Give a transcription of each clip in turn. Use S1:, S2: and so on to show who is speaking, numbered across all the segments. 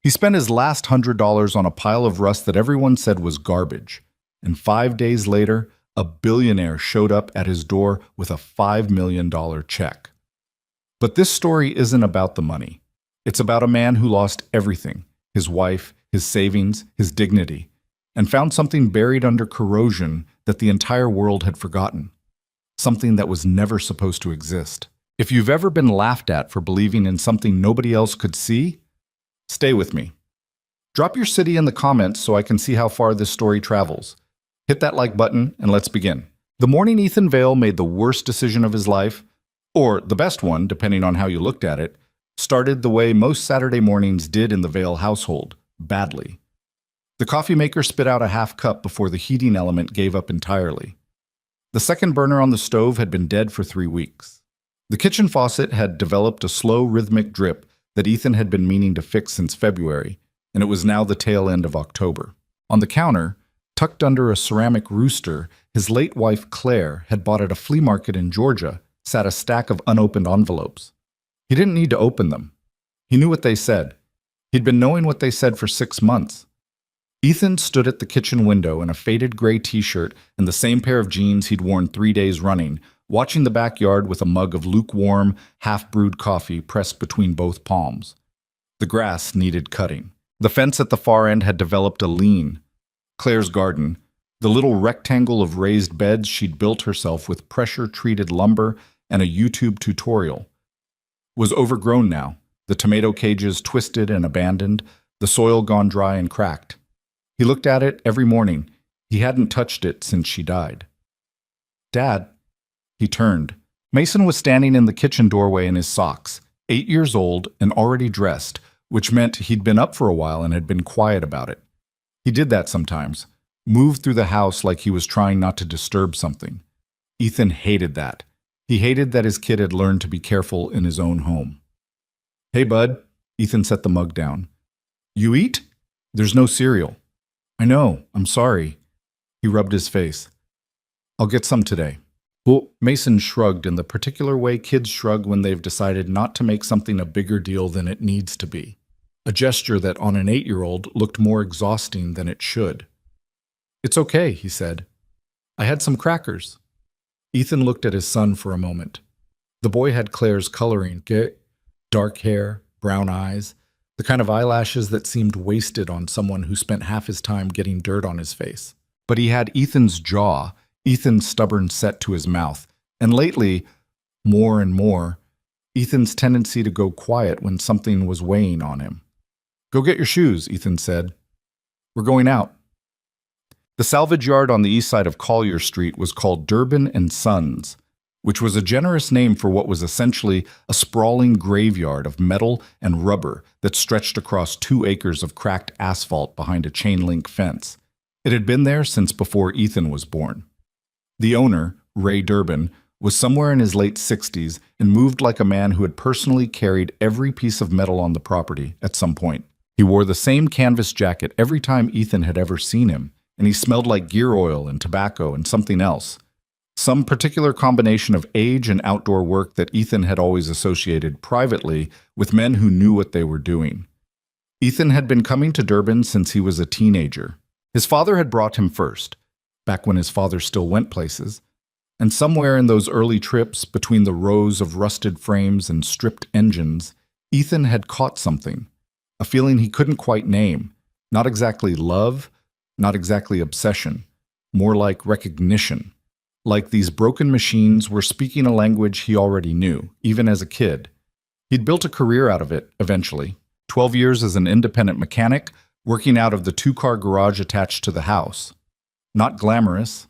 S1: He spent his last $100 on a pile of rust that everyone said was garbage. And 5 days later, a billionaire showed up at his door with a $5 million check. But this story isn't about the money. It's about a man who lost everything: his wife, his savings, his dignity, and found something buried under corrosion that the entire world had forgotten. Something that was never supposed to exist. If you've ever been laughed at for believing in something nobody else could see, stay with me. Drop your city in the comments so I can see how far this story travels. Hit that like button and let's begin. The morning Ethan Vale made the worst decision of his life, or the best one, depending on how you looked at it, started the way most Saturday mornings did in the Vale household, badly. The coffee maker spit out a half cup before the heating element gave up entirely. The second burner on the stove had been dead for 3 weeks. The kitchen faucet had developed a slow, rhythmic drip that Ethan had been meaning to fix since February, and it was now the tail end of October. On the counter, tucked under a ceramic rooster, his late wife Claire had bought at a flea market in Georgia, sat a stack of unopened envelopes. He didn't need to open them. He knew what they said. He'd been knowing what they said for 6 months. Ethan stood at the kitchen window in a faded gray t-shirt and the same pair of jeans he'd worn 3 days running, watching the backyard with a mug of lukewarm, half-brewed coffee pressed between both palms. The grass needed cutting. The fence at the far end had developed a lean. Claire's garden, the little rectangle of raised beds she'd built herself with pressure-treated lumber and a YouTube tutorial, was overgrown now, the tomato cages twisted and abandoned, the soil gone dry and cracked. He looked at it every morning. He hadn't touched it since she died. "Dad." He turned. Mason was standing in the kitchen doorway in his socks, 8 years old and already dressed, which meant he'd been up for a while and had been quiet about it. He did that sometimes, moved through the house like he was trying not to disturb something. Ethan hated that. He hated that his kid had learned to be careful in his own home. "Hey, bud." Ethan set the mug down. "You eat? There's no cereal." "I know, I'm sorry." He rubbed his face. "I'll get some today." Well, Mason shrugged in the particular way kids shrug when they've decided not to make something a bigger deal than it needs to be. A gesture that on an 8-year-old looked more exhausting than it should. "It's okay," he said. "I had some crackers." Ethan looked at his son for a moment. The boy had Claire's coloring, dark hair, brown eyes, the kind of eyelashes that seemed wasted on someone who spent half his time getting dirt on his face. But he had Ethan's jaw, Ethan's stubborn set to his mouth, and lately, more and more, Ethan's tendency to go quiet when something was weighing on him. "Go get your shoes," Ethan said. "We're going out." The salvage yard on the east side of Collier Street was called Durbin and Sons, which was a generous name for what was essentially a sprawling graveyard of metal and rubber that stretched across 2 acres of cracked asphalt behind a chain-link fence. It had been there since before Ethan was born. The owner, Ray Durbin, was somewhere in his late 60s and moved like a man who had personally carried every piece of metal on the property at some point. He wore the same canvas jacket every time Ethan had ever seen him, and he smelled like gear oil and tobacco and something else. Some particular combination of age and outdoor work that Ethan had always associated privately with men who knew what they were doing. Ethan had been coming to Durbin since he was a teenager. His father had brought him first, back when his father still went places, and somewhere in those early trips between the rows of rusted frames and stripped engines, Ethan had caught something, a feeling he couldn't quite name, not exactly love, not exactly obsession, more like recognition. Like these broken machines were speaking a language he already knew, even as a kid. He'd built a career out of it, eventually. 12 years as an independent mechanic, working out of the 2-car garage attached to the house. Not glamorous,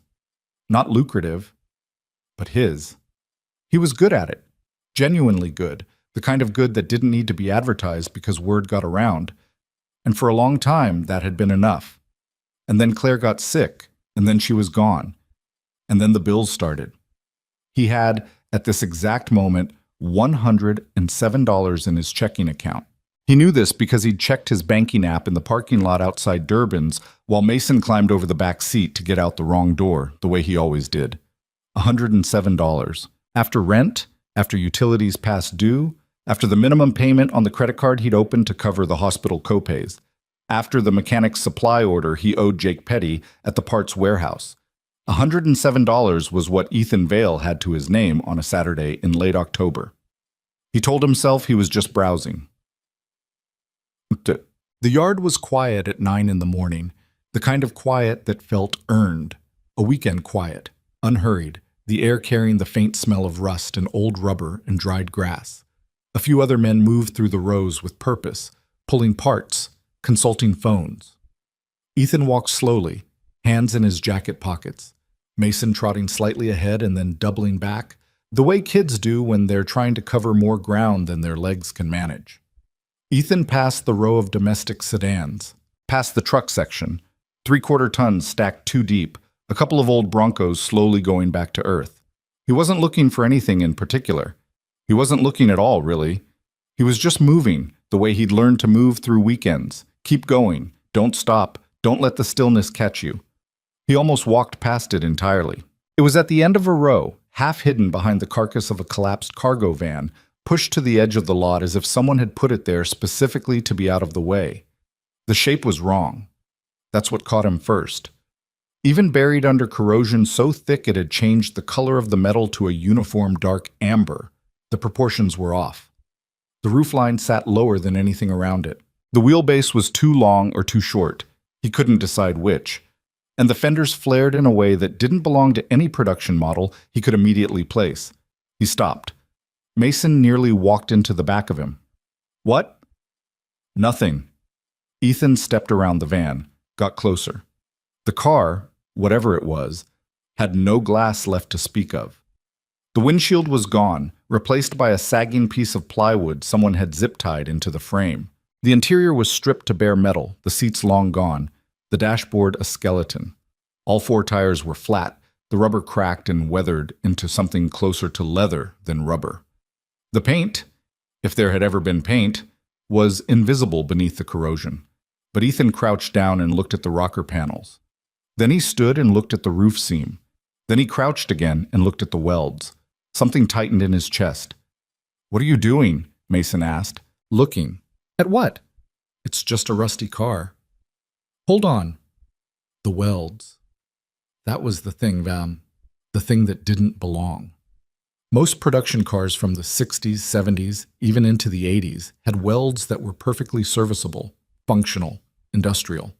S1: not lucrative, but his. He was good at it, genuinely good, the kind of good that didn't need to be advertised because word got around. And for a long time, that had been enough. And then Claire got sick, and then she was gone. And then the bills started. He had, at this exact moment, $107 in his checking account. He knew this because he'd checked his banking app in the parking lot outside Durbin's while Mason climbed over the back seat to get out the wrong door, the way he always did. $107. After rent, after utilities past due, After the minimum payment on the credit card he'd opened to cover the hospital copays. After the mechanic's supply order he owed Jake Petty at the parts warehouse. $107 was what Ethan Vale had to his name on a Saturday in late October. He told himself he was just browsing. The yard was quiet at 9 in the morning, the kind of quiet that felt earned, a weekend quiet, unhurried, the air carrying the faint smell of rust and old rubber and dried grass. A few other men moved through the rows with purpose, pulling parts, consulting phones. Ethan walked slowly, hands in his jacket pockets, Mason trotting slightly ahead and then doubling back, the way kids do when they're trying to cover more ground than their legs can manage. Ethan passed the row of domestic sedans, past the truck section, 3/4 tons stacked 2 deep, a couple of old Broncos slowly going back to earth. He wasn't looking for anything in particular. He wasn't looking at all, really. He was just moving, the way he'd learned to move through weekends. Keep going, don't stop, don't let the stillness catch you. He almost walked past it entirely. It was at the end of a row, half hidden behind the carcass of a collapsed cargo van, pushed to the edge of the lot as if someone had put it there specifically to be out of the way. The shape was wrong. That's what caught him first. Even buried under corrosion so thick it had changed the color of the metal to a uniform dark amber, the proportions were off. The roofline sat lower than anything around it. The wheelbase was too long or too short. He couldn't decide which. And the fenders flared in a way that didn't belong to any production model he could immediately place. He stopped. Mason nearly walked into the back of him. What? Nothing. Ethan stepped around the van, got closer. The car, whatever it was, had no glass left to speak of. The windshield was gone, replaced by a sagging piece of plywood someone had zip-tied into the frame. The interior was stripped to bare metal, the seats long gone, the dashboard a skeleton. All 4 tires were flat, the rubber cracked and weathered into something closer to leather than rubber. The paint, if there had ever been paint, was invisible beneath the corrosion. But Ethan crouched down and looked at the rocker panels. Then he stood and looked at the roof seam. Then he crouched again and looked at the welds. Something tightened in his chest. "What are you doing?" Mason asked. "Looking." "At what?" "It's just a rusty car." "Hold on." The welds. That was the thing, the thing that didn't belong. Most production cars from the 60s, 70s, even into the 80s, had welds that were perfectly serviceable, functional, industrial.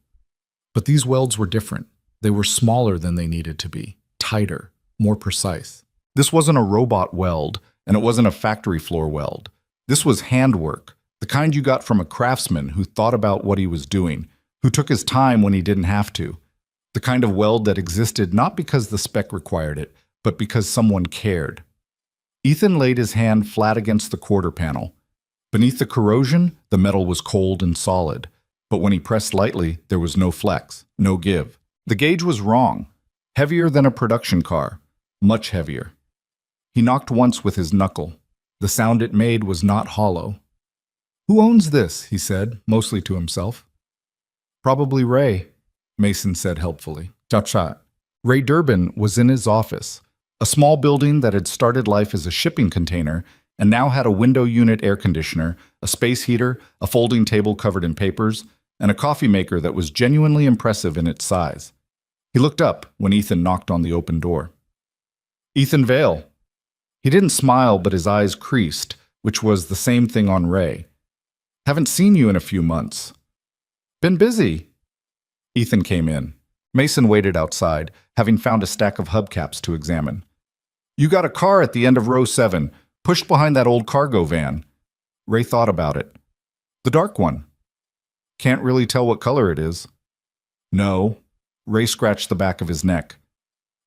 S1: But these welds were different. They were smaller than they needed to be, tighter, more precise. This wasn't a robot weld, and it wasn't a factory floor weld. This was handwork, the kind you got from a craftsman who thought about what he was doing, who took his time when he didn't have to. The kind of weld that existed not because the spec required it, but because someone cared. Ethan laid his hand flat against the quarter panel. Beneath the corrosion, the metal was cold and solid, but when he pressed lightly, there was no flex, no give. The gauge was wrong, heavier than a production car, much heavier. He knocked once with his knuckle. The sound it made was not hollow. "Who owns this?" he said, mostly to himself. "Probably Ray," Mason said helpfully. Cha-cha. Ray Durbin was in his office, a small building that had started life as a shipping container and now had a window unit air conditioner, a space heater, a folding table covered in papers, and a coffee maker that was genuinely impressive in its size. He looked up when Ethan knocked on the open door. "Ethan Vale." He didn't smile, but his eyes creased, which was the same thing on Ray. "Haven't seen you in a few months." "Been busy." Ethan came in. Mason waited outside, having found a stack of hubcaps to examine. "You got a car at the end of row 7, pushed behind that old cargo van." Ray thought about it. "The dark one." "Can't really tell what color it is." "No." Ray scratched the back of his neck.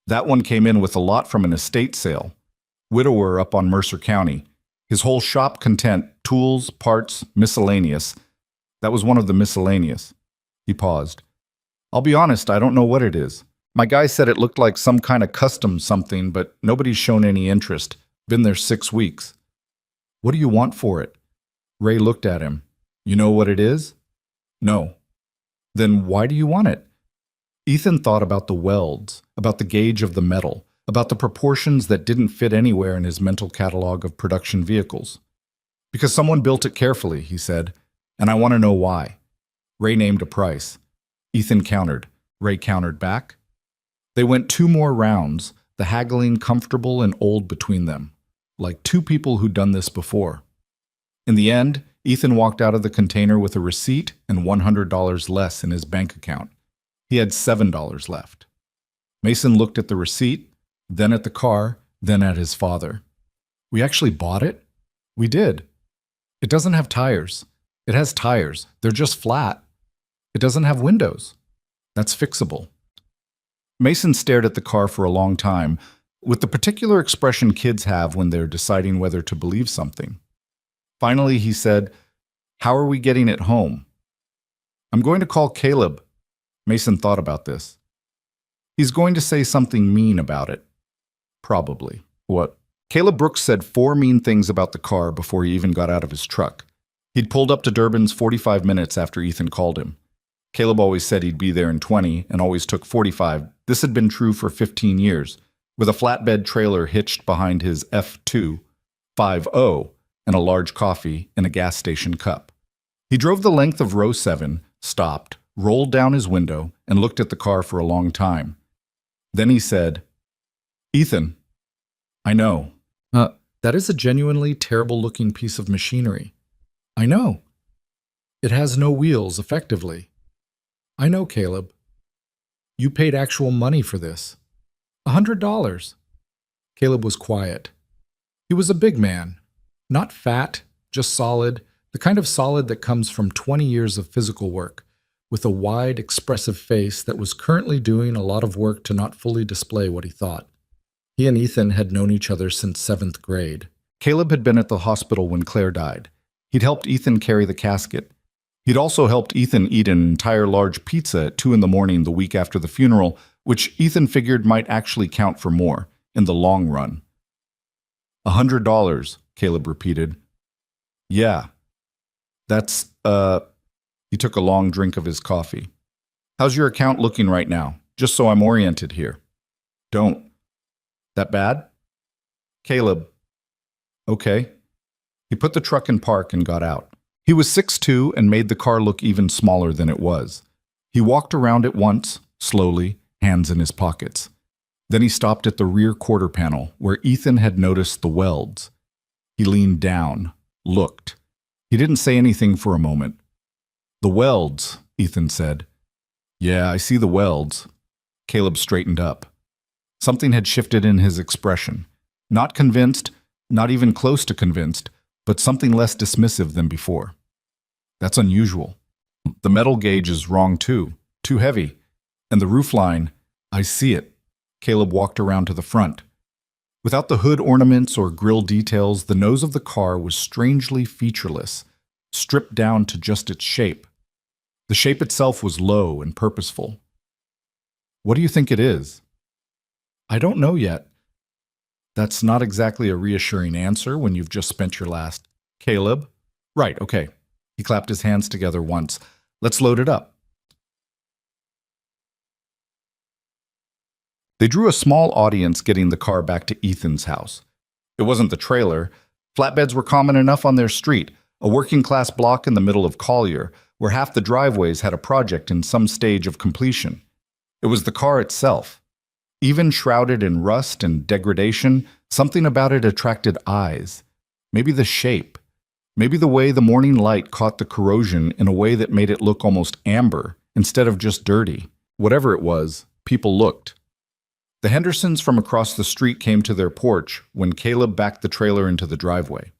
S1: "That one came in with a lot from an estate sale. Widower up on Mercer County. His whole shop content, tools, parts, miscellaneous. That was one of the miscellaneous." He paused. "I'll be honest, I don't know what it is. My guy said it looked like some kind of custom something, but nobody's shown any interest. Been there 6 weeks." "What do you want for it?" Ray looked at him. "You know what it is?" "No." "Then why do you want it?" Ethan thought about the welds, about the gauge of the metal, about the proportions that didn't fit anywhere in his mental catalog of production vehicles. Because someone built it carefully, he said, and I want to know why. Ray named a price. Ethan countered. Ray countered back. They went 2 more rounds, the haggling comfortable and old between them, like 2 people who'd done this before. In the end, Ethan walked out of the container with a receipt and $100 less in his bank account. He had $7 left. Mason looked at the receipt, then at the car, then at his father. We actually bought it? We did. It doesn't have tires. It has tires. They're just flat. It doesn't have windows. That's fixable. Mason stared at the car for a long time, with the particular expression kids have when they're deciding whether to believe something. Finally, he said, "How are we getting it home?" "I'm going to call Caleb." Mason thought about this. He's going to say something mean about it. Probably. What? Caleb Brooks said 4 mean things about the car before he even got out of his truck. He'd pulled up to Durbin's 45 minutes after Ethan called him. Caleb always said he'd be there in 20 and always took 45. This had been true for 15 years, with a flatbed trailer hitched behind his F2 50 and a large coffee in a gas station cup. He drove the length of row 7, stopped, rolled down his window, and looked at the car for a long time. Then he said, "Ethan, I know. That is a genuinely terrible-looking piece of machinery. I know. It has no wheels, effectively. I know, Caleb. You paid actual money for this. $100. Caleb was quiet. He was a big man. Not fat, just solid, the kind of solid that comes from 20 years of physical work, with a wide, expressive face that was currently doing a lot of work to not fully display what he thought. He and Ethan had known each other since 7th grade. Caleb had been at the hospital when Claire died. He'd helped Ethan carry the casket. He'd also helped Ethan eat an entire large pizza at 2 a.m. the week after the funeral, which Ethan figured might actually count for more, in the long run. $100, Caleb repeated. Yeah. That's, He took a long drink of his coffee. How's your account looking right now? Just so I'm oriented here. Don't. That bad? Caleb. Okay. He put the truck in park and got out. He was 6'2" and made the car look even smaller than it was. He walked around it once, slowly, hands in his pockets. Then he stopped at the rear quarter panel, where Ethan had noticed the welds. He leaned down, looked. He didn't say anything for a moment. The welds, Ethan said. Yeah, I see the welds. Caleb straightened up. Something had shifted in his expression. Not convinced, not even close to convinced, but something less dismissive than before. That's unusual. The metal gauge is wrong too heavy. And the roofline, I see it. Caleb walked around to the front. Without the hood ornaments or grille details, the nose of the car was strangely featureless, stripped down to just its shape. The shape itself was low and purposeful. What do you think it is? I don't know yet. That's not exactly a reassuring answer when you've just spent your last... Caleb? Right, okay. He clapped his hands together once. Let's load it up. They drew a small audience getting the car back to Ethan's house. It wasn't the trailer. Flatbeds were common enough on their street, a working-class block in the middle of Collier, where half the driveways had a project in some stage of completion. It was the car itself. Even shrouded in rust and degradation, something about it attracted eyes. Maybe the shape. Maybe the way the morning light caught the corrosion in a way that made it look almost amber instead of just dirty. Whatever it was, people looked. The Hendersons from across the street came to their porch when Caleb backed the trailer into the driveway.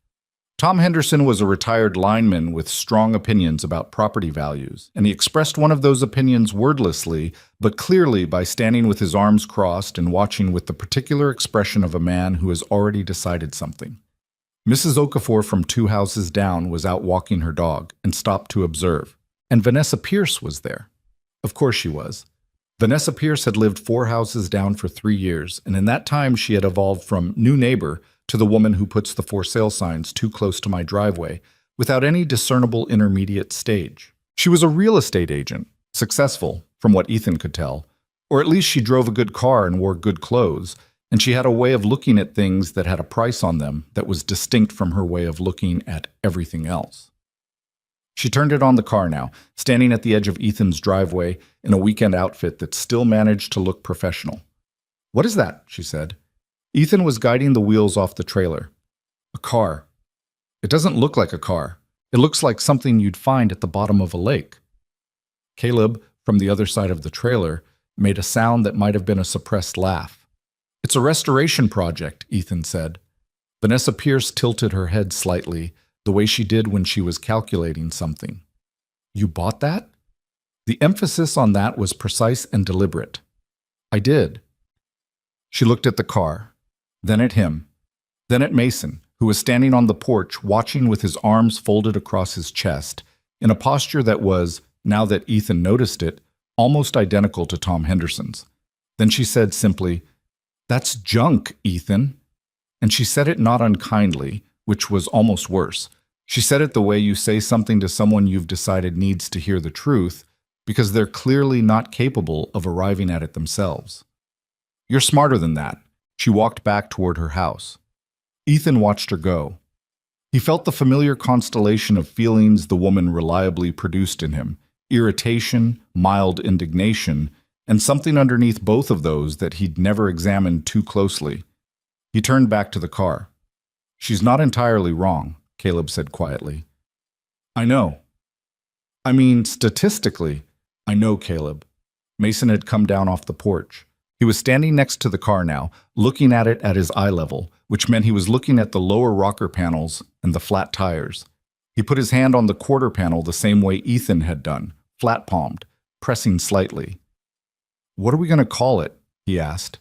S1: Tom Henderson was a retired lineman with strong opinions about property values, and he expressed one of those opinions wordlessly, but clearly by standing with his arms crossed and watching with the particular expression of a man who has already decided something. Mrs. Okafor from 2 houses down was out walking her dog and stopped to observe, and Vanessa Pierce was there. Of course she was. Vanessa Pierce had lived 4 houses down for 3 years, and in that time she had evolved from new neighbor to the woman who puts the for sale signs too close to my driveway without any discernible intermediate stage. She was a real estate agent, successful, from what Ethan could tell, or at least she drove a good car and wore good clothes, and she had a way of looking at things that had a price on them that was distinct from her way of looking at everything else. She turned it on the car now, standing at the edge of Ethan's driveway in a weekend outfit that still managed to look professional. "What is that?" she said. Ethan was guiding the wheels off the trailer. "A car. It doesn't look like a car. It looks like something you'd find at the bottom of a lake." Caleb, from the other side of the trailer, made a sound that might have been a suppressed laugh. "It's a restoration project," Ethan said. Vanessa Pierce tilted her head slightly, the way she did when she was calculating something. "You bought that?" The emphasis on that was precise and deliberate. "I did." She looked at the car, then at him, then at Mason, who was standing on the porch watching with his arms folded across his chest, in a posture that was, now that Ethan noticed it, almost identical to Tom Henderson's. Then she said simply, "That's junk, Ethan." And she said it not unkindly, which was almost worse. She said it the way you say something to someone you've decided needs to hear the truth, because they're clearly not capable of arriving at it themselves. "You're smarter than that." She walked back toward her house. Ethan watched her go. He felt the familiar constellation of feelings the woman reliably produced in him: irritation, mild indignation, and something underneath both of those that he'd never examined too closely. He turned back to the car. "She's not entirely wrong," Caleb said quietly. "I know. I mean, statistically, I know, Caleb." Mason had come down off the porch. He was standing next to the car now, looking at it at his eye level, which meant he was looking at the lower rocker panels and the flat tires. He put his hand on the quarter panel the same way Ethan had done, flat-palmed, pressing slightly. "What are we going to call it?" he asked.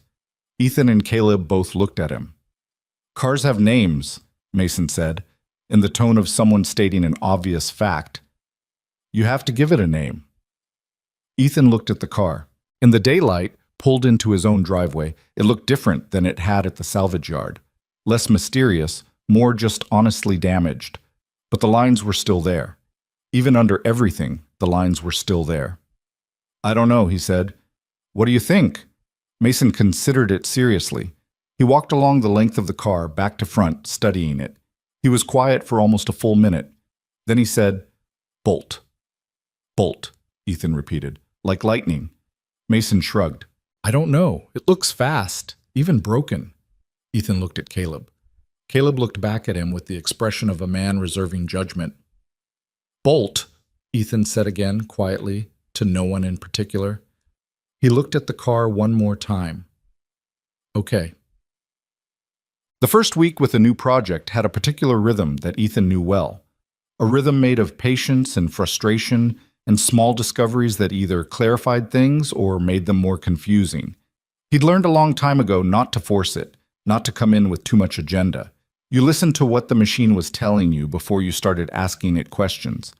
S1: Ethan and Caleb both looked at him. "Cars have names," Mason said, in the tone of someone stating an obvious fact. "You have to give it a name." Ethan looked at the car. In the daylight, pulled into his own driveway, it looked different than it had at the salvage yard. Less mysterious, more just honestly damaged. But the lines were still there. Even under everything, the lines were still there. "I don't know," he said. "What do you think?" Mason considered it seriously. He walked along the length of the car, back to front, studying it. He was quiet for almost a full minute. Then he said, "Bolt." "Bolt," Ethan repeated, "like lightning." Mason shrugged. "I don't know. It looks fast, even broken." Ethan looked at Caleb. Caleb looked back at him with the expression of a man reserving judgment. "Bolt," Ethan said again, quietly, to no one in particular. He looked at the car one more time. "Okay." The first week with a new project had a particular rhythm that Ethan knew well. A rhythm made of patience and frustration and small discoveries that either clarified things or made them more confusing. He'd learned a long time ago not to force it, not to come in with too much agenda. You listened to what the machine was telling you before you started asking it questions.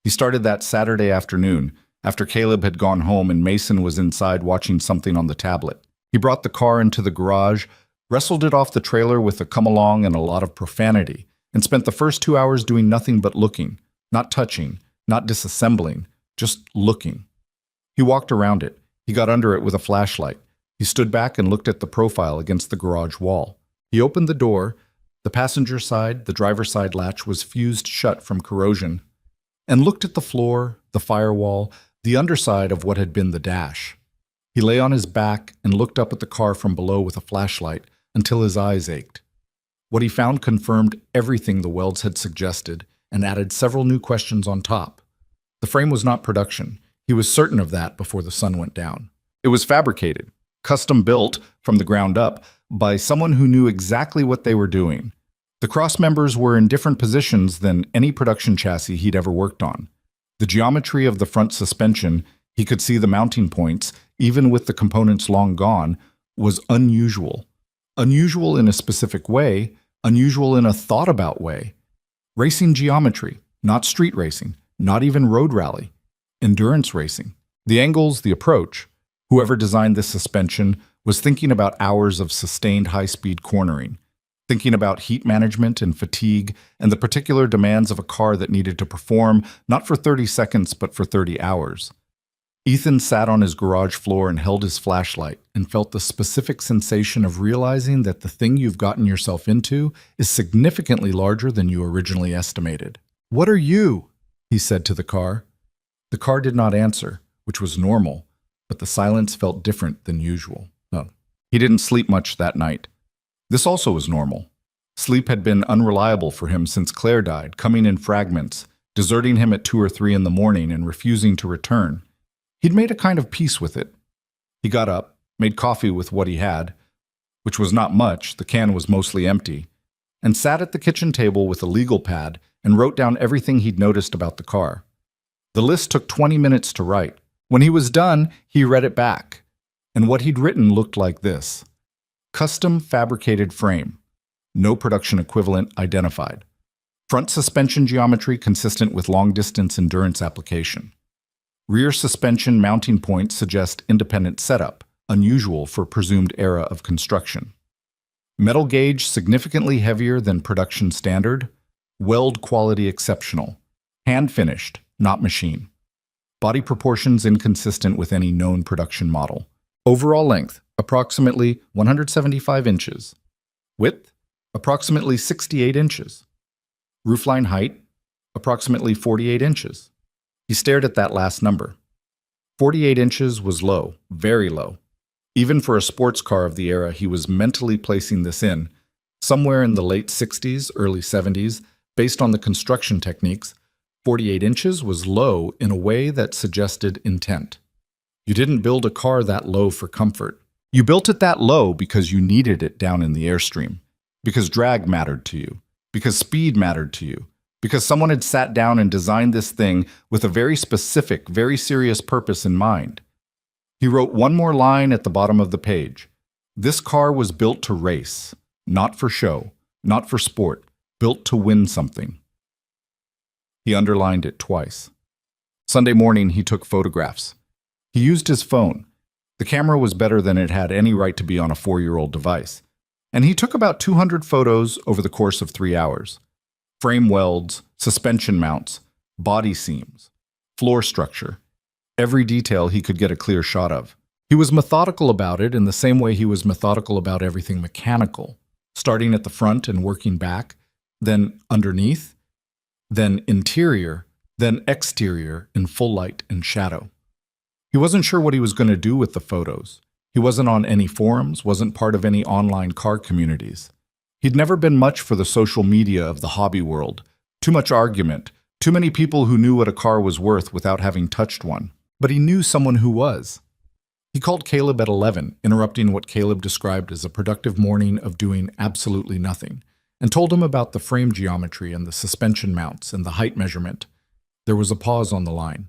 S1: He started that Saturday afternoon, after Caleb had gone home and Mason was inside watching something on the tablet. He brought the car into the garage, wrestled it off the trailer with a come-along and a lot of profanity, and spent the first 2 hours doing nothing but looking, not touching, not disassembling, just looking. He walked around it. He got under it with a flashlight. He stood back and looked at the profile against the garage wall. He opened the door. The passenger side, the driver's side latch was fused shut from corrosion, and looked at the floor, the firewall, the underside of what had been the dash. He lay on his back and looked up at the car from below with a flashlight until his eyes ached. What he found confirmed everything the welds had suggested and added several new questions on top. The frame was not production. He was certain of that before the sun went down. It was fabricated, custom built from the ground up by someone who knew exactly what they were doing. The cross members were in different positions than any production chassis he'd ever worked on. The geometry of the front suspension, he could see the mounting points, even with the components long gone, was unusual. Unusual in a specific way, unusual in a thought-about way. Racing geometry, not street racing, not even road rally. Endurance racing. The angles, the approach. Whoever designed this suspension was thinking about hours of sustained high-speed cornering, thinking about heat management and fatigue and the particular demands of a car that needed to perform not for 30 seconds but for 30 hours. Ethan sat on his garage floor and held his flashlight and felt the specific sensation of realizing that the thing you've gotten yourself into is significantly larger than you originally estimated. "What are you?" he said to the car. The car did not answer, which was normal, but the silence felt different than usual. He didn't sleep much that night. This also was normal. Sleep had been unreliable for him since Claire died, coming in fragments, deserting him at 2 or 3 in the morning and refusing to return. He'd made a kind of peace with it. He got up, made coffee with what he had, which was not much, the can was mostly empty, and sat at the kitchen table with a legal pad and wrote down everything he'd noticed about the car. The list took 20 minutes to write. When he was done, he read it back, and what he'd written looked like this: custom fabricated frame, no production equivalent identified. Front suspension geometry consistent with long-distance endurance application. Rear suspension mounting points suggest independent setup, unusual for presumed era of construction. Metal gauge significantly heavier than production standard. Weld quality exceptional. Hand finished, not machine. Body proportions inconsistent with any known production model. Overall length, approximately 175 inches. Width, approximately 68 inches. Roofline height, approximately 48 inches. He stared at that last number. 48 inches was low, very low. Even for a sports car of the era, he was mentally placing this in, somewhere in the late 60s, early 70s, based on the construction techniques. 48 inches was low in a way that suggested intent. You didn't build a car that low for comfort. You built it that low because you needed it down in the airstream, because drag mattered to you, because speed mattered to you, because someone had sat down and designed this thing with a very specific, very serious purpose in mind. He wrote one more line at the bottom of the page. This car was built to race, not for show, not for sport, built to win something. He underlined it twice. Sunday morning, he took photographs. He used his phone. The camera was better than it had any right to be on a 4-year-old device. And he took about 200 photos over the course of 3 hours. Frame welds, suspension mounts, body seams, floor structure, every detail he could get a clear shot of. He was methodical about it in the same way he was methodical about everything mechanical, starting at the front and working back, then underneath, then interior, then exterior in full light and shadow. He wasn't sure what he was going to do with the photos. He wasn't on any forums, wasn't part of any online car communities. He'd never been much for the social media of the hobby world. Too much argument, too many people who knew what a car was worth without having touched one. But he knew someone who was. He called Caleb at 11, interrupting what Caleb described as a productive morning of doing absolutely nothing, and told him about the frame geometry and the suspension mounts and the height measurement. There was a pause on the line.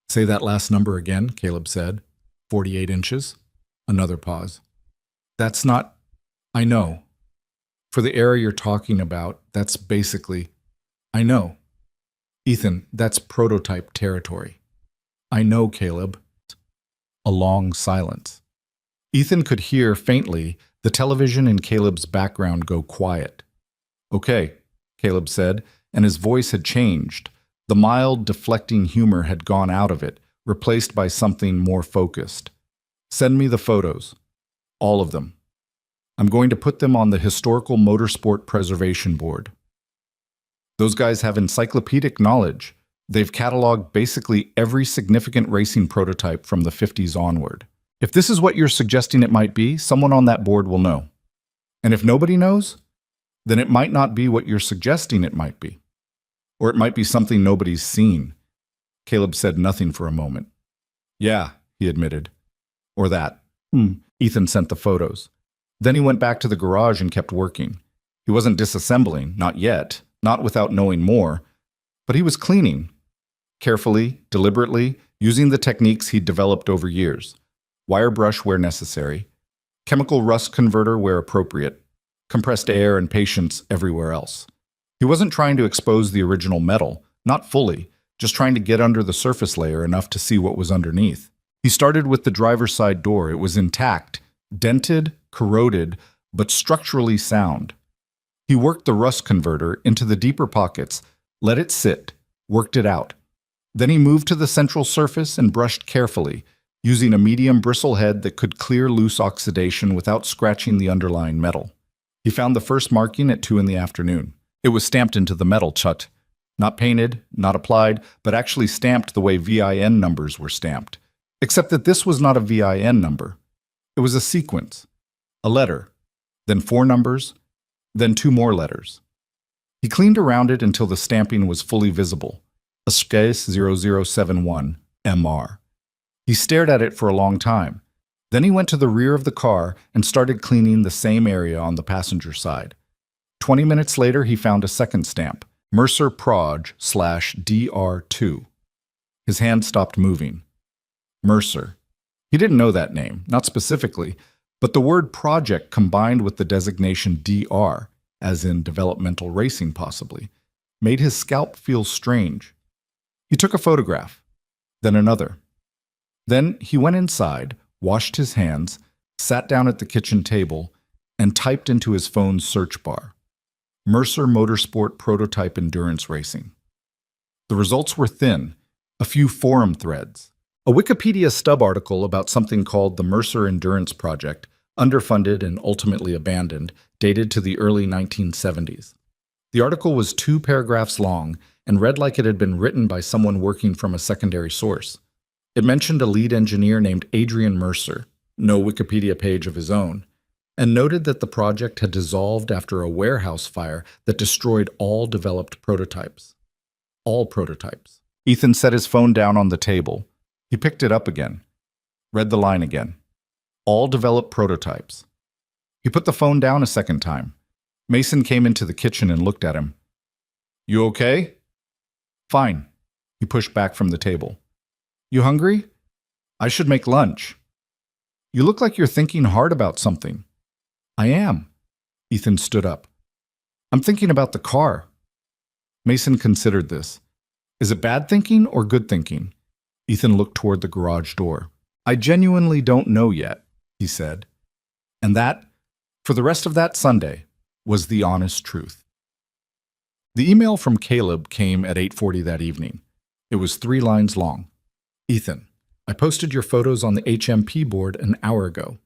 S1: "Say that last number again," Caleb said. 48 inches. Another pause. "That's not... I know. For the era you're talking about, that's basically... I know. Ethan, that's prototype territory." "I know, Caleb." A long silence. Ethan could hear, faintly, the television in Caleb's background go quiet. "Okay," Caleb said, and his voice had changed. The mild, deflecting humor had gone out of it, replaced by something more focused. "Send me the photos. All of them. I'm going to put them on the Historical Motorsport Preservation Board. Those guys have encyclopedic knowledge. They've cataloged basically every significant racing prototype from the 50s onward. If this is what you're suggesting it might be, someone on that board will know. And if nobody knows, then it might not be what you're suggesting it might be. Or it might be something nobody's seen." Caleb said nothing for a moment. "Yeah," he admitted. "Or that." Ethan sent the photos. Then he went back to the garage and kept working. He wasn't disassembling, not yet, not without knowing more, but he was cleaning. Carefully, deliberately, using the techniques he'd developed over years. Wire brush where necessary, chemical rust converter where appropriate, compressed air and patience everywhere else. He wasn't trying to expose the original metal, not fully, just trying to get under the surface layer enough to see what was underneath. He started with the driver's side door. It was intact, dented, corroded, but structurally sound. He worked the rust converter into the deeper pockets, let it sit, worked it out. Then he moved to the central surface and brushed carefully, using a medium bristle head that could clear loose oxidation without scratching the underlying metal. He found the first marking at 2 in the afternoon. It was stamped into the metal chut. Not painted, not applied, but actually stamped the way VIN numbers were stamped. Except that this was not a VIN number. It was a sequence. A letter, then 4 numbers, then 2 more letters. He cleaned around it until the stamping was fully visible. A space 0071 MR. He stared at it for a long time. Then he went to the rear of the car and started cleaning the same area on the passenger side. 20 minutes later, he found a second stamp, Mercer Proj/DR2. His hand stopped moving. Mercer. He didn't know that name, not specifically, but the word project combined with the designation DR, as in developmental racing possibly, made his scalp feel strange. He took a photograph, then another. Then he went inside, washed his hands, sat down at the kitchen table, and typed into his phone's search bar, Mercer Motorsport Prototype Endurance Racing. The results were thin, a few forum threads, a Wikipedia stub article about something called the Mercer Endurance Project, underfunded and ultimately abandoned, dated to the early 1970s. The article was 2 paragraphs long and read like it had been written by someone working from a secondary source. It mentioned a lead engineer named Adrian Mercer, no Wikipedia page of his own, and noted that the project had dissolved after a warehouse fire that destroyed all developed prototypes. All prototypes. Ethan set his phone down on the table. He picked it up again, read the line again. All developed prototypes. He put the phone down a second time. Mason came into the kitchen and looked at him. You okay? Fine. He pushed back from the table. You hungry? I should make lunch. You look like you're thinking hard about something. I am. Ethan stood up. I'm thinking about the car. Mason considered this. Is it bad thinking or good thinking? Ethan looked toward the garage door. I genuinely don't know yet, he said. And that, for the rest of that Sunday, was the honest truth. The email from Caleb came at 8:40 that evening. It was 3 lines long. Ethan, I posted your photos on the HMP board an hour ago.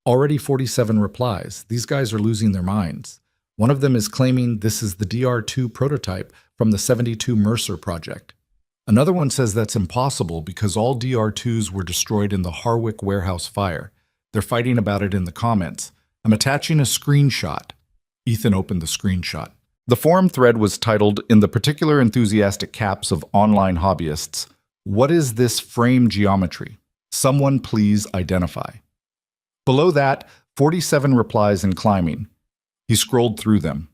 S1: Already 47 replies. These guys are losing their minds. One of them is claiming this is the DR2 prototype from the 72 Mercer project. Another one says that's impossible because all DR2s were destroyed in the Harwick warehouse fire. They're fighting about it in the comments. I'm attaching a screenshot. Ethan opened the screenshot. The forum thread was titled, in the particular enthusiastic caps of online hobbyists, "What is this frame geometry? Someone please identify." Below that, 47 replies and climbing. He scrolled through them.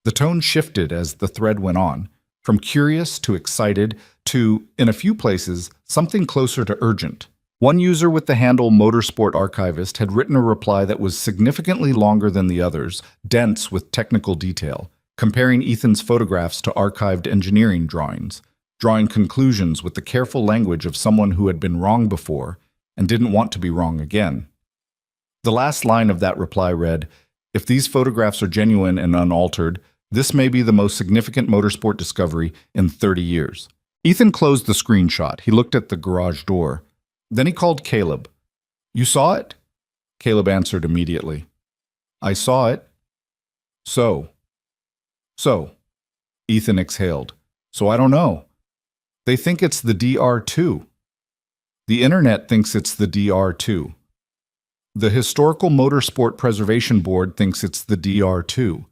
S1: The tone shifted as the thread went on, from curious to excited to, in a few places, something closer to urgent. One user with the handle Motorsport Archivist had written a reply that was significantly longer than the others, dense with technical detail, comparing Ethan's photographs to archived engineering drawings, drawing conclusions with the careful language of someone who had been wrong before and didn't want to be wrong again. The last line of that reply read, "If these photographs are genuine and unaltered, this may be the most significant motorsport discovery in 30 years. Ethan closed the screenshot. He looked at the garage door. Then he called Caleb. You saw it? Caleb answered immediately. I saw it. So. Ethan exhaled. So I don't know. They think it's the DR2. The internet thinks it's the DR2. The Historical Motorsport Preservation Board thinks it's the DR2.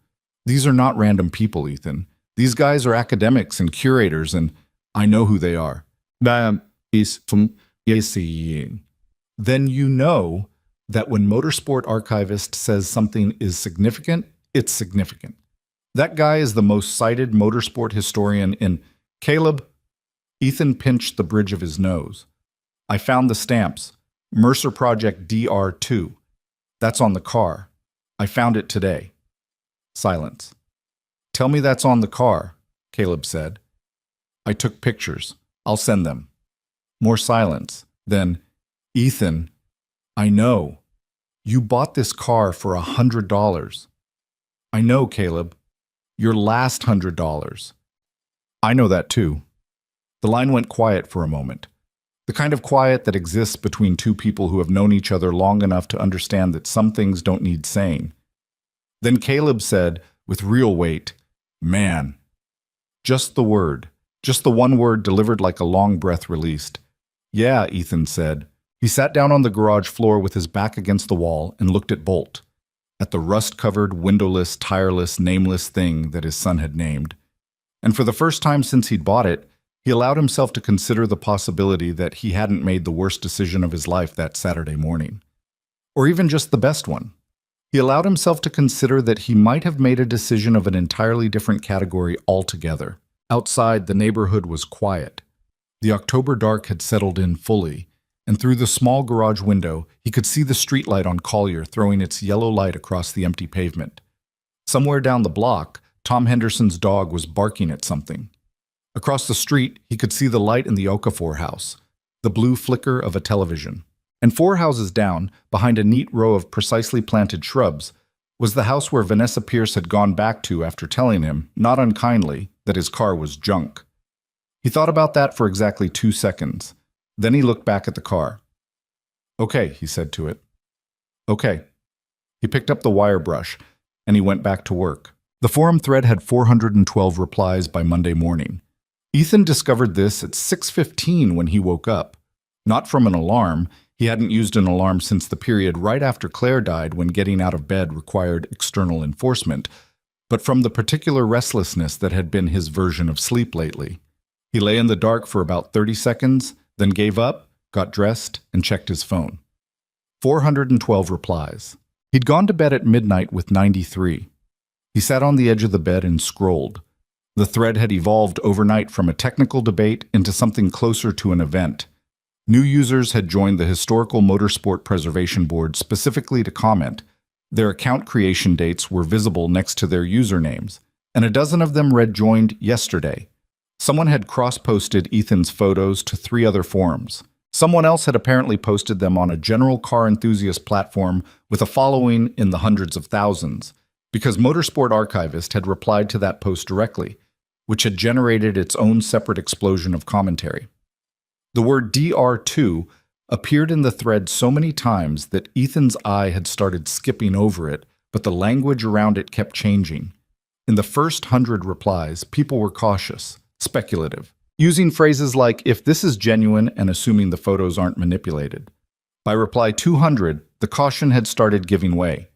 S1: These are not random people, Ethan. These guys are academics and curators, and I know who they are. Then you know that when Motorsport Archivist says something is significant, it's significant. That guy is the most cited motorsport historian in Caleb. Ethan pinched the bridge of his nose. I found the stamps. Mercer Project DR2. That's on the car. I found it today. Silence. Tell me that's on the car, Caleb said. I took pictures. I'll send them. More silence. Then, Ethan, I know. You bought this car for $100. I know, Caleb. Your last $100. I know that too. The line went quiet for a moment. The kind of quiet that exists between two people who have known each other long enough to understand that some things don't need saying. Then Caleb said, with real weight, "Man." Just the word. Just the one word delivered like a long breath released. "Yeah," Ethan said. He sat down on the garage floor with his back against the wall and looked at Bolt, at the rust-covered, windowless, tireless, nameless thing that his son had named. And for the first time since he'd bought it, he allowed himself to consider the possibility that he hadn't made the worst decision of his life that Saturday morning. Or even just the best one. He allowed himself to consider that he might have made a decision of an entirely different category altogether. Outside, the neighborhood was quiet. The October dark had settled in fully, and through the small garage window, he could see the streetlight on Collier throwing its yellow light across the empty pavement. Somewhere down the block, Tom Henderson's dog was barking at something. Across the street, he could see the light in the Okafor house, the blue flicker of a television. And 4 houses down, behind a neat row of precisely planted shrubs, was the house where Vanessa Pierce had gone back to after telling him, not unkindly, that his car was junk. He thought about that for exactly 2 seconds. Then he looked back at the car. "Okay," he said to it. "Okay." He picked up the wire brush, and he went back to work. The forum thread had 412 replies by Monday morning. Ethan discovered this at 6:15 when he woke up. Not from an alarm. He hadn't used an alarm since the period right after Claire died, when getting out of bed required external enforcement, but from the particular restlessness that had been his version of sleep lately. He lay in the dark for about 30 seconds, then gave up, got dressed, and checked his phone. 412 replies. He'd gone to bed at midnight with 93. He sat on the edge of the bed and scrolled. The thread had evolved overnight from a technical debate into something closer to an event. New users had joined the Historical Motorsport Preservation Board specifically to comment. Their account creation dates were visible next to their usernames, and a dozen of them read "joined yesterday." Someone had cross-posted Ethan's photos to 3 other forums. Someone else had apparently posted them on a general car enthusiast platform with a following in the hundreds of thousands, because Motorsport Archivist had replied to that post directly, which had generated its own separate explosion of commentary. The word DR2 appeared in the thread so many times that Ethan's eye had started skipping over it, but the language around it kept changing. In the first 100 replies, people were cautious, speculative, using phrases like "if this is genuine" and assuming the photos aren't manipulated. By reply 200, the caution had started giving way.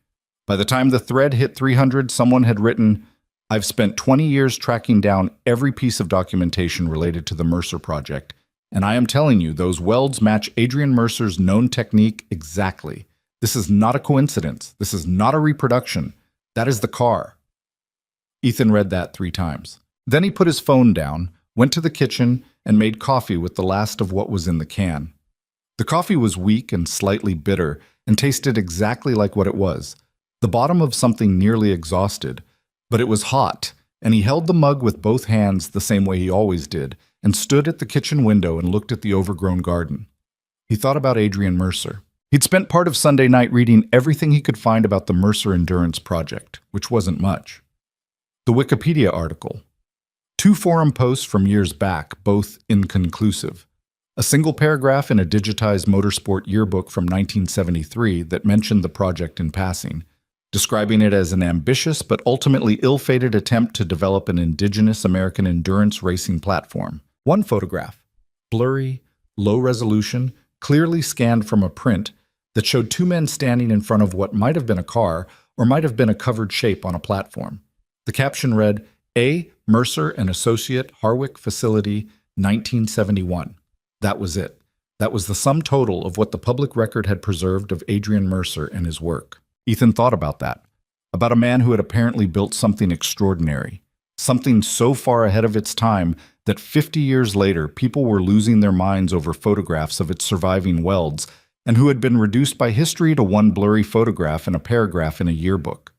S1: By the time the thread hit 300, someone had written, "I've spent 20 years tracking down every piece of documentation related to the Mercer project, and I am telling you, those welds match Adrian Mercer's known technique exactly. This is not a coincidence. This is not a reproduction. That is the car." Ethan read that 3 times. Then he put his phone down, went to the kitchen, and made coffee with the last of what was in the can. The coffee was weak and slightly bitter, and tasted exactly like what it was, the bottom of something nearly exhausted. But it was hot, and he held the mug with both hands the same way he always did, and stood at the kitchen window and looked at the overgrown garden. He thought about Adrian Mercer. He'd spent part of Sunday night reading everything he could find about the Mercer Endurance Project, which wasn't much. The Wikipedia article. 2 forum posts from years back, both inconclusive. A single paragraph in a digitized motorsport yearbook from 1973 that mentioned the project in passing, describing it as an ambitious but ultimately ill-fated attempt to develop an indigenous American endurance racing platform. 1 photograph, blurry, low resolution, clearly scanned from a print, that showed 2 men standing in front of what might have been a car or might have been a covered shape on a platform. The caption read, "A. Mercer and Associate, Harwick Facility, 1971. That was it. That was the sum total of what the public record had preserved of Adrian Mercer and his work. Ethan thought about that, about a man who had apparently built something extraordinary, something so far ahead of its time that 50 years later people were losing their minds over photographs of its surviving welds, and who had been reduced by history to 1 blurry photograph and a paragraph in a yearbook.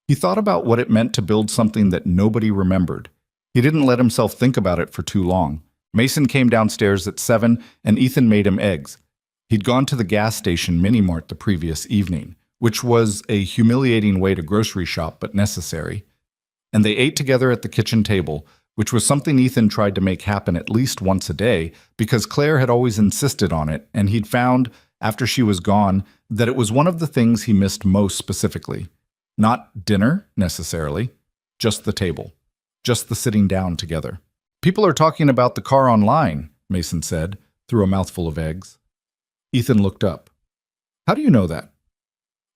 S1: He thought about what it meant to build something that nobody remembered. He didn't let himself think about it for too long. Mason came downstairs at 7, and Ethan made him eggs. He'd gone to the gas station mini-mart the previous evening, which was a humiliating way to grocery shop but necessary. And they ate together at the kitchen table, which was something Ethan tried to make happen at least once a day because Claire had always insisted on it, and he'd found, after she was gone, that it was one of the things he missed most specifically. Not dinner, necessarily, just the table, just the sitting down together. "People are talking about the car online," Mason said, through a mouthful of eggs. Ethan looked up. "How do you know that?"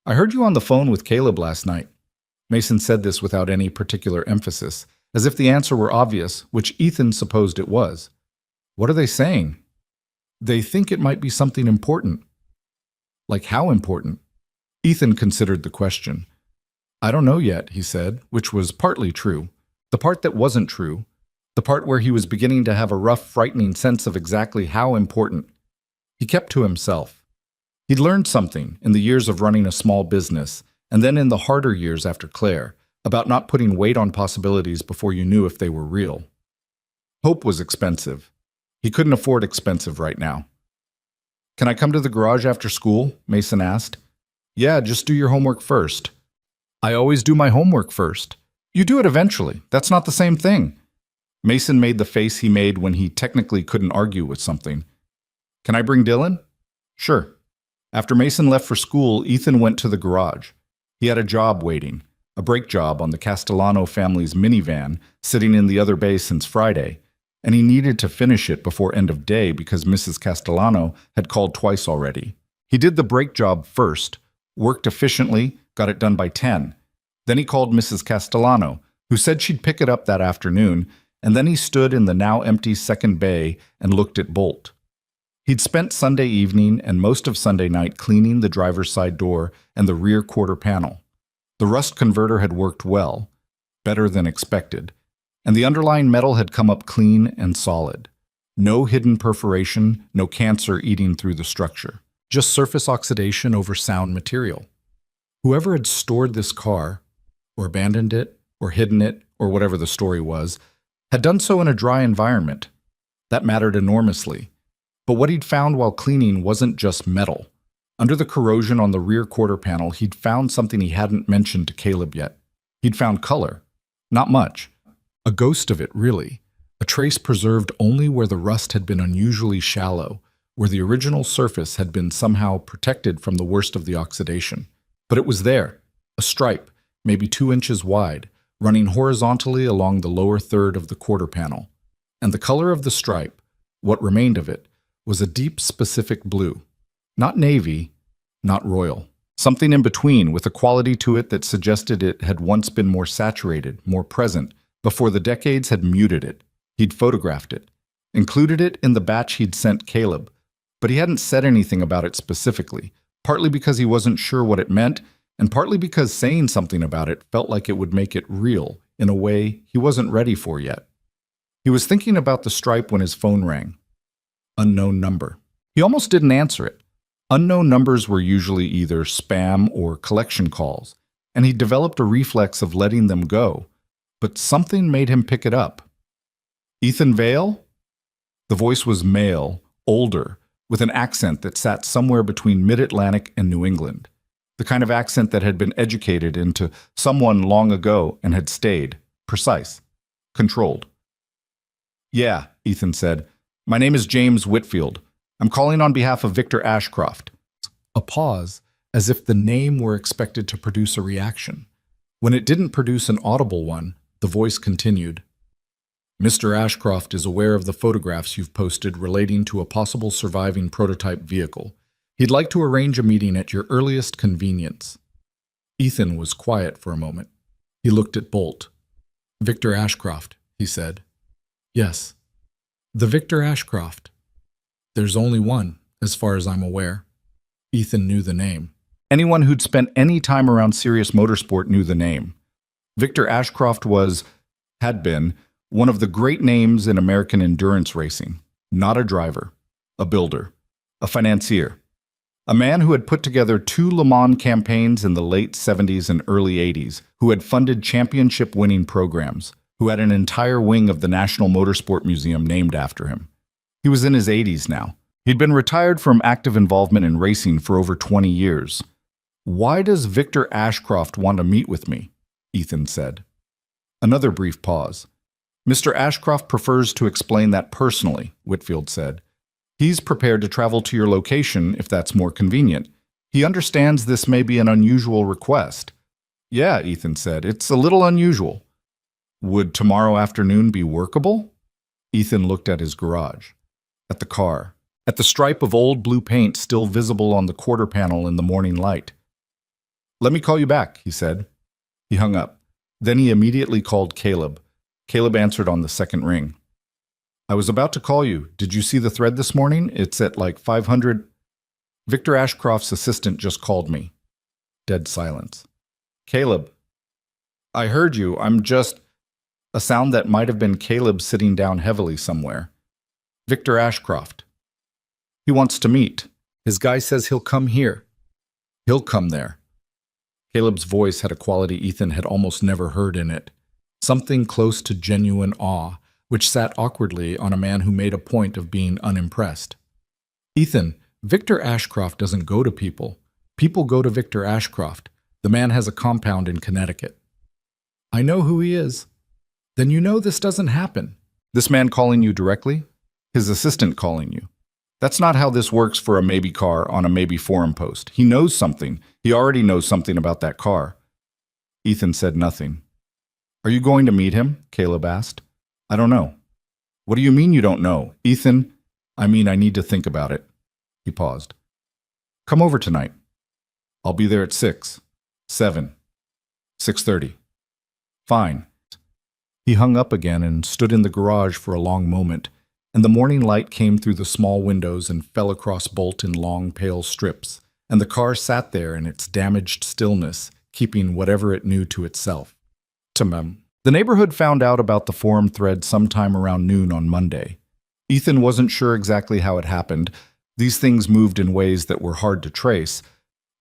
S1: "I heard you on the phone with Caleb last night." Mason said this without any particular emphasis, as if the answer were obvious, which Ethan supposed it was. "What are they saying?" "They think it might be something important." "Like how important?" Ethan considered the question. "I don't know yet," he said, which was partly true. The part that wasn't true, the part where he was beginning to have a rough, frightening sense of exactly how important. He kept to himself. He'd learned something in the years of running a small business, and then in the harder years after Claire, about not putting weight on possibilities before you knew if they were real. Hope was expensive. He couldn't afford expensive right now. "Can I come to the garage after school?" Mason asked. "Yeah, just do your homework first." "I always do my homework first." "You do it eventually. That's not the same thing." Mason made the face he made when he technically couldn't argue with something. "Can I bring Dylan?" "Sure." After Mason left for school, Ethan went to the garage. He had a job waiting, a brake job on the Castellano family's minivan sitting in the other bay since Friday, and he needed to finish it before end of day because Mrs. Castellano had called twice already. He did the brake job first, worked efficiently, got it done by 10. Then he called Mrs. Castellano, who said she'd pick it up that afternoon, and then he stood in the now empty second bay and looked at Bolt. He'd spent Sunday evening and most of Sunday night cleaning the driver's side door and the rear quarter panel. The rust converter had worked well, better than expected, and the underlying metal had come up clean and solid. No hidden perforation, no cancer eating through the structure. Just surface oxidation over sound material. Whoever had stored this car, or abandoned it, or hidden it, or whatever the story was, had done so in a dry environment. That mattered enormously. But what he'd found while cleaning wasn't just metal. Under the corrosion on the rear quarter panel, he'd found something he hadn't mentioned to Caleb yet. He'd found color. Not much. A ghost of it, really. A trace preserved only where the rust had been unusually shallow, where the original surface had been somehow protected from the worst of the oxidation. But it was there, a stripe, maybe 2 inches wide, running horizontally along the lower third of the quarter panel. And the color of the stripe, what remained of it, was a deep, specific blue. Not navy, not royal. Something in between, with a quality to it that suggested it had once been more saturated, more present, before the decades had muted it. He'd photographed it, included it in the batch he'd sent Caleb, but he hadn't said anything about it specifically, partly because he wasn't sure what it meant, and partly because saying something about it felt like it would make it real in a way he wasn't ready for yet. He was thinking about the stripe when his phone rang. Unknown number. He almost didn't answer it. Unknown numbers were usually either spam or collection calls, and he developed a reflex of letting them go, but something made him pick it up. "Ethan Vale?" The voice was male, older, with an accent that sat somewhere between mid-Atlantic and New England, the kind of accent that had been educated into someone long ago and had stayed, precise, controlled. "Yeah," Ethan said. "My name is James Whitfield. I'm calling on behalf of Victor Ashcroft." A pause, as if the name were expected to produce a reaction. When it didn't produce an audible one, the voice continued. "Mr. Ashcroft is aware of the photographs you've posted relating to a possible surviving prototype vehicle. He'd like to arrange a meeting at your earliest convenience." Ethan was quiet for a moment. He looked at Bolt. "Victor Ashcroft," he said. "Yes. The Victor Ashcroft. There's only one, as far as I'm aware." Ethan knew the name. Anyone who'd spent any time around serious motorsport knew the name. Victor Ashcroft had been, one of the great names in American endurance racing. Not a driver, a builder, a financier. A man who had put together 2 Le Mans campaigns in the late 70s and early 80s, who had funded championship-winning programs, who had an entire wing of the National Motorsport Museum named after him. He was in his 80s now. He'd been retired from active involvement in racing for over 20 years. "Why does Victor Ashcroft want to meet with me?" Ethan said. Another brief pause. Mr. Ashcroft prefers to explain that personally, Whitfield said. He's prepared to travel to your location if that's more convenient. He understands this may be an unusual request. Yeah, Ethan said, it's a little unusual. Would tomorrow afternoon be workable? Ethan looked at his garage, at the car, at the stripe of old blue paint still visible on the quarter panel in the morning light. Let me call you back, he said. He hung up. Then he immediately called Caleb. Caleb answered on the second ring. I was about to call you. Did you see the thread this morning? It's at like 500. Victor Ashcroft's assistant just called me. Dead silence. Caleb. I heard you. I'm just... A sound that might have been Caleb sitting down heavily somewhere. Victor Ashcroft. He wants to meet. His guy says he'll come here. He'll come there. Caleb's voice had a quality Ethan had almost never heard in it. Something close to genuine awe, which sat awkwardly on a man who made a point of being unimpressed. Ethan, Victor Ashcroft doesn't go to people. People go to Victor Ashcroft. The man has a compound in Connecticut. I know who he is. Then you know this doesn't happen. This man calling you directly? His assistant calling you. That's not how this works for a maybe car on a maybe forum post. He knows something. He already knows something about that car. Ethan said nothing. Are you going to meet him? Caleb asked. I don't know. What do you mean you don't know? Ethan, I mean I need to think about it. He paused. Come over tonight. I'll be there at 6, 7, 6:30. Fine. He hung up again and stood in the garage for a long moment, and the morning light came through the small windows and fell across Bolt in long, pale strips, and the car sat there in its damaged stillness, keeping whatever it knew to itself. The neighborhood found out about the forum thread sometime around noon on Monday. Ethan wasn't sure exactly how it happened. These things moved in ways that were hard to trace,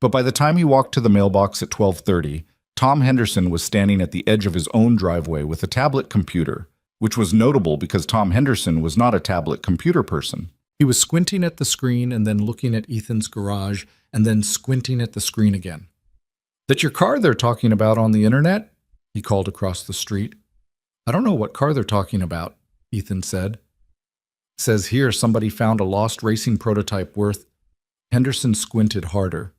S1: but by the time he walked to the mailbox at 12:30, Tom Henderson was standing at the edge of his own driveway with a tablet computer, which was notable because Tom Henderson was not a tablet computer person. He was squinting at the screen and then looking at Ethan's garage and then squinting at the screen again. That your car they're talking about on the internet? He called across the street. I don't know what car they're talking about, Ethan said. Says here somebody found a lost racing prototype worth... Henderson squinted harder.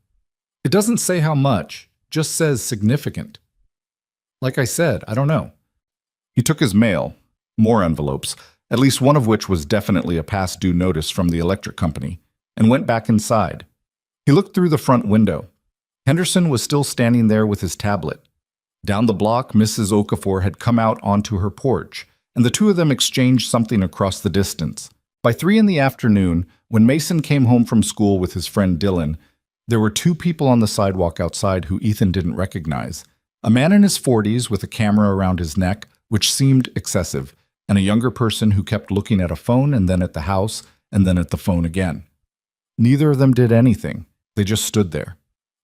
S1: It doesn't say how much. Just says significant. Like I said, I don't know. He took his mail, more envelopes, at least one of which was definitely a past due notice from the electric company, and went back inside. He looked through the front window. Henderson was still standing there with his tablet. Down the block, Mrs. Okafor had come out onto her porch, and the two of them exchanged something across the distance. By 3 in the afternoon, when Mason came home from school with his friend Dylan, there were 2 people on the sidewalk outside who Ethan didn't recognize. A man in his 40s with a camera around his neck, which seemed excessive, and a younger person who kept looking at a phone and then at the house and then at the phone again. Neither of them did anything. They just stood there.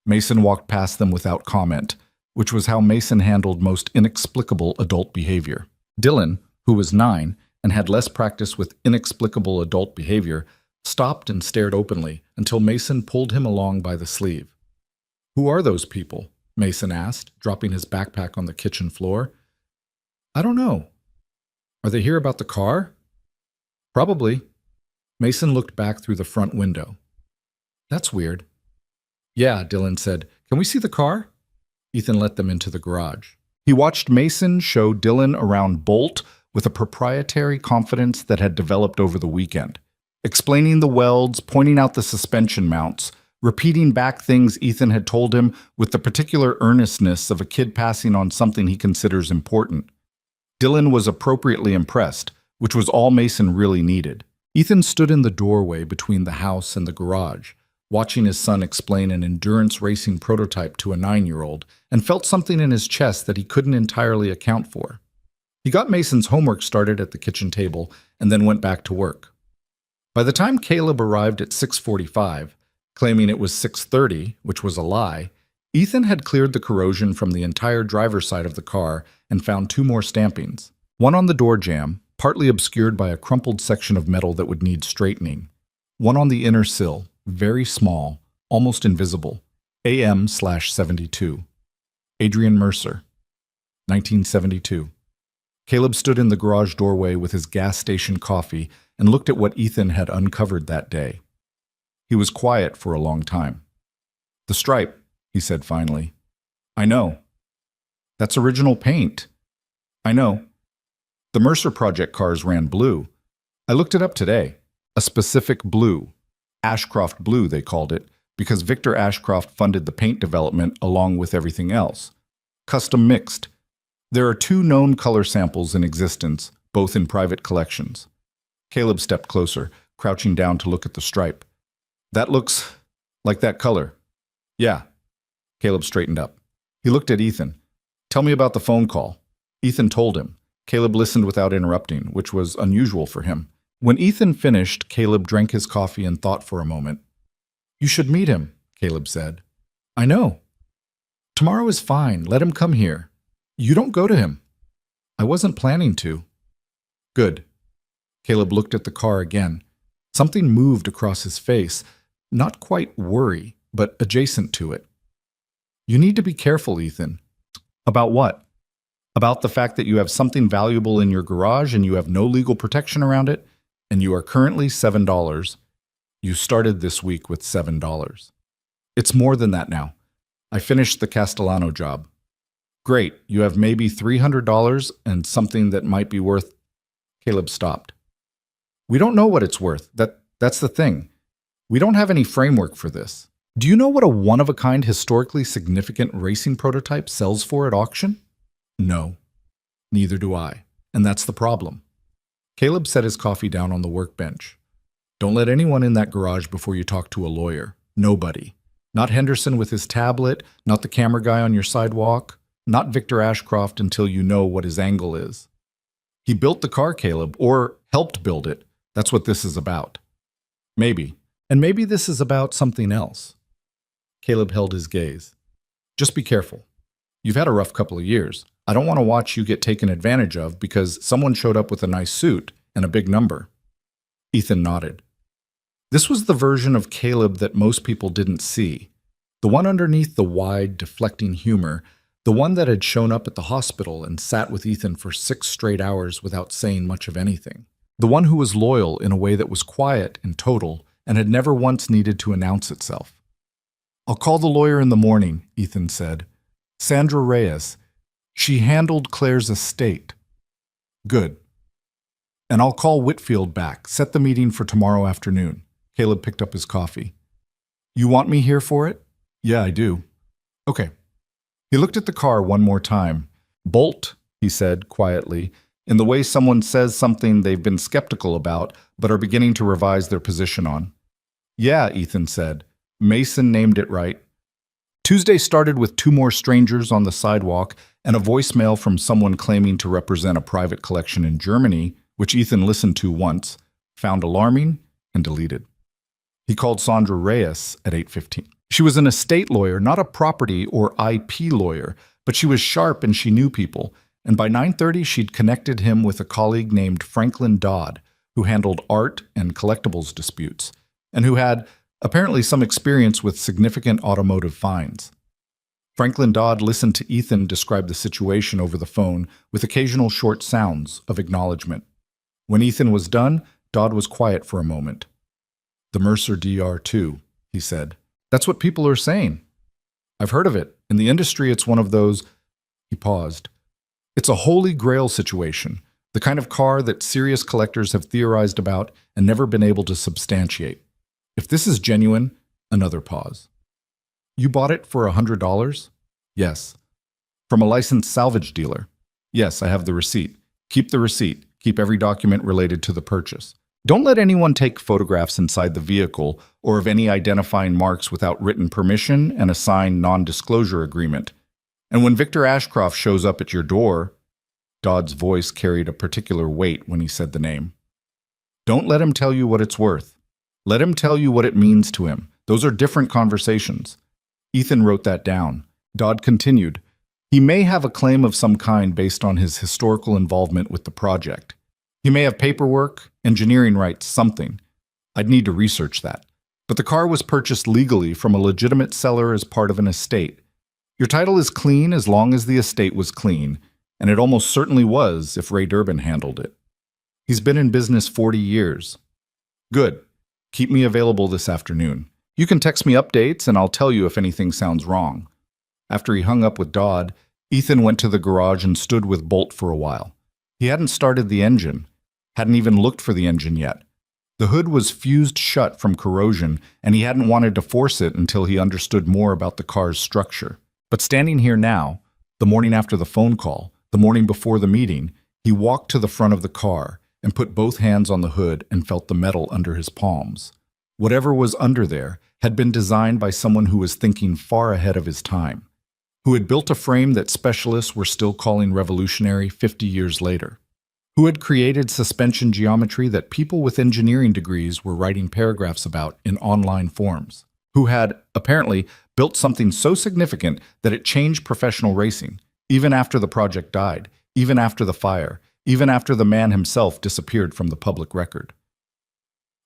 S1: Mason walked past them without comment, which was how Mason handled most inexplicable adult behavior. Dylan, who was 9 and had less practice with inexplicable adult behavior, stopped and stared openly until Mason pulled him along by the sleeve. Who are those people? Mason asked, dropping his backpack on the kitchen floor. I don't know. Are they here about the car? Probably. Mason looked back through the front window. That's weird. Yeah, Dylan said. Can we see the car? Ethan let them into the garage. He watched Mason show Dylan around Bolt with a proprietary confidence that had developed over the weekend. Explaining the welds, pointing out the suspension mounts, repeating back things Ethan had told him with the particular earnestness of a kid passing on something he considers important. Dylan was appropriately impressed, which was all Mason really needed. Ethan stood in the doorway between the house and the garage, watching his son explain an endurance racing prototype to a 9-year-old, and felt something in his chest that he couldn't entirely account for. He got Mason's homework started at the kitchen table and then went back to work. By the time Caleb arrived at 6:45, claiming it was 6:30, which was a lie, Ethan had cleared the corrosion from the entire driver's side of the car and found 2 more stampings. One on the door jamb, partly obscured by a crumpled section of metal that would need straightening. One on the inner sill, very small, almost invisible, AM/72. Adrian Mercer, 1972. Caleb stood in the garage doorway with his gas station coffee and looked at what Ethan had uncovered that day. He was quiet for a long time. "The stripe," he said finally. "I know." "That's original paint." "I know. The Mercer Project cars ran blue. I looked it up today. A specific blue. Ashcroft blue, they called it, because Victor Ashcroft funded the paint development along with everything else. Custom mixed. There are 2 known color samples in existence, both in private collections." Caleb stepped closer, crouching down to look at the stripe. "That looks like that color." "Yeah." Caleb straightened up. He looked at Ethan. "Tell me about the phone call." Ethan told him. Caleb listened without interrupting, which was unusual for him. When Ethan finished, Caleb drank his coffee and thought for a moment. "You should meet him," Caleb said. "I know." "Tomorrow is fine. Let him come here." "You don't go to him." "I wasn't planning to." "Good." Caleb looked at the car again. Something moved across his face, not quite worry, but adjacent to it. "You need to be careful, Ethan." "About what?" "About the fact that you have something valuable in your garage and you have no legal protection around it, and you are currently $7. You started this week with $7. It's more than that now. I finished the Castellano job." "Great, you have maybe $300 and something that might be worth—" Caleb stopped. "We don't know what it's worth. That's the thing. We don't have any framework for this. Do you know what a one-of-a-kind historically significant racing prototype sells for at auction?" "No." "Neither do I. And that's the problem." Caleb set his coffee down on the workbench. "Don't let anyone in that garage before you talk to a lawyer. Nobody. Not Henderson with his tablet, not the camera guy on your sidewalk, not Victor Ashcroft until you know what his angle is. He built the car, Caleb, or helped build it. That's what this is about." "Maybe. And maybe this is about something else." Caleb held his gaze. "Just be careful. You've had a rough couple of years. I don't want to watch you get taken advantage of because someone showed up with a nice suit and a big number." Ethan nodded. This was the version of Caleb that most people didn't see. The one underneath the wide, deflecting humor, the one that had shown up at the hospital and sat with Ethan for 6 straight hours without saying much of anything. The one who was loyal in a way that was quiet and total and had never once needed to announce itself. "I'll call the lawyer in the morning," Ethan said. "Sandra Reyes. She handled Claire's estate." "Good." "And I'll call Whitfield back. Set the meeting for tomorrow afternoon." Caleb picked up his coffee. "You want me here for it?" "Yeah, I do." "Okay." He looked at the car one more time. "Bolt," he said quietly, in the way someone says something they've been skeptical about but are beginning to revise their position on. "Yeah," Ethan said. "Mason named it right." Tuesday started with 2 more strangers on the sidewalk and a voicemail from someone claiming to represent a private collection in Germany, which Ethan listened to once, found alarming, and deleted. He called Sandra Reyes at 8:15. She was an estate lawyer, not a property or IP lawyer, but she was sharp and she knew people, and by 9:30 she'd connected him with a colleague named Franklin Dodd, who handled art and collectibles disputes, and who had apparently some experience with significant automotive fines. Franklin Dodd listened to Ethan describe the situation over the phone with occasional short sounds of acknowledgement. When Ethan was done, Dodd was quiet for a moment. "The Mercer DR2, he said. "That's what people are saying. I've heard of it. In the industry, it's one of those—" He paused. "It's a holy grail situation, the kind of car that serious collectors have theorized about and never been able to substantiate. If this is genuine—" Another pause. "You bought it for $100? "Yes." "From a licensed salvage dealer?" "Yes, I have the receipt." "Keep the receipt. Keep every document related to the purchase. Don't let anyone take photographs inside the vehicle or of any identifying marks without written permission and a signed non-disclosure agreement. And when Victor Ashcroft shows up at your door—" Dodd's voice carried a particular weight when he said the name. "Don't let him tell you what it's worth. Let him tell you what it means to him. Those are different conversations." Ethan wrote that down. Dodd continued, "He may have a claim of some kind based on his historical involvement with the project. He may have paperwork, engineering rights, something. I'd need to research that. But the car was purchased legally from a legitimate seller as part of an estate. Your title is clean as long as the estate was clean. and it almost certainly was if Ray Durbin handled it. He's been in business 40 years. Good. Keep me available this afternoon. You can text me updates and I'll tell you if anything sounds wrong. After he hung up with Dodd, Ethan went to the garage and stood with Bolt for a while. He hadn't started the engine, hadn't even looked for the engine yet. The hood was fused shut from corrosion, and he hadn't wanted to force it until he understood more about the car's structure. But standing here now, the morning after the phone call, the morning before the meeting, he walked to the front of the car and put both hands on the hood and felt the metal under his palms. Whatever was under there had been designed by someone who was thinking far ahead of his time, who had built a frame that specialists were still calling revolutionary 50 years later, who had created suspension geometry that people with engineering degrees were writing paragraphs about in online forums, who had, apparently, built something so significant that it changed professional racing, even after the project died, even after the fire, even after the man himself disappeared from the public record.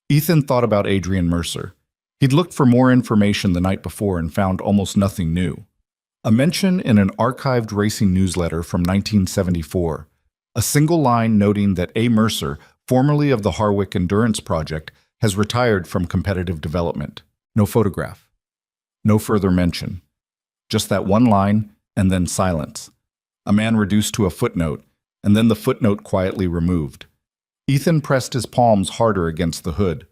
S1: Ethan thought about Adrian Mercer. He'd looked for more information the night before and found almost nothing new. A mention in an archived racing newsletter from 1974, a single line noting that A. Mercer, formerly of the Harwick Endurance Project, has retired from competitive development. No photograph. No further mention. Just that one line, and then silence. A man reduced to a footnote, and then the footnote quietly removed. Ethan pressed his palms harder against the hood.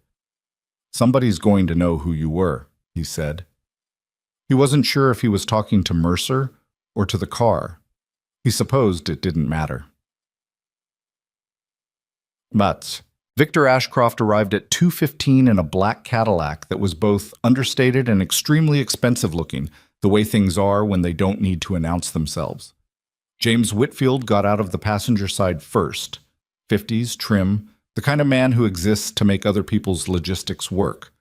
S1: "Somebody's going to know who you were," he said. He wasn't sure if he was talking to Mercer or to the car. He supposed it didn't matter. But Victor Ashcroft arrived at 2:15 in a black Cadillac that was both understated and extremely expensive looking, the way things are when they don't need to announce themselves. James Whitfield got out of the passenger side first, 50s, trim, the kind of man who exists to make other people's logistics work,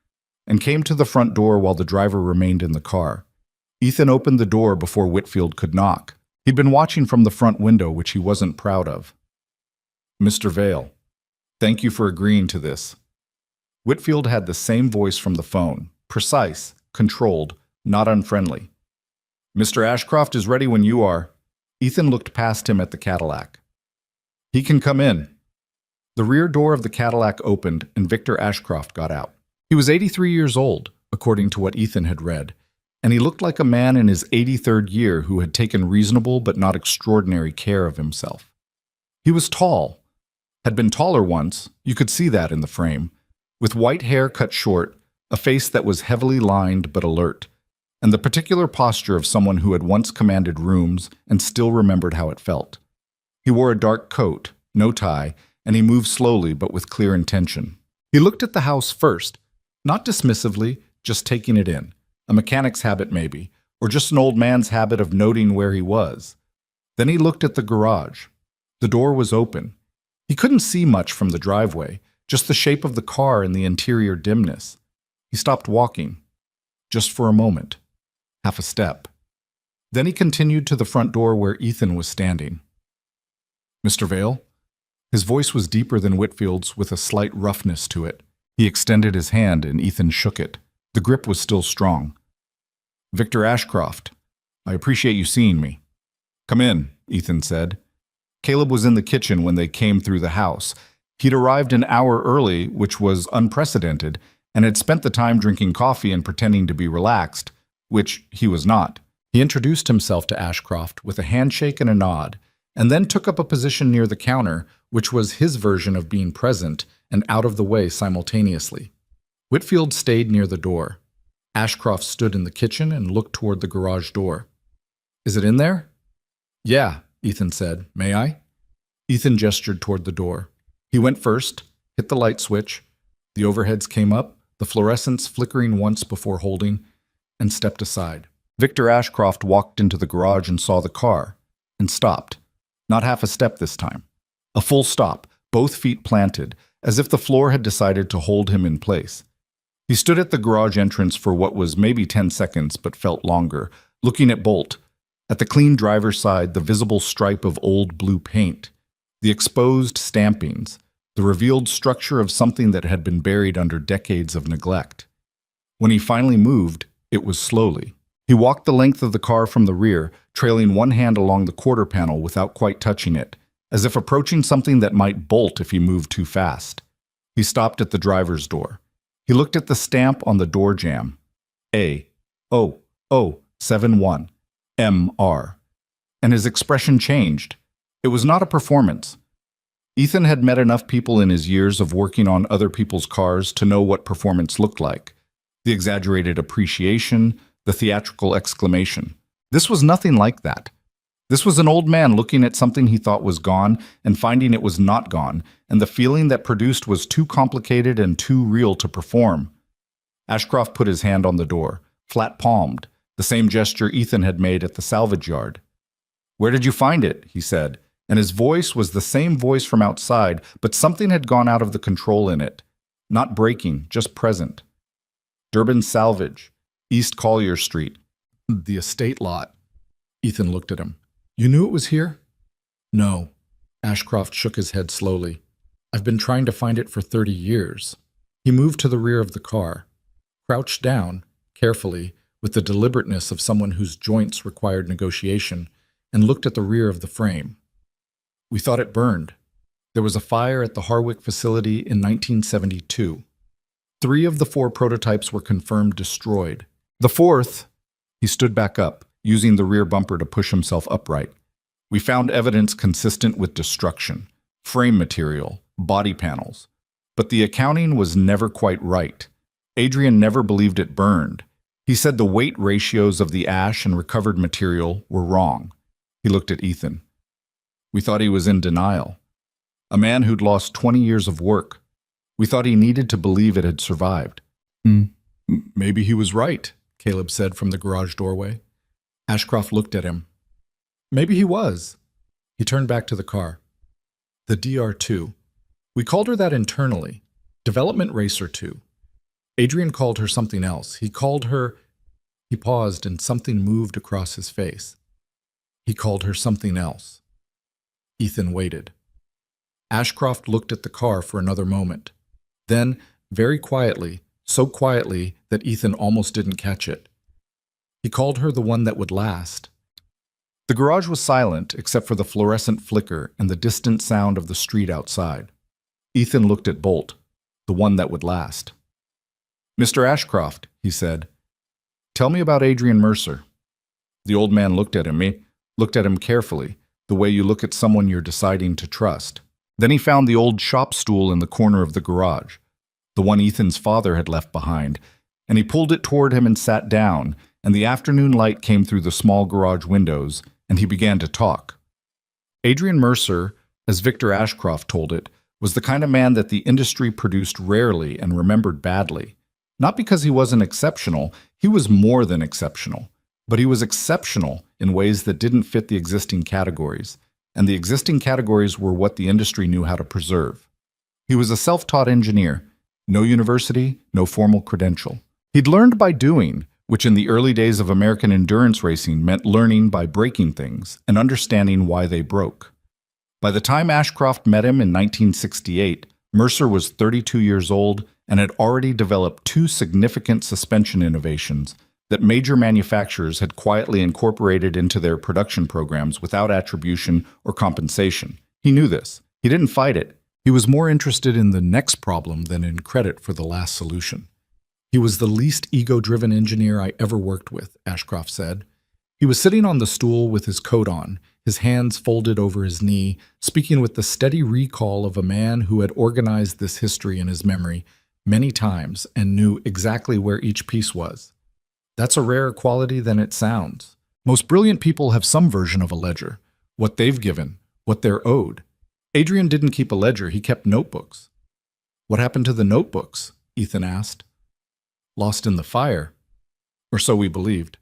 S1: and came to the front door while the driver remained in the car. Ethan opened the door before Whitfield could knock. He'd been watching from the front window, which he wasn't proud of. "Mr. Vale, thank you for agreeing to this." Whitfield had the same voice from the phone, precise, controlled, not unfriendly. "Mr. Ashcroft is ready when you are." Ethan looked past him at the Cadillac. "He can come in." The rear door of the Cadillac opened and Victor Ashcroft got out. He was 83 years old, according to what Ethan had read, and he looked like a man in his 83rd year who had taken reasonable but not extraordinary care of himself. He was tall, had been taller once, you could see that in the frame, with white hair cut short, a face that was heavily lined but alert, and the particular posture of someone who had once commanded rooms and still remembered how it felt. He wore a dark coat, no tie, and he moved slowly but with clear intention. He looked at the house first, not dismissively, just taking it in. A mechanic's habit maybe, or just an old man's habit of noting where he was. Then he looked at the garage. The door was open. He couldn't see much from the driveway, just the shape of the car and the interior dimness. He stopped walking, just for a moment, half a step. Then he continued to the front door where Ethan was standing. "Mr. Vale?" His voice was deeper than Whitfield's, with a slight roughness to it. He extended his hand and Ethan shook it. The grip was still strong. "Victor Ashcroft, I appreciate you seeing me." "Come in," Ethan said. Caleb was in the kitchen when they came through the house. He'd arrived an hour early, which was unprecedented, and had spent the time drinking coffee and pretending to be relaxed, which he was not. He introduced himself to Ashcroft with a handshake and a nod, and then took up a position near the counter, which was his version of being present and out of the way simultaneously. Whitfield stayed near the door. Ashcroft stood in the kitchen and looked toward the garage door. "Is it in there?" "Yeah," Ethan said. "May I?" Ethan gestured toward the door. He went first, hit the light switch. The overheads came up, the fluorescents flickering once before holding, and stepped aside. Victor Ashcroft walked into the garage and saw the car, and stopped. Not half a step this time. A full stop, both feet planted, as if the floor had decided to hold him in place. He stood at the garage entrance for what was maybe 10 seconds, but felt longer, looking at Bolt. At the clean driver's side, the visible stripe of old blue paint, the exposed stampings, the revealed structure of something that had been buried under decades of neglect. When he finally moved, it was slowly. He walked the length of the car from the rear, trailing one hand along the quarter panel without quite touching it, as if approaching something that might bolt if he moved too fast. He stopped at the driver's door. He looked at the stamp on the door jamb. A0071 MR. And his expression changed. It was not a performance. Ethan had met enough people in his years of working on other people's cars to know what performance looked like. The exaggerated appreciation, the theatrical exclamation. This was nothing like that. This was an old man looking at something he thought was gone and finding it was not gone, and the feeling that produced was too complicated and too real to perform. Ashcroft put his hand on the door, flat-palmed, the same gesture Ethan had made at the salvage yard. "Where did you find it?" he said, and his voice was the same voice from outside, but something had gone out of the control in it. Not breaking, just present. "Durban Salvage, East Collier Street, the estate lot." Ethan looked at him. "You knew it was here?" "No." Ashcroft shook his head slowly. "I've been trying to find it for 30 years. He moved to the rear of the car, crouched down, carefully, with the deliberateness of someone whose joints required negotiation, and looked at the rear of the frame. "We thought it burned. There was a fire at the Harwick facility in 1972. 3 of the 4 prototypes were confirmed destroyed. The 4th," he stood back up, using the rear bumper to push himself upright. "We found evidence consistent with destruction, frame material, body panels. But the accounting was never quite right. Adrian never believed it burned. He said the weight ratios of the ash and recovered material were wrong." He looked at Ethan. "We thought he was in denial. A man who'd lost 20 years of work. We thought he needed to believe it had survived." "Maybe he was right," Caleb said from the garage doorway. Ashcroft looked at him. "Maybe he was." He turned back to the car. "The DR2. We called her that internally. Development Racer 2. Adrian called her something else. He called her..." He paused and something moved across his face. "He called her something else." Ethan waited. Ashcroft looked at the car for another moment. Then, very quietly, so quietly that Ethan almost didn't catch it, he called her the one that would last. The garage was silent except for the fluorescent flicker and the distant sound of the street outside. Ethan looked at Bolt, the one that would last. "Mr. Ashcroft," he said, "tell me about Adrian Mercer." The old man looked at him. He looked at him carefully, the way you look at someone you're deciding to trust. Then he found the old shop stool in the corner of the garage, the one Ethan's father had left behind, and he pulled it toward him and sat down, and the afternoon light came through the small garage windows, and he began to talk. Adrian Mercer, as Victor Ashcroft told it, was the kind of man that the industry produced rarely and remembered badly. Not because he wasn't exceptional, he was more than exceptional, but he was exceptional in ways that didn't fit the existing categories, and the existing categories were what the industry knew how to preserve. He was a self-taught engineer, no university, no formal credential. He'd learned by doing, which in the early days of American endurance racing meant learning by breaking things and understanding why they broke. By the time Ashcroft met him in 1968, Mercer was 32 years old and had already developed 2 significant suspension innovations that major manufacturers had quietly incorporated into their production programs without attribution or compensation. He knew this. He didn't fight it. He was more interested in the next problem than in credit for the last solution. "He was the least ego-driven engineer I ever worked with," Ashcroft said. He was sitting on the stool with his coat on, his hands folded over his knee, speaking with the steady recall of a man who had organized this history in his memory many times and knew exactly where each piece was. That's a rarer quality than it sounds. Most brilliant people have some version of a ledger, what they've given, what they're owed. Adrian didn't keep a ledger, he kept notebooks. "What happened to the notebooks?" Ethan asked. "Lost in the fire." Or so we believed.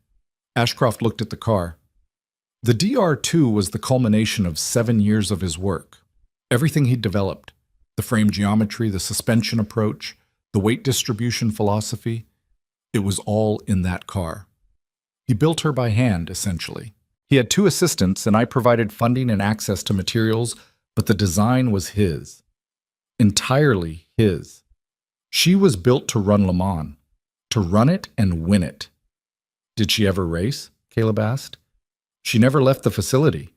S1: Ashcroft looked at the car. The DR2 was the culmination of 7 years of his work. Everything he'd developed, the frame geometry, the suspension approach, the weight distribution philosophy, it was all in that car. He built her by hand, essentially. He had 2 assistants, and I provided funding and access to materials, but the design was his. Entirely his. She was built to run Le Mans, to run it and win it. Did she ever race? Caleb asked. She never left the facility.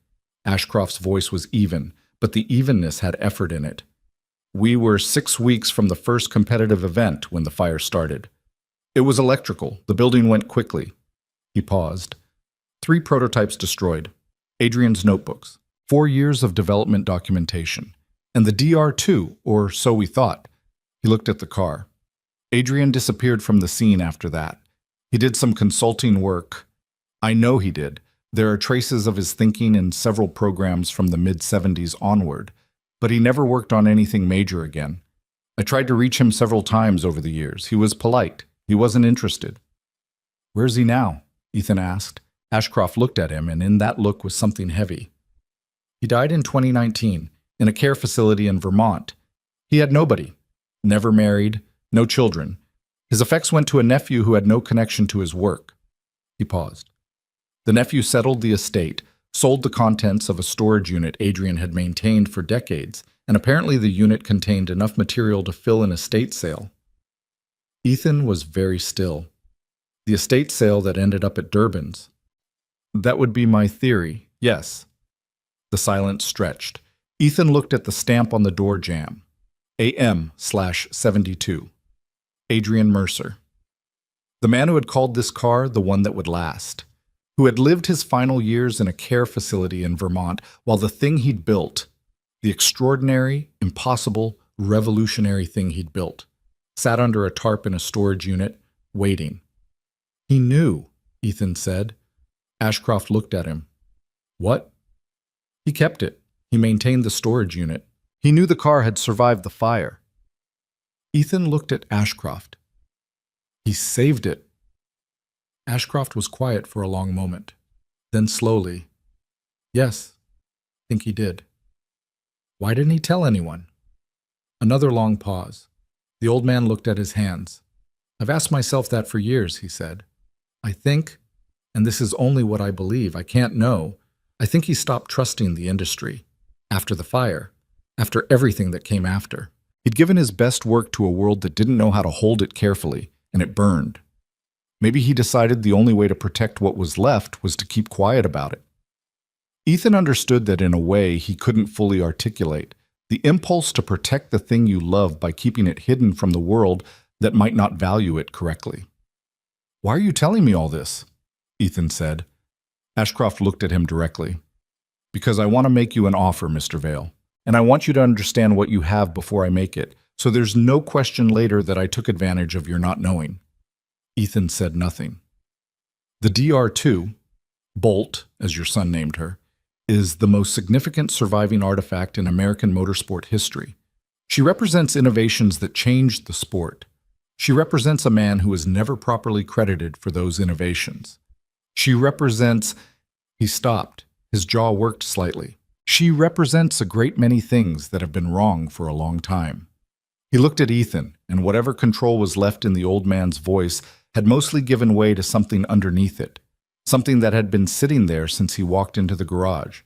S1: Ashcroft's voice was even, but the evenness had effort in it. We were 6 weeks from the first competitive event when the fire started. It was electrical. The building went quickly. He paused. 3 prototypes destroyed. Adrian's notebooks. 4 years of development documentation. And the DR2, or so we thought. He looked at the car. Adrian disappeared from the scene after that. He did some consulting work. I know he did. There are traces of his thinking in several programs from the mid-70s onward, but he never worked on anything major again. I tried to reach him several times over the years. He was polite. He wasn't interested. Where's he now? Ethan asked. Ashcroft looked at him, and in that look was something heavy. He died in 2019, in a care facility in Vermont. He had nobody. Never married, no children. His effects went to a nephew who had no connection to his work. He paused. The nephew settled the estate, sold the contents of a storage unit Adrian had maintained for decades, and apparently the unit contained enough material to fill an estate sale. Ethan was very still. The estate sale that ended up at Durbin's. That would be my theory, yes. The silence stretched. Ethan looked at the stamp on the door jamb. AM/72. Adrian Mercer. The man who had called this car the one that would last. Who had lived his final years in a care facility in Vermont while the thing he'd built, the extraordinary, impossible, revolutionary thing he'd built, sat under a tarp in a storage unit, waiting. He knew, Ethan said. Ashcroft looked at him. What? He kept it. He maintained the storage unit. He knew the car had survived the fire. Ethan looked at Ashcroft. He saved it. Ashcroft was quiet for a long moment. Then slowly, yes, I think he did. Why didn't he tell anyone? Another long pause. The old man looked at his hands. I've asked myself that for years, he said. I think, and this is only what I believe, I can't know, I think he stopped trusting the industry. After the fire, after everything that came after. He'd given his best work to a world that didn't know how to hold it carefully, and it burned. Maybe he decided the only way to protect what was left was to keep quiet about it. Ethan understood that in a way he couldn't fully articulate, the impulse to protect the thing you love by keeping it hidden from the world that might not value it correctly. Why are you telling me all this? Ethan said. Ashcroft looked at him directly. Because I want to make you an offer, Mr. Vale, and I want you to understand what you have before I make it, so there's no question later that I took advantage of your not knowing. Ethan said nothing. The DR2, Bolt, as your son named her, is the most significant surviving artifact in American motorsport history. She represents innovations that changed the sport. She represents a man who was never properly credited for those innovations. She represents... He stopped. His jaw worked slightly. She represents a great many things that have been wrong for a long time. He looked at Ethan, and whatever control was left in the old man's voice had mostly given way to something underneath it, something that had been sitting there since he walked into the garage,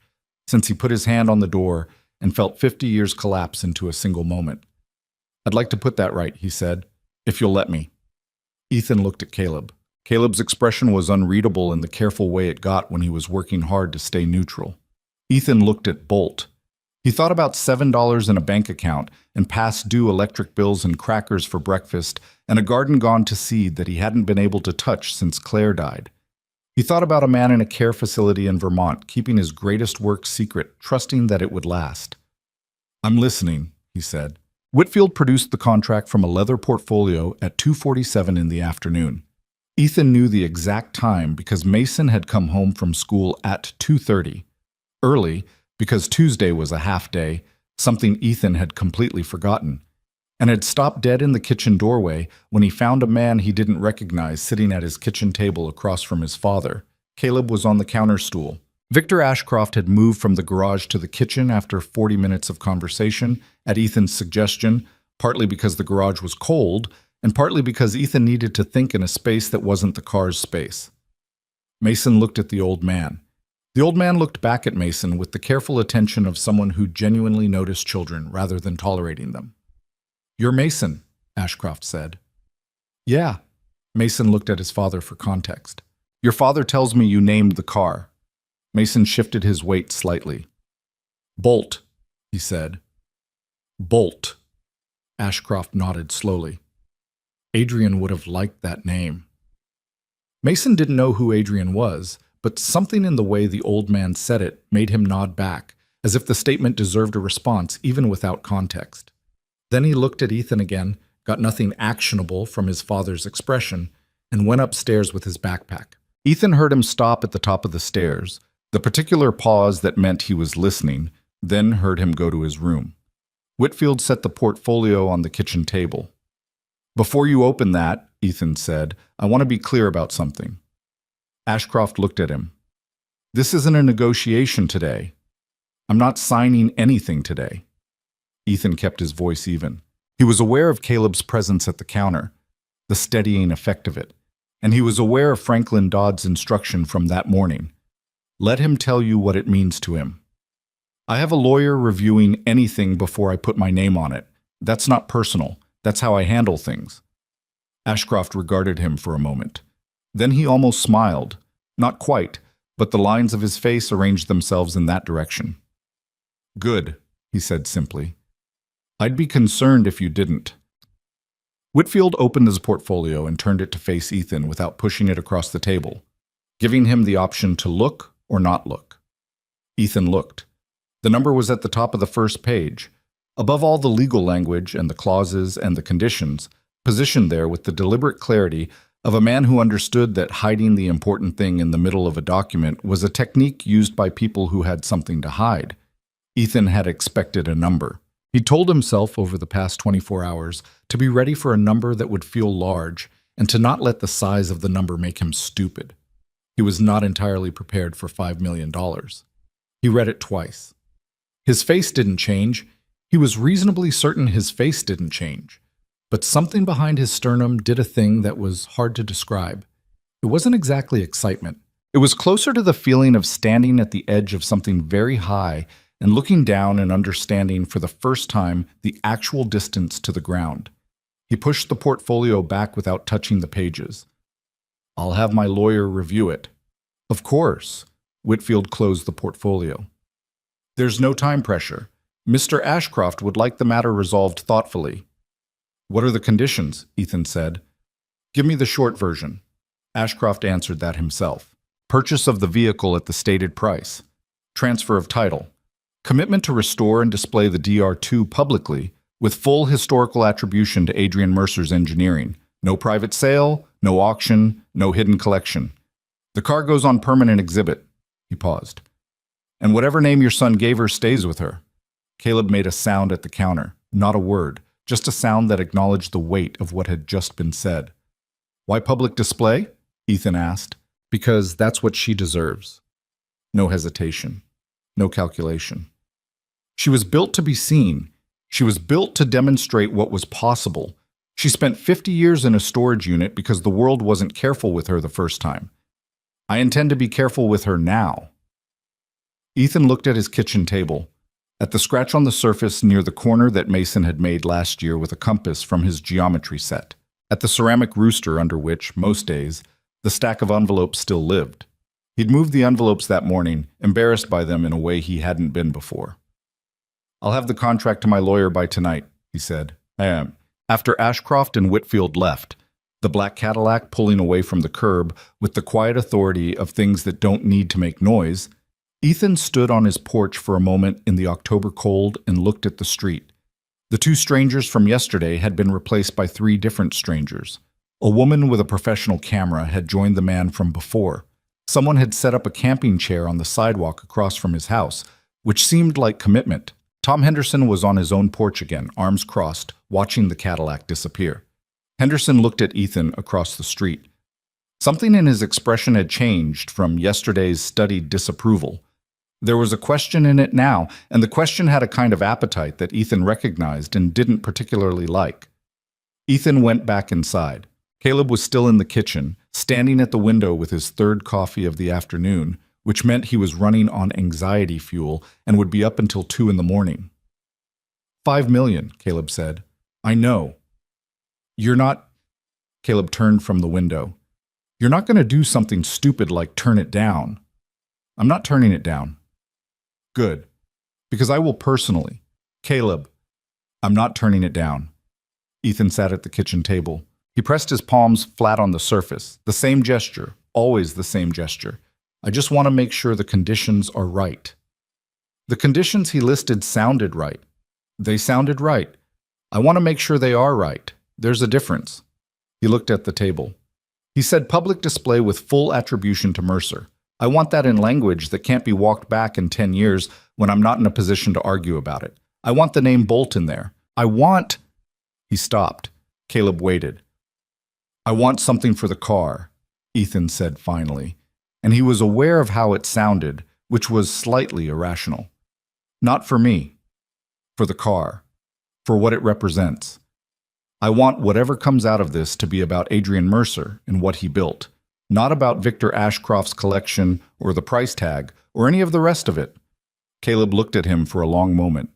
S1: since he put his hand on the door and felt 50 years collapse into a single moment. I'd like to put that right, he said, if you'll let me. Ethan looked at Caleb. Caleb's expression was unreadable in the careful way it got when he was working hard to stay neutral. Ethan looked at Bolt. He thought about $7 in a bank account and past due electric bills and crackers for breakfast and a garden gone to seed that he hadn't been able to touch since Claire died. He thought about a man in a care facility in Vermont keeping his greatest work secret, trusting that it would last. I'm listening, he said. Whitfield produced the contract from a leather portfolio at 2:47 in the afternoon. Ethan knew the exact time because Mason had come home from school at 2:30. Early, because Tuesday was a half day, something Ethan had completely forgotten, and had stopped dead in the kitchen doorway when he found a man he didn't recognize sitting at his kitchen table across from his father. Caleb was on the counter stool. Victor Ashcroft had moved from the garage to the kitchen after 40 minutes of conversation, at Ethan's suggestion, partly because the garage was cold, and partly because Ethan needed to think in a space that wasn't the car's space. Mason looked at the old man. The old man looked back at Mason with the careful attention of someone who genuinely noticed children rather than tolerating them. You're Mason, Ashcroft said. Yeah. Mason looked at his father for context. Your father tells me you named the car. Mason shifted his weight slightly. Bolt, he said. Bolt. Ashcroft nodded slowly. Adrian would have liked that name. Mason didn't know who Adrian was, but something in the way the old man said it made him nod back, as if the statement deserved a response even without context. Then he looked at Ethan again, got nothing actionable from his father's expression, and went upstairs with his backpack. Ethan heard him stop at the top of the stairs, the particular pause that meant he was listening, then heard him go to his room. Whitfield set the portfolio on the kitchen table. Before you open that, Ethan said, I want to be clear about something. Ashcroft looked at him. This isn't a negotiation today. I'm not signing anything today. Ethan kept his voice even. He was aware of Caleb's presence at the counter, the steadying effect of it, and he was aware of Franklin Dodd's instruction from that morning. Let him tell you what it means to him. I have a lawyer reviewing anything before I put my name on it. That's not personal. That's how I handle things. Ashcroft regarded him for a moment. Then he almost smiled. Not quite, but the lines of his face arranged themselves in that direction. Good, he said simply. I'd be concerned if you didn't. Whitfield opened his portfolio and turned it to face Ethan without pushing it across the table, giving him the option to look or not look. Ethan looked. The number was at the top of the first page, above all the legal language and the clauses and the conditions, positioned there with the deliberate clarity of a man who understood that hiding the important thing in the middle of a document was a technique used by people who had something to hide. Ethan had expected a number. He told himself over the past 24 hours to be ready for a number that would feel large and to not let the size of the number make him stupid. He was not entirely prepared for $5 million. He read it twice. His face didn't change. He was reasonably certain his face didn't change. But something behind his sternum did a thing that was hard to describe. It wasn't exactly excitement. It was closer to the feeling of standing at the edge of something very high and looking down and understanding for the first time the actual distance to the ground. He pushed the portfolio back without touching the pages. I'll have my lawyer review it. Of course. Whitfield closed the portfolio. There's no time pressure. Mr. Ashcroft would like the matter resolved thoughtfully. What are the conditions? Ethan said. Give me the short version. Ashcroft answered that himself. Purchase of the vehicle at the stated price. Transfer of title. Commitment to restore and display the DR2 publicly with full historical attribution to Adrian Mercer's engineering. No private sale, no auction, no hidden collection. The car goes on permanent exhibit. He paused. And whatever name your son gave her stays with her. Caleb made a sound at the counter, not a word, just a sound that acknowledged the weight of what had just been said. Why public display? Ethan asked. Because that's what she deserves. No hesitation. No calculation. She was built to be seen. She was built to demonstrate what was possible. She spent 50 years in a storage unit because the world wasn't careful with her the first time. I intend to be careful with her now. Ethan looked at his kitchen table, at the scratch on the surface near the corner that Mason had made last year with a compass from his geometry set, at the ceramic rooster under which, most days, the stack of envelopes still lived. He'd moved the envelopes that morning, embarrassed by them in a way he hadn't been before. I'll have the contract to my lawyer by tonight, he said. After Ashcroft and Whitfield left, the black Cadillac pulling away from the curb with the quiet authority of things that don't need to make noise, Ethan stood on his porch for a moment in the October cold and looked at the street. The two strangers from yesterday had been replaced by three different strangers. A woman with a professional camera had joined the man from before. Someone had set up a camping chair on the sidewalk across from his house, which seemed like commitment. Tom Henderson was on his own porch again, arms crossed, watching the Cadillac disappear. Henderson looked at Ethan across the street. Something in his expression had changed from yesterday's studied disapproval. There was a question in it now, and the question had a kind of appetite that Ethan recognized and didn't particularly like. Ethan went back inside. Caleb was still in the kitchen, standing at the window with his third coffee of the afternoon, which meant he was running on anxiety fuel and would be up until 2 a.m. $5 million, Caleb said. I know. You're not... Caleb turned from the window. You're not going to do something stupid like turn it down. I'm not turning it down. Good. Because I will personally. Caleb, I'm not turning it down. Ethan sat at the kitchen table. He pressed his palms flat on the surface. The same gesture, always the same gesture. I just want to make sure the conditions are right. The conditions he listed sounded right. They sounded right. I want to make sure they are right. There's a difference. He looked at the table. He said public display with full attribution to Mercer. I want that in language that can't be walked back in 10 years when I'm not in a position to argue about it. I want the name Bolt in there. I want... He stopped. Caleb waited. I want something for the car, Ethan said finally, and he was aware of how it sounded, which was slightly irrational. Not for me. For the car. For what it represents. I want whatever comes out of this to be about Adrian Mercer and what he built, not about Victor Ashcroft's collection or the price tag or any of the rest of it. Caleb looked at him for a long moment.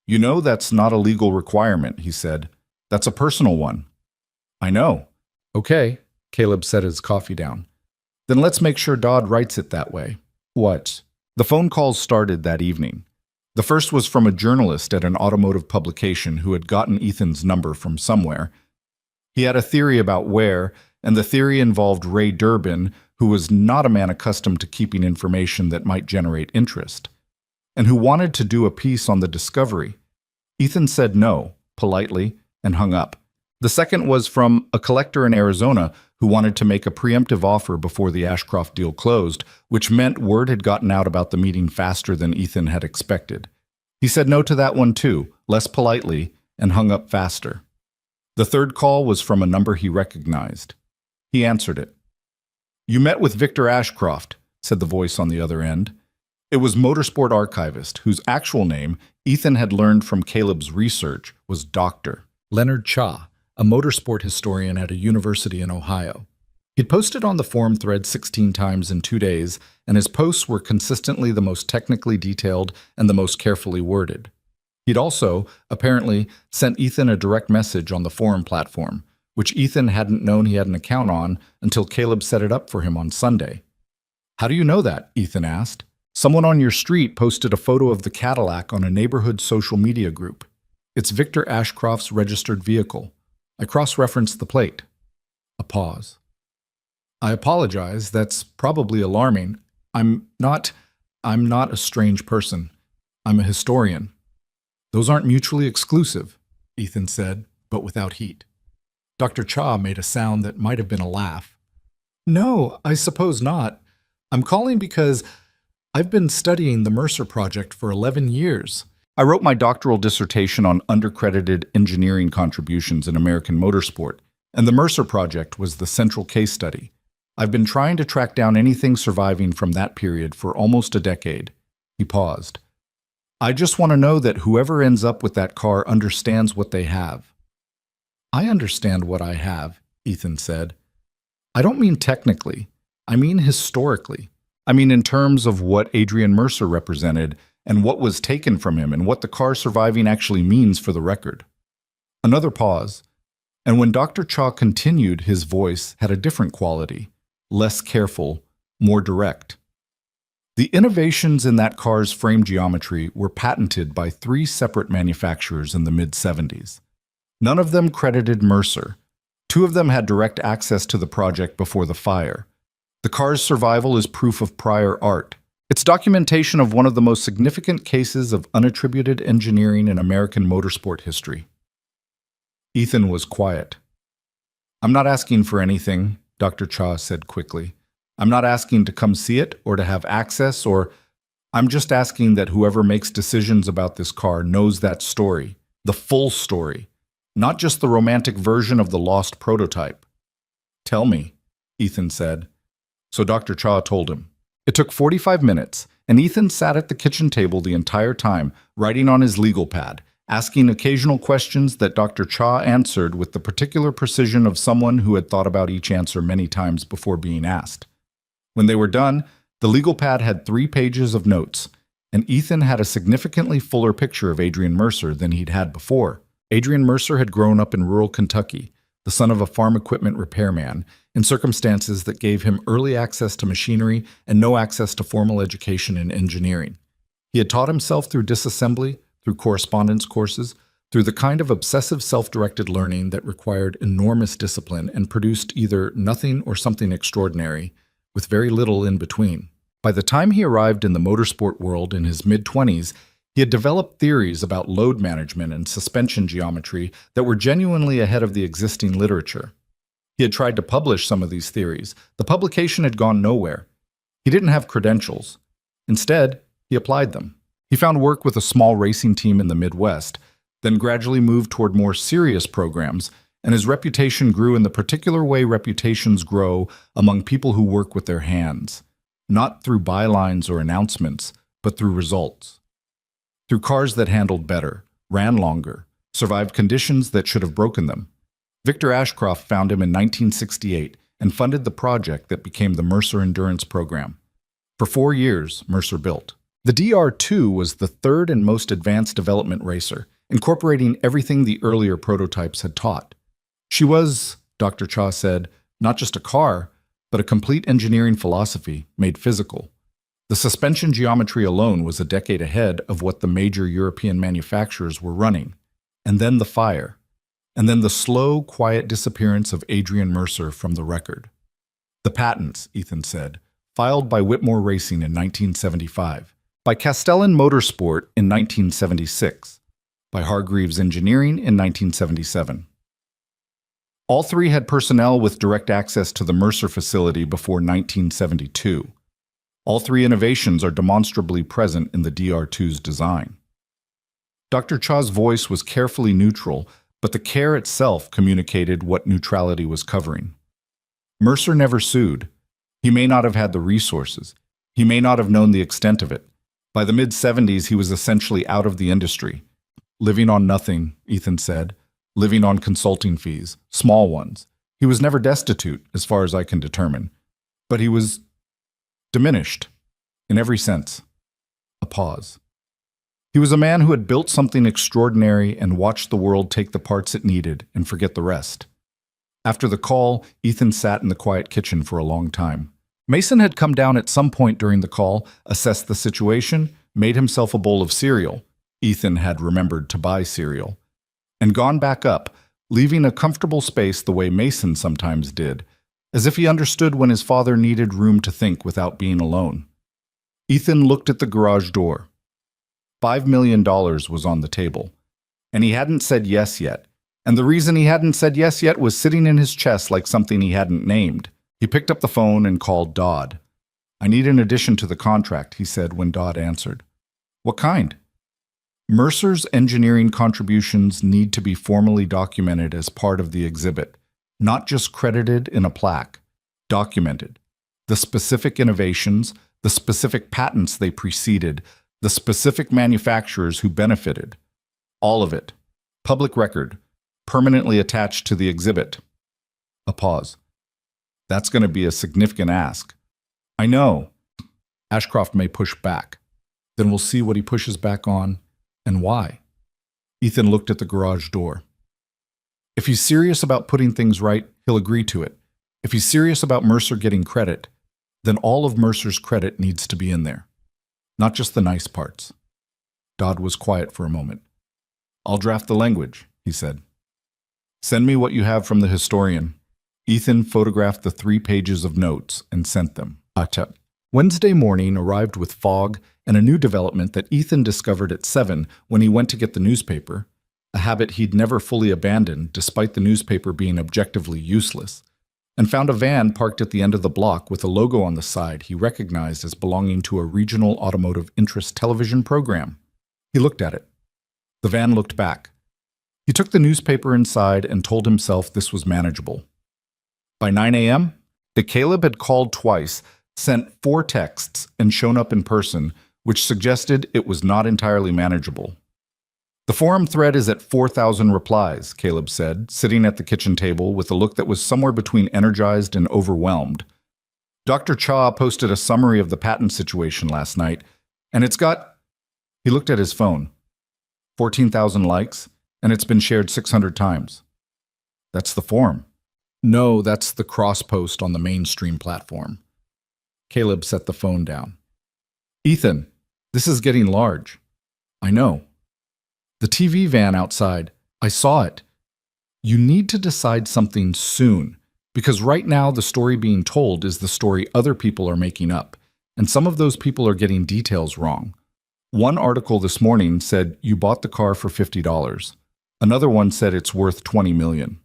S1: You know that's not a legal requirement, he said. That's a personal one. I know. Okay, Caleb set his coffee down. Then let's make sure Dodd writes it that way. What? The phone calls started that evening. The first was from a journalist at an automotive publication who had gotten Ethan's number from somewhere. He had a theory about where, and the theory involved Ray Durbin, who was not a man accustomed to keeping information that might generate interest, and who wanted to do a piece on the discovery. Ethan said no, politely, and hung up. The second was from a collector in Arizona who wanted to make a preemptive offer before the Ashcroft deal closed, which meant word had gotten out about the meeting faster than Ethan had expected. He said no to that one too, less politely, and hung up faster. The third call was from a number he recognized. He answered it. You met with Victor Ashcroft, said the voice on the other end. It was motorsport archivist, whose actual name, Ethan had learned from Caleb's research, was Dr. Leonard Cha, a motorsport historian at a university in Ohio. He'd posted on the forum thread 16 times in 2 days, and his posts were consistently the most technically detailed and the most carefully worded. He'd also, apparently, sent Ethan a direct message on the forum platform, which Ethan hadn't known he had an account on until Caleb set it up for him on Sunday. How do you know that? Ethan asked. Someone on your street posted a photo of the Cadillac on a neighborhood social media group. It's Victor Ashcroft's registered vehicle. I cross-referenced the plate. A pause. I apologize, that's probably alarming. I'm not a strange person. I'm a historian. Those aren't mutually exclusive, Ethan said, but without heat. Dr. Cha made a sound that might have been a laugh. No, I suppose not. I'm calling because I've been studying the Mercer project for 11 years. I wrote my doctoral dissertation on undercredited engineering contributions in American motorsport, and the Mercer project was the central case study. I've been trying to track down anything surviving from that period for almost a decade. He paused. I just want to know that whoever ends up with that car understands what they have. I understand what I have, Ethan said. I don't mean technically. I mean historically. I mean in terms of what Adrian Mercer represented and what was taken from him and what the car surviving actually means for the record. Another pause, and when Dr. Cha continued, his voice had a different quality, less careful, more direct. The innovations in that car's frame geometry were patented by 3 separate manufacturers in the mid-70s. None of them credited Mercer. 2 of them had direct access to the project before the fire. The car's survival is proof of prior art. It's documentation of one of the most significant cases of unattributed engineering in American motorsport history. Ethan was quiet. I'm not asking for anything, Dr. Cha said quickly. I'm not asking to come see it or to have access, or I'm just asking that whoever makes decisions about this car knows that story, the full story, not just the romantic version of the lost prototype. Tell me, Ethan said. So Dr. Cha told him. It took 45 minutes, and Ethan sat at the kitchen table the entire time, writing on his legal pad, asking occasional questions that Dr. Cha answered with the particular precision of someone who had thought about each answer many times before being asked. When they were done, the legal pad had 3 pages of notes, and Ethan had a significantly fuller picture of Adrian Mercer than he'd had before. Adrian Mercer had grown up in rural Kentucky, the son of a farm equipment repairman, in circumstances that gave him early access to machinery and no access to formal education in engineering. He had taught himself through disassembly, through correspondence courses, through the kind of obsessive self-directed learning that required enormous discipline and produced either nothing or something extraordinary, with very little in between. By the time he arrived in the motorsport world in his mid-20s, he had developed theories about load management and suspension geometry that were genuinely ahead of the existing literature. He had tried to publish some of these theories. The publication had gone nowhere. He didn't have credentials. Instead, he applied them. He found work with a small racing team in the Midwest, then gradually moved toward more serious programs, and his reputation grew in the particular way reputations grow among people who work with their hands, not through bylines or announcements, but through results. Through cars that handled better, ran longer, survived conditions that should have broken them. Victor Ashcroft found him in 1968 and funded the project that became the Mercer Endurance Program. For 4 years, Mercer built. The DR2 was the third and most advanced development racer, incorporating everything the earlier prototypes had taught. She was, Dr. Cha said, not just a car, but a complete engineering philosophy made physical. The suspension geometry alone was a decade ahead of what the major European manufacturers were running. And then the fire. And then the slow, quiet disappearance of Adrian Mercer from the record. The patents, Ethan said, filed by Whitmore Racing in 1975, by Castellan Motorsport in 1976, by Hargreaves Engineering in 1977. All three had personnel with direct access to the Mercer facility before 1972. All three innovations are demonstrably present in the DR2's design. Dr. Cha's voice was carefully neutral, but the care itself communicated what neutrality was covering. Mercer never sued. He may not have had the resources. He may not have known the extent of it. By the mid-70s, he was essentially out of the industry. Living on nothing, Ethan said. Living on consulting fees, small ones. He was never destitute, as far as I can determine. But he was diminished, in every sense. A pause. He was a man who had built something extraordinary and watched the world take the parts it needed and forget the rest. After the call, Ethan sat in the quiet kitchen for a long time. Mason had come down at some point during the call, assessed the situation, made himself a bowl of cereal. Ethan had remembered to buy cereal. And gone back up, leaving a comfortable space the way Mason sometimes did, as if he understood when his father needed room to think without being alone. Ethan looked at the garage door. $5 million was on the table, and he hadn't said yes yet. And the reason he hadn't said yes yet was sitting in his chest like something he hadn't named. He picked up the phone and called Dodd. "I need an addition to the contract," he said when Dodd answered. "What kind?" "Mercer's engineering contributions need to be formally documented as part of the exhibit, not just credited in a plaque. Documented. The specific innovations, the specific patents they preceded, the specific manufacturers who benefited. All of it. Public record. Permanently attached to the exhibit." A pause. "That's going to be a significant ask." "I know." Ashcroft may push back. Then we'll see what he pushes back on and why. Ethan looked at the garage door. If he's serious about putting things right, he'll agree to it. If he's serious about Mercer getting credit, then all of Mercer's credit needs to be in there. Not just the nice parts. Dodd was quiet for a moment. "I'll draft the language," he said. "Send me what you have from the historian." Ethan photographed the 3 pages of notes and sent them. Wednesday morning arrived with fog and a new development that Ethan discovered at 7 when he went to get the newspaper, a habit he'd never fully abandoned despite the newspaper being objectively useless, and found a van parked at the end of the block with a logo on the side he recognized as belonging to a regional automotive interest television program. He looked at it. The van looked back. He took the newspaper inside and told himself this was manageable. By 9 a.m., Caleb had called twice, sent 4 texts, and shown up in person, which suggested it was not entirely manageable. "The forum thread is at 4,000 replies," Caleb said, sitting at the kitchen table with a look that was somewhere between energized and overwhelmed. "Dr. Cha posted a summary of the patent situation last night, and it's got..." He looked at his phone. 14,000 likes, and it's been shared 600 times. That's the forum. No, that's the cross post on the mainstream platform. Caleb set the phone down. Ethan, this is getting large. I know. The TV van outside, I saw it. You need to decide something soon, because right now the story being told is the story other people are making up, and some of those people are getting details wrong. One article this morning said you bought the car for $50. Another one said it's worth $20 million.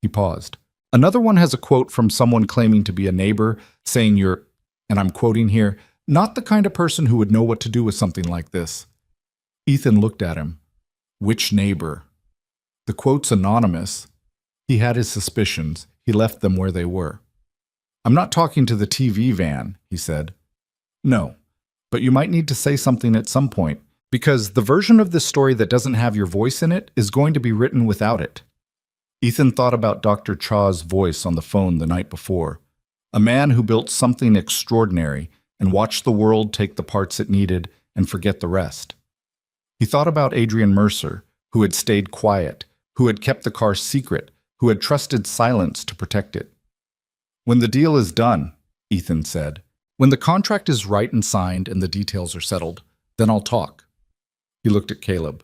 S1: He paused. Another one has a quote from someone claiming to be a neighbor, saying you're, and I'm quoting here, not the kind of person who would know what to do with something like this. Ethan looked at him. Which neighbor? The quote's anonymous. He had his suspicions. He left them where they were. I'm not talking to the TV van, he said. No, but you might need to say something at some point, because the version of this story that doesn't have your voice in it is going to be written without it. Ethan thought about Dr. Cha's voice on the phone the night before, a man who built something extraordinary and watched the world take the parts it needed and forget the rest. He thought about Adrian Mercer, who had stayed quiet, who had kept the car secret, who had trusted silence to protect it. When the deal is done, Ethan said, when the contract is right and signed and the details are settled, then I'll talk. He looked at Caleb.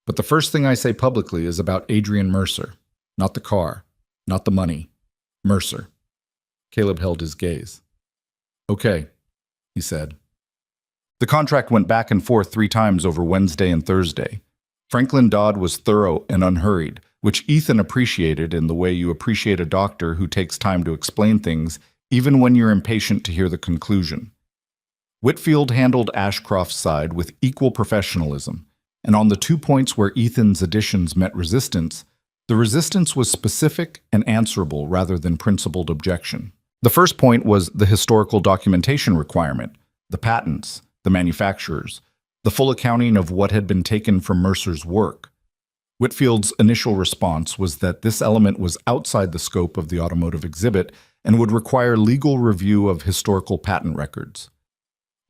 S1: But the first thing I say publicly is about Adrian Mercer. Not the car, not the money. Mercer. Caleb held his gaze. Okay, he said. The contract went back and forth 3 times over Wednesday and Thursday. Franklin Dodd was thorough and unhurried, which Ethan appreciated in the way you appreciate a doctor who takes time to explain things, even when you're impatient to hear the conclusion. Whitfield handled Ashcroft's side with equal professionalism, and on the 2 points where Ethan's additions met resistance, the resistance was specific and answerable rather than principled objection. The first point was the historical documentation requirement, the patents, the manufacturers, the full accounting of what had been taken from Mercer's work. Whitfield's initial response was that this element was outside the scope of the automotive exhibit and would require legal review of historical patent records.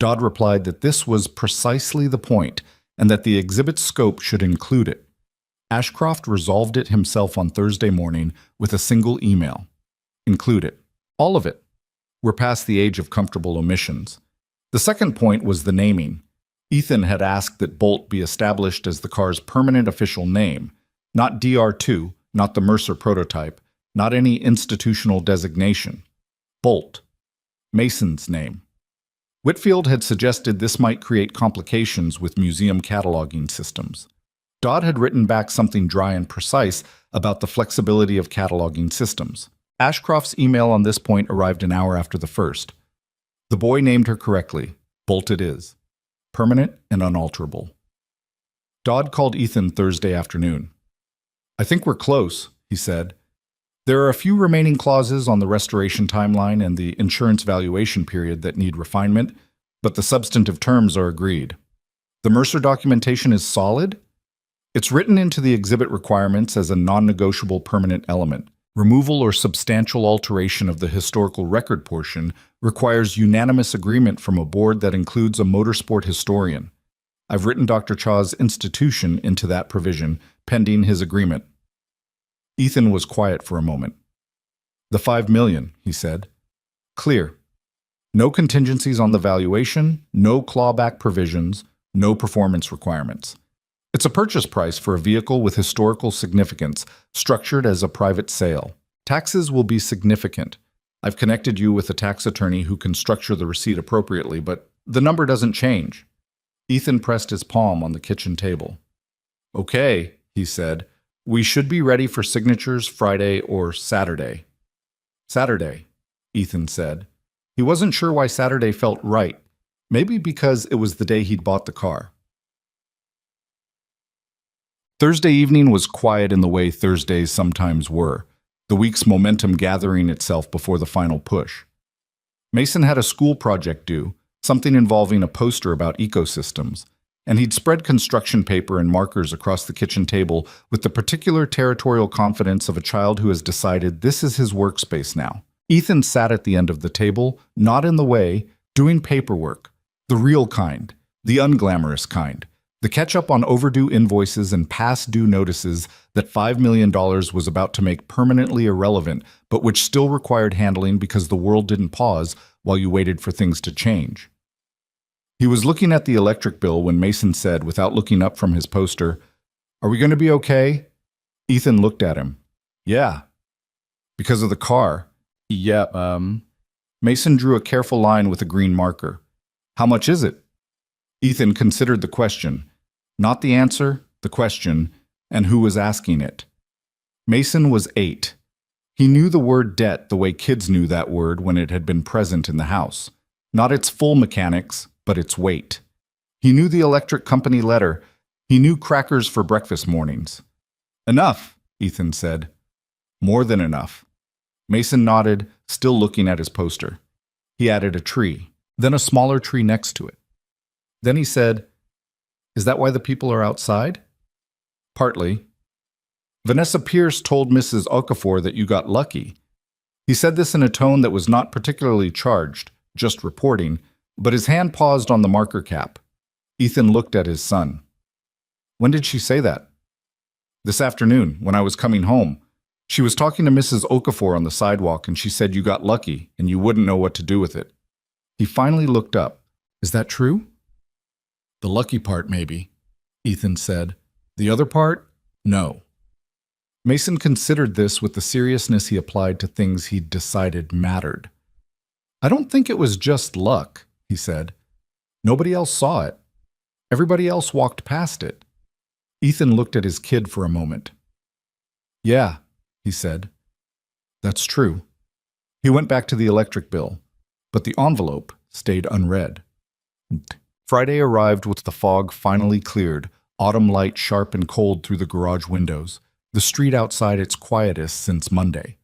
S1: Dodd replied that this was precisely the point and that the exhibit's scope should include it. Ashcroft resolved it himself on Thursday morning with a single email. Include it. All of it. We're past the age of comfortable omissions. The second point was the naming. Ethan had asked that Bolt be established as the car's permanent official name, not DR2, not the Mercer prototype, not any institutional designation. Bolt. Mason's name. Whitfield had suggested this might create complications with museum cataloging systems. Dodd had written back something dry and precise about the flexibility of cataloging systems. Ashcroft's email on this point arrived an hour after the first. The boy named her correctly. Bolt it is. Permanent and unalterable. Dodd called Ethan Thursday afternoon. I think we're close, he said. There are a few remaining clauses on the restoration timeline and the insurance valuation period that need refinement, but the substantive terms are agreed. The Mercer documentation is solid? It's written into the exhibit requirements as a non-negotiable permanent element. Removal or substantial alteration of the historical record portion requires unanimous agreement from a board that includes a motorsport historian. I've written Dr. Cha's institution into that provision, pending his agreement. Ethan was quiet for a moment. The $5 million, he said. Clear. No contingencies on the valuation, no clawback provisions, no performance requirements. It's a purchase price for a vehicle with historical significance, structured as a private sale. Taxes will be significant. I've connected you with a tax attorney who can structure the receipt appropriately, but the number doesn't change. Ethan pressed his palm on the kitchen table. Okay, he said. We should be ready for signatures Friday or Saturday. Saturday, Ethan said. He wasn't sure why Saturday felt right. Maybe because it was the day he'd bought the car. Thursday evening was quiet in the way Thursdays sometimes were, the week's momentum gathering itself before the final push. Mason had a school project due, something involving a poster about ecosystems, and he'd spread construction paper and markers across the kitchen table with the particular territorial confidence of a child who has decided this is his workspace now. Ethan sat at the end of the table, not in the way, doing paperwork, the real kind, the unglamorous kind, The catch-up on overdue invoices and past due notices that $5 million was about to make permanently irrelevant, but which still required handling because the world didn't pause while you waited for things to change. He was looking at the electric bill when Mason said, without looking up from his poster, "Are we going to be okay?" Ethan looked at him. "Yeah." "Because of the car?" "Yeah, Mason drew a careful line with a green marker. "How much is it?" Ethan considered the question. Not the answer, the question, and who was asking it. Mason was 8. He knew the word debt the way kids knew that word when it had been present in the house. Not its full mechanics, but its weight. He knew the electric company letter. He knew crackers for breakfast mornings. "Enough," Ethan said. "More than enough." Mason nodded, still looking at his poster. He added a tree, then a smaller tree next to it. Then he said, "Is that why the people are outside?" "Partly." "Vanessa Pierce told Mrs. Okafor that you got lucky." He said this in a tone that was not particularly charged, just reporting, but his hand paused on the marker cap. Ethan looked at his son. "When did she say that?" "This afternoon, when I was coming home. She was talking to Mrs. Okafor on the sidewalk, and she said you got lucky and you wouldn't know what to do with it." He finally looked up. "Is that true?" "The lucky part, maybe," Ethan said. "The other part? No." Mason considered this with the seriousness he applied to things he'd decided mattered. "I don't think it was just luck," he said. "Nobody else saw it. Everybody else walked past it." Ethan looked at his kid for a moment. "Yeah," he said. "That's true." He went back to the electric bill, but the envelope stayed unread. Friday arrived with the fog finally cleared, autumn light sharp and cold through the garage windows, the street outside its quietest since Monday.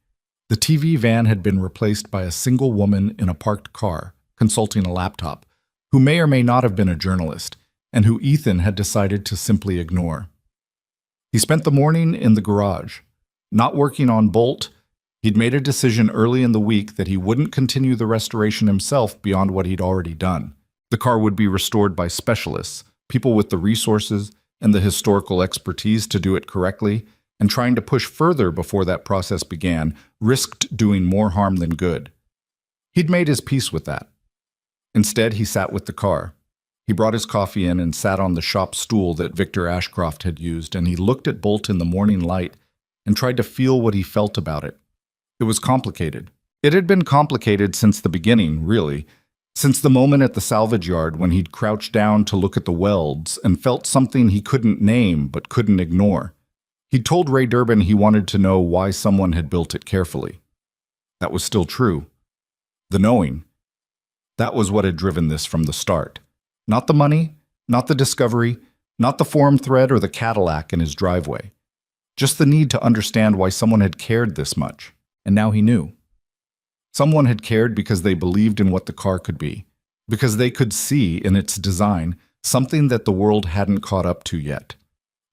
S1: The TV van had been replaced by a single woman in a parked car, consulting a laptop, who may or may not have been a journalist, and who Ethan had decided to simply ignore. He spent the morning in the garage. Not working on Bolt, he'd made a decision early in the week that he wouldn't continue the restoration himself beyond what he'd already done. The car would be restored by specialists, people with the resources and the historical expertise to do it correctly, and trying to push further before that process began risked doing more harm than good. He'd made his peace with that. Instead, he sat with the car. He brought his coffee in and sat on the shop stool that Victor Ashcroft had used, and he looked at Bolt in the morning light and tried to feel what he felt about it. It was complicated. It had been complicated since the beginning, really. Since the moment at the salvage yard when he'd crouched down to look at the welds and felt something he couldn't name but couldn't ignore. He'd told Ray Durbin he wanted to know why someone had built it carefully. That was still true. The knowing. That was what had driven this from the start. Not the money, not the discovery, not the forum thread or the Cadillac in his driveway. Just the need to understand why someone had cared this much. And now he knew. Someone had cared because they believed in what the car could be, because they could see in its design something that the world hadn't caught up to yet.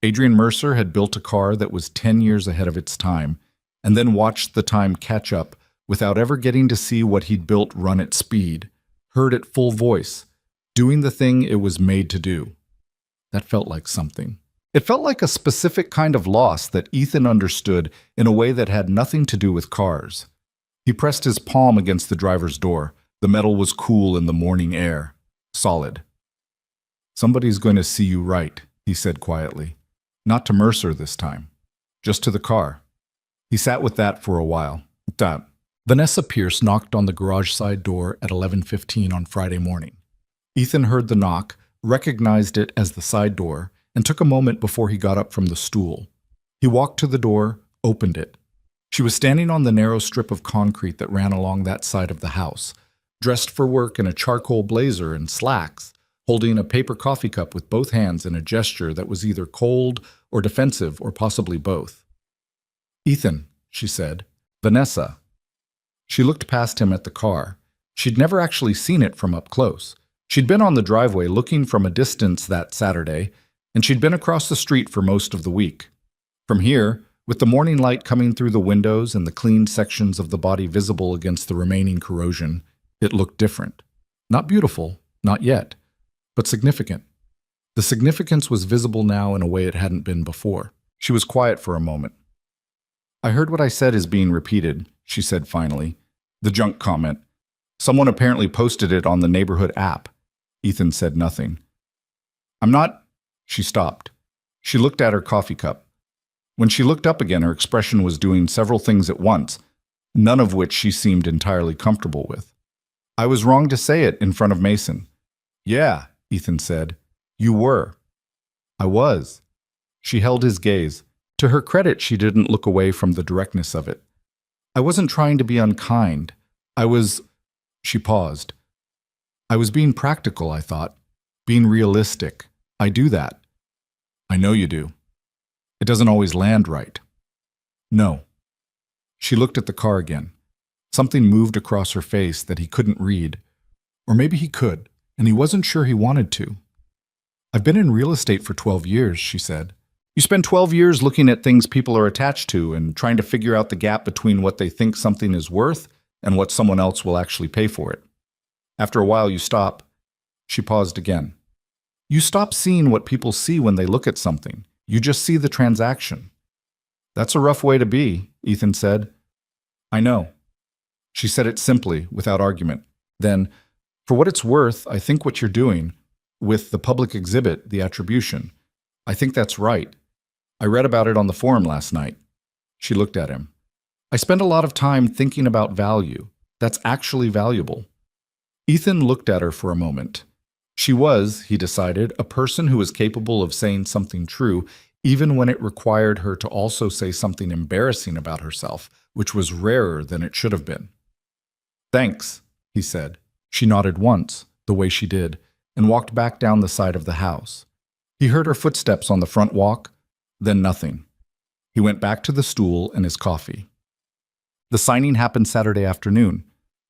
S1: Adrian Mercer had built a car that was 10 years ahead of its time, and then watched the time catch up without ever getting to see what he'd built run at speed, heard at full voice, doing the thing it was made to do. That felt like something. It felt like a specific kind of loss that Ethan understood in a way that had nothing to do with cars. He pressed his palm against the driver's door. The metal was cool in the morning air, solid. "Somebody's going to see you right," he said quietly. Not to Mercer this time, just to the car. He sat with that for a while. Vanessa Pierce knocked on the garage side door at 11:15 on Friday morning. Ethan heard the knock, recognized it as the side door, and took a moment before he got up from the stool. He walked to the door, opened it. She was standing on the narrow strip of concrete that ran along that side of the house, dressed for work in a charcoal blazer and slacks, holding a paper coffee cup with both hands in a gesture that was either cold or defensive or possibly both. "Ethan," she said. "Vanessa." She looked past him at the car. She'd never actually seen it from up close. She'd been on the driveway looking from a distance that Saturday, and she'd been across the street for most of the week. From here, with the morning light coming through the windows and the cleaned sections of the body visible against the remaining corrosion, it looked different. Not beautiful, not yet, but significant. The significance was visible now in a way it hadn't been before. She was quiet for a moment. "I heard what I said is being repeated," she said finally. "The junk comment. Someone apparently posted it on the neighborhood app." Ethan said nothing. "I'm not—" She stopped. She looked at her coffee cup. When she looked up again, her expression was doing several things at once, none of which she seemed entirely comfortable with. "I was wrong to say it in front of Mason." "Yeah," Ethan said. "You were." "I was." She held his gaze. To her credit, she didn't look away from the directness of it. "I wasn't trying to be unkind. I was—" She paused. "I was being practical, I thought. Being realistic. I do that." "I know you do. It doesn't always land right." "No." She looked at the car again. Something moved across her face that he couldn't read. Or maybe he could, and he wasn't sure he wanted to. "I've been in real estate for 12 years, she said. "You spend 12 years looking at things people are attached to and trying to figure out the gap between what they think something is worth and what someone else will actually pay for it. After a while, you stop." She paused again. "You stop seeing what people see when they look at something. You just see the transaction." "That's a rough way to be," Ethan said. "I know." She said it simply, without argument. Then, "For what it's worth, I think what you're doing, with the public exhibit, the attribution, I think that's right. I read about it on the forum last night." She looked at him. "I spend a lot of time thinking about value. That's actually valuable." Ethan looked at her for a moment. She was, he decided, a person who was capable of saying something true, even when it required her to also say something embarrassing about herself, which was rarer than it should have been. "Thanks," he said. She nodded once, the way she did, and walked back down the side of the house. He heard her footsteps on the front walk, then nothing. He went back to the stool and his coffee. The signing happened Saturday afternoon.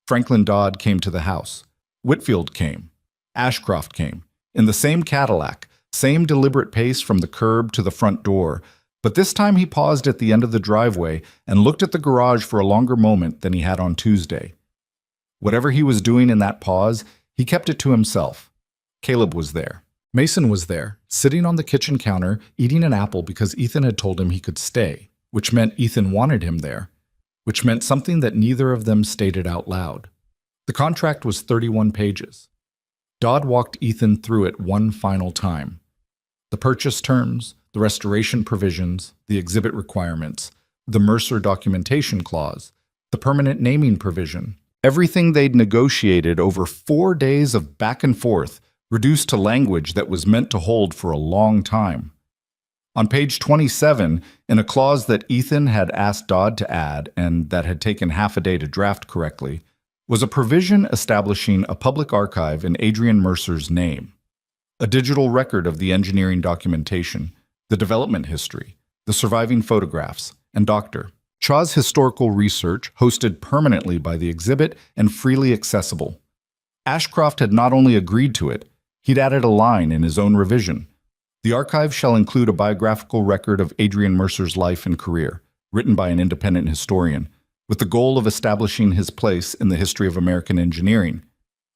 S1: Franklin Dodd came to the house. Whitfield came. Ashcroft came, in the same Cadillac, same deliberate pace from the curb to the front door, but this time he paused at the end of the driveway and looked at the garage for a longer moment than he had on Tuesday. Whatever he was doing in that pause, he kept it to himself. Caleb was there. Mason was there, sitting on the kitchen counter, eating an apple because Ethan had told him he could stay, which meant Ethan wanted him there, which meant something that neither of them stated out loud. The contract was 31 pages. Dodd walked Ethan through it one final time. The purchase terms, the restoration provisions, the exhibit requirements, the Mercer documentation clause, the permanent naming provision, everything they'd negotiated over 4 days of back and forth, reduced to language that was meant to hold for a long time. On page 27, in a clause that Ethan had asked Dodd to add and that had taken half a day to draft correctly, was a provision establishing a public archive in Adrian Mercer's name, a digital record of the engineering documentation, the development history, the surviving photographs, and Dr. Shaw's historical research hosted permanently by the exhibit and freely accessible. Ashcroft had not only agreed to it, he'd added a line in his own revision. "The archive shall include a biographical record of Adrian Mercer's life and career, written by an independent historian, with the goal of establishing his place in the history of American engineering."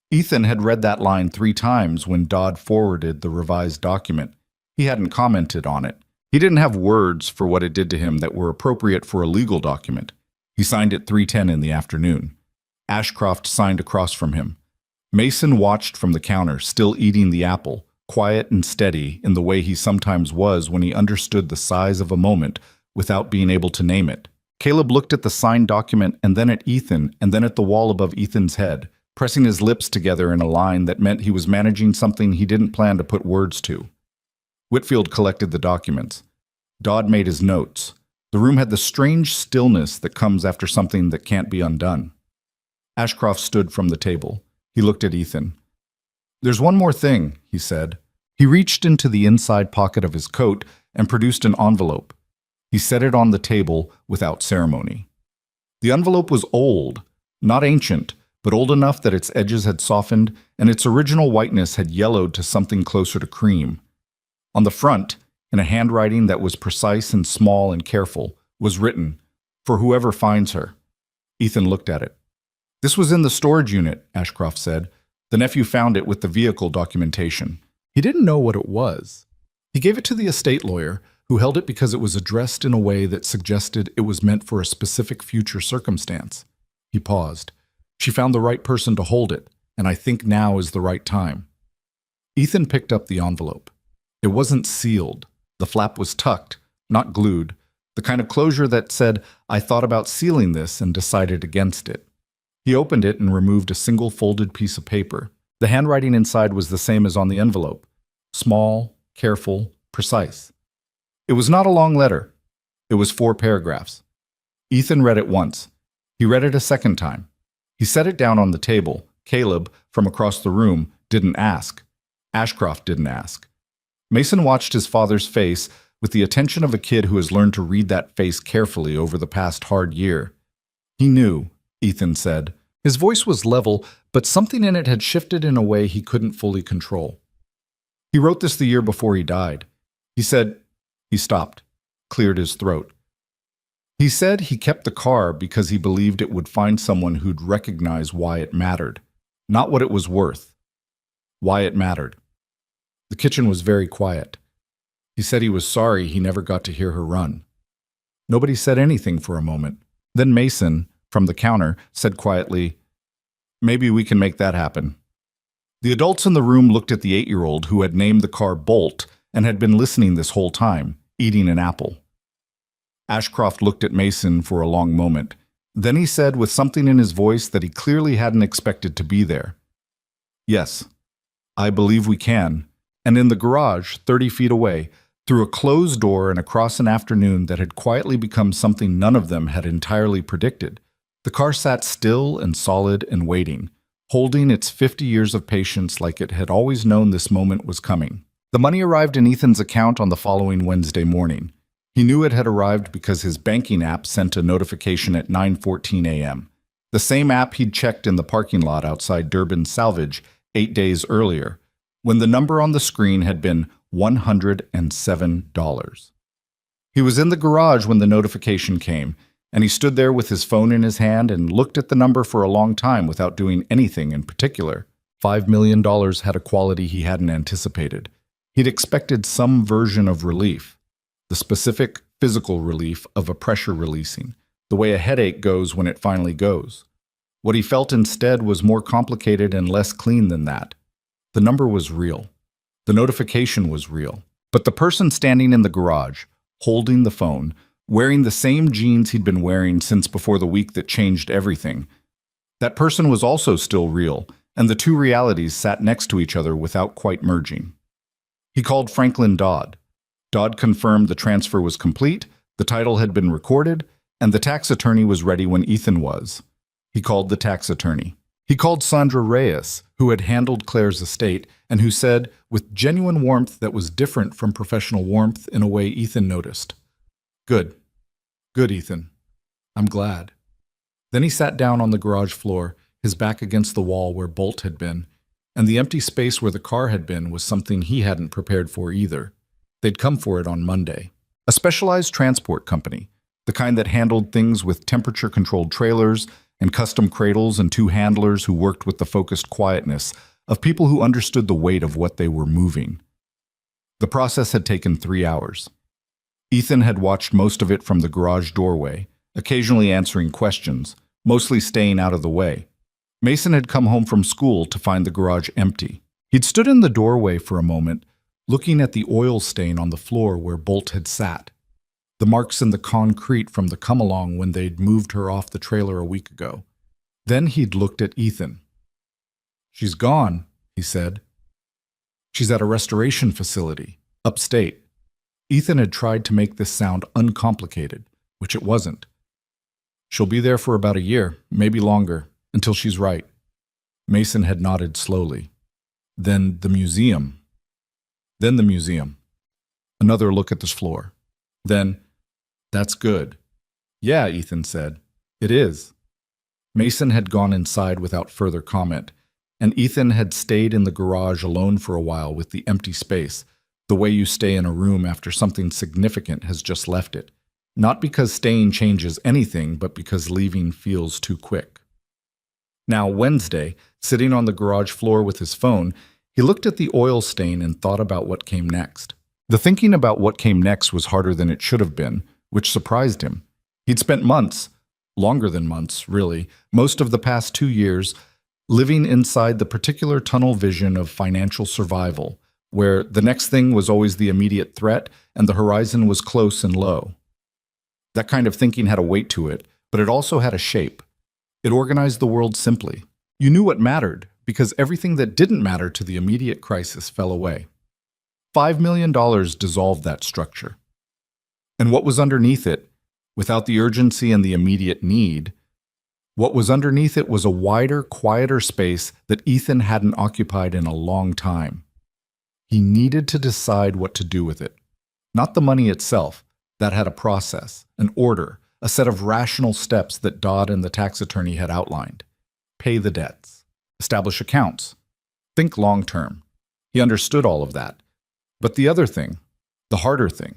S1: Ethan had read that line 3 times when Dodd forwarded the revised document. He hadn't commented on it. He didn't have words for what it did to him that were appropriate for a legal document. He signed at 3:10 in the afternoon. Ashcroft signed across from him. Mason watched from the counter, still eating the apple, quiet and steady in the way he sometimes was when he understood the size of a moment without being able to name it. Caleb looked at the signed document and then at Ethan and then at the wall above Ethan's head, pressing his lips together in a line that meant he was managing something he didn't plan to put words to. Whitfield collected the documents. Dodd made his notes. The room had the strange stillness that comes after something that can't be undone. Ashcroft stood from the table. He looked at Ethan. "There's one more thing," he said. He reached into the inside pocket of his coat and produced an envelope. He set it on the table without ceremony. The envelope was old, not ancient, but old enough that its edges had softened and its original whiteness had yellowed to something closer to cream. On the front, in a handwriting that was precise and small and careful, was written, "For whoever finds her." Ethan looked at it. "This was in the storage unit," Ashcroft said. "The nephew found it with the vehicle documentation. He didn't know what it was. He gave it to the estate lawyer, who held it because it was addressed in a way that suggested it was meant for a specific future circumstance. He paused. She found the right person to hold it, and I think now is the right time. Ethan picked up the envelope. It wasn't sealed. The flap was tucked, not glued, the kind of closure that said, "I thought about sealing this and decided against it." He opened it and removed a single folded piece of paper. The handwriting inside was the same as on the envelope. Small, careful, precise. It was not a long letter. It was 4 paragraphs. Ethan read it once. He read it a second time. He set it down on the table. Caleb, from across the room, didn't ask. Ashcroft didn't ask. Mason watched his father's face with the attention of a kid who has learned to read that face carefully over the past hard year. He knew, Ethan said. His voice was level, but something in it had shifted in a way he couldn't fully control. He wrote this the year before he died. He said, he stopped, cleared his throat. He said he kept the car because he believed it would find someone who'd recognize why it mattered, not what it was worth. Why it mattered. The kitchen was very quiet. He said he was sorry he never got to hear her run. Nobody said anything for a moment. Then Mason, from the counter, said quietly, "Maybe we can make that happen." The adults in the room looked at the 8-year-old who had named the car Bolt and had been listening this whole time, eating an apple. Ashcroft looked at Mason for a long moment. Then he said with something in his voice that he clearly hadn't expected to be there, "Yes, I believe we can." And in the garage, 30 feet away, through a closed door and across an afternoon that had quietly become something none of them had entirely predicted, the car sat still and solid and waiting, holding its 50 years of patience like it had always known this moment was coming. The money arrived in Ethan's account on the following Wednesday morning. He knew it had arrived because his banking app sent a notification at 9:14 a.m., the same app he'd checked in the parking lot outside Durban Salvage 8 days earlier, when the number on the screen had been $107. He was in the garage when the notification came, and he stood there with his phone in his hand and looked at the number for a long time without doing anything in particular. $5 million had a quality he hadn't anticipated. He'd expected some version of relief, the specific physical relief of a pressure releasing, the way a headache goes when it finally goes. What he felt instead was more complicated and less clean than that. The number was real. The notification was real. But the person standing in the garage, holding the phone, wearing the same jeans he'd been wearing since before the week that changed everything, that person was also still real, and the two realities sat next to each other without quite merging. He called Franklin Dodd. Dodd confirmed the transfer was complete, the title had been recorded, and the tax attorney was ready when Ethan was. He called the tax attorney. He called Sandra Reyes, who had handled Claire's estate, and who said, with genuine warmth that was different from professional warmth in a way Ethan noticed, "Good. Good, Ethan. I'm glad." Then he sat down on the garage floor, his back against the wall where Bolt had been, and the empty space where the car had been was something he hadn't prepared for either. They'd come for it on Monday. A specialized transport company, the kind that handled things with temperature-controlled trailers and custom cradles and 2 handlers who worked with the focused quietness of people who understood the weight of what they were moving. The process had taken 3 hours. Ethan had watched most of it from the garage doorway, occasionally answering questions, mostly staying out of the way. Mason had come home from school to find the garage empty. He'd stood in the doorway for a moment, looking at the oil stain on the floor where Bolt had sat, the marks in the concrete from the come-along when they'd moved her off the trailer a week ago. Then he'd looked at Ethan. "She's gone," he said. "She's at a restoration facility, upstate." Ethan had tried to make this sound uncomplicated, which it wasn't. "She'll be there for about a year, maybe longer, until she's right." Mason had nodded slowly. Then the museum. Another look at the floor. Then, "That's good." "Yeah," Ethan said. "It is." Mason had gone inside without further comment, and Ethan had stayed in the garage alone for a while with the empty space, the way you stay in a room after something significant has just left it. Not because staying changes anything, but because leaving feels too quick. Now, Wednesday, sitting on the garage floor with his phone, He looked at the oil stain and thought about what came next. The thinking about what came next was harder than it should have been, which surprised him. He'd spent months, longer than months, really, most of the past 2 years, living inside the particular tunnel vision of financial survival, where the next thing was always the immediate threat and the horizon was close and low. That kind of thinking had a weight to it, but it also had a shape. It organized the world simply. You knew what mattered, because everything that didn't matter to the immediate crisis fell away. $5 million dissolved that structure. And what was underneath it, without the urgency and the immediate need, what was underneath it was a wider, quieter space that Ethan hadn't occupied in a long time. He needed to decide what to do with it. Not the money itself. That had a process, an order, a set of rational steps that Dodd and the tax attorney had outlined. Pay the debts. Establish accounts. Think long term. He understood all of that. But the other thing, the harder thing,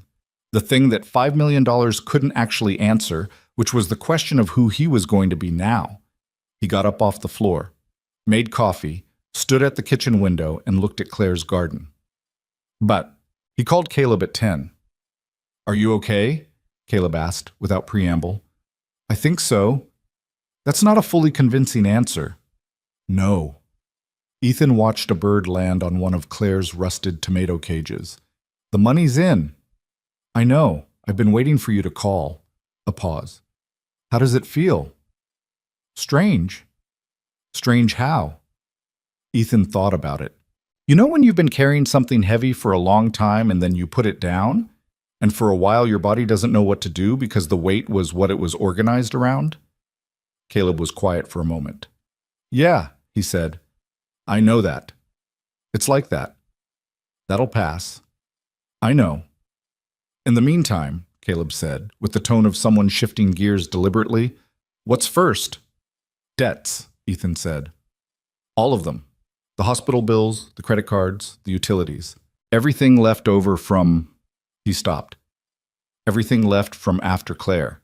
S1: the thing that $5 million couldn't actually answer, which was the question of who he was going to be now. He got up off the floor, made coffee, stood at the kitchen window, and looked at Claire's garden. But he called Caleb at 10. "Are you okay?" Caleb asked, without preamble. "I think so." That's not a fully convincing answer. No. Ethan watched a bird land on one of Claire's rusted tomato cages. "The money's in." "I know. I've been waiting for you to call." A pause. "How does it feel?" "Strange." "Strange how?" Ethan thought about it. You know when you've been carrying something heavy for a long time and then you put it down? And for a while your body doesn't know what to do because the weight was what it was organized around? Caleb was quiet for a moment. "Yeah," he said. "I know that. It's like that. That'll pass." "I know." "In the meantime," Caleb said, with the tone of someone shifting gears deliberately, "what's first?" "Debts," Ethan said. "All of them. The hospital bills, the credit cards, the utilities. Everything left over from..." He stopped. "Everything left from after Claire."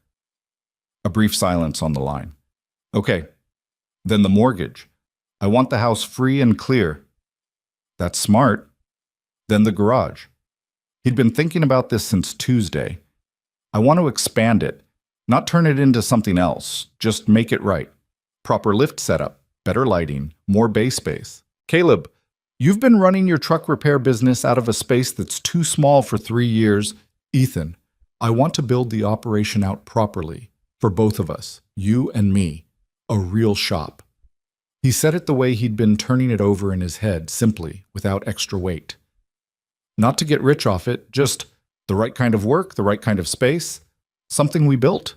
S1: A brief silence on the line. "Okay. Then the mortgage. I want the house free and clear." "That's smart." "Then the garage." He'd been thinking about this since Tuesday. "I want to expand it, not turn it into something else, just make it right. Proper lift setup, better lighting, more bay space." "Caleb, you've been running your truck repair business out of a space that's too small for 3 years." "Ethan, I want to build the operation out properly, for both of us, you and me. A real shop." He said it the way he'd been turning it over in his head, simply, without extra weight. "Not to get rich off it, just the right kind of work, the right kind of space. Something we built."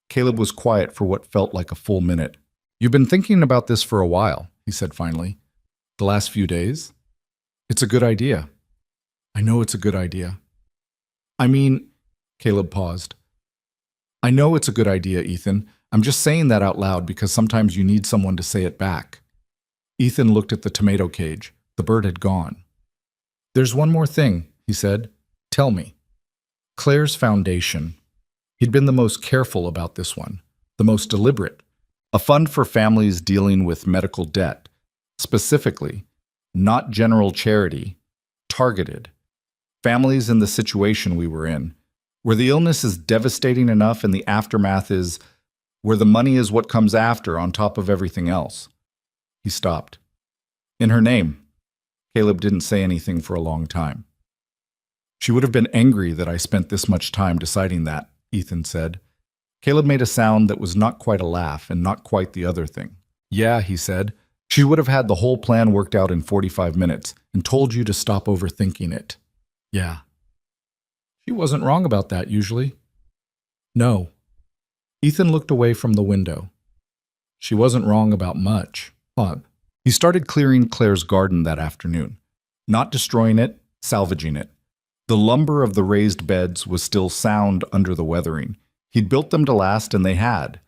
S1: Caleb was quiet for what felt like a full minute. "You've been thinking about this for a while," he said finally. "The last few days?" "It's a good idea." "I know it's a good idea." "I mean," Caleb paused. "I know it's a good idea, Ethan. I'm just saying that out loud because sometimes you need someone to say it back." Ethan looked at the tomato cage. The bird had gone. "There's one more thing," he said. "Tell me." Claire's foundation. He'd been the most careful about this one, the most deliberate. A fund for families dealing with medical debt. Specifically, not general charity, targeted. Families in the situation we were in, where the illness is devastating enough and the aftermath is, where the money is what comes after on top of everything else. He stopped. "In her name." Caleb didn't say anything for a long time. "She would have been angry that I spent this much time deciding that," Ethan said. Caleb made a sound that was not quite a laugh and not quite the other thing. "Yeah," he said. "She would have had the whole plan worked out in 45 minutes and told you to stop overthinking it." "Yeah." "She wasn't wrong about that, usually." "No." Ethan looked away from the window. "She wasn't wrong about much." Huh. He started clearing Claire's garden that afternoon. Not destroying it, salvaging it. The lumber of the raised beds was still sound under the weathering. He'd built them to last, and they had.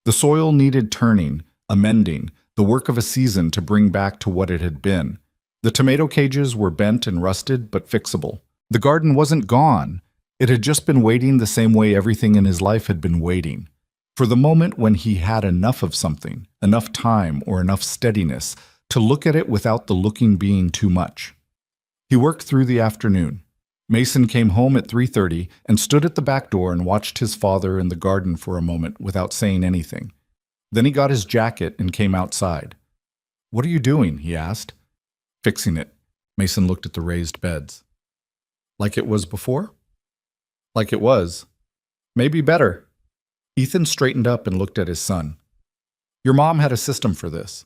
S1: The soil needed turning, amending, the work of a season to bring back to what it had been. The tomato cages were bent and rusted, but fixable. The garden wasn't gone. It had just been waiting the same way everything in his life had been waiting. For the moment when he had enough of something, enough time or enough steadiness, to look at it without the looking being too much. He worked through the afternoon. Mason came home at 3:30 and stood at the back door and watched his father in the garden for a moment without saying anything. Then he got his jacket and came outside. "What are you doing?" he asked. "Fixing it." Mason looked at the raised beds. "Like it was before?" "Like it was. Maybe better." Ethan straightened up and looked at his son. "Your mom had a system for this.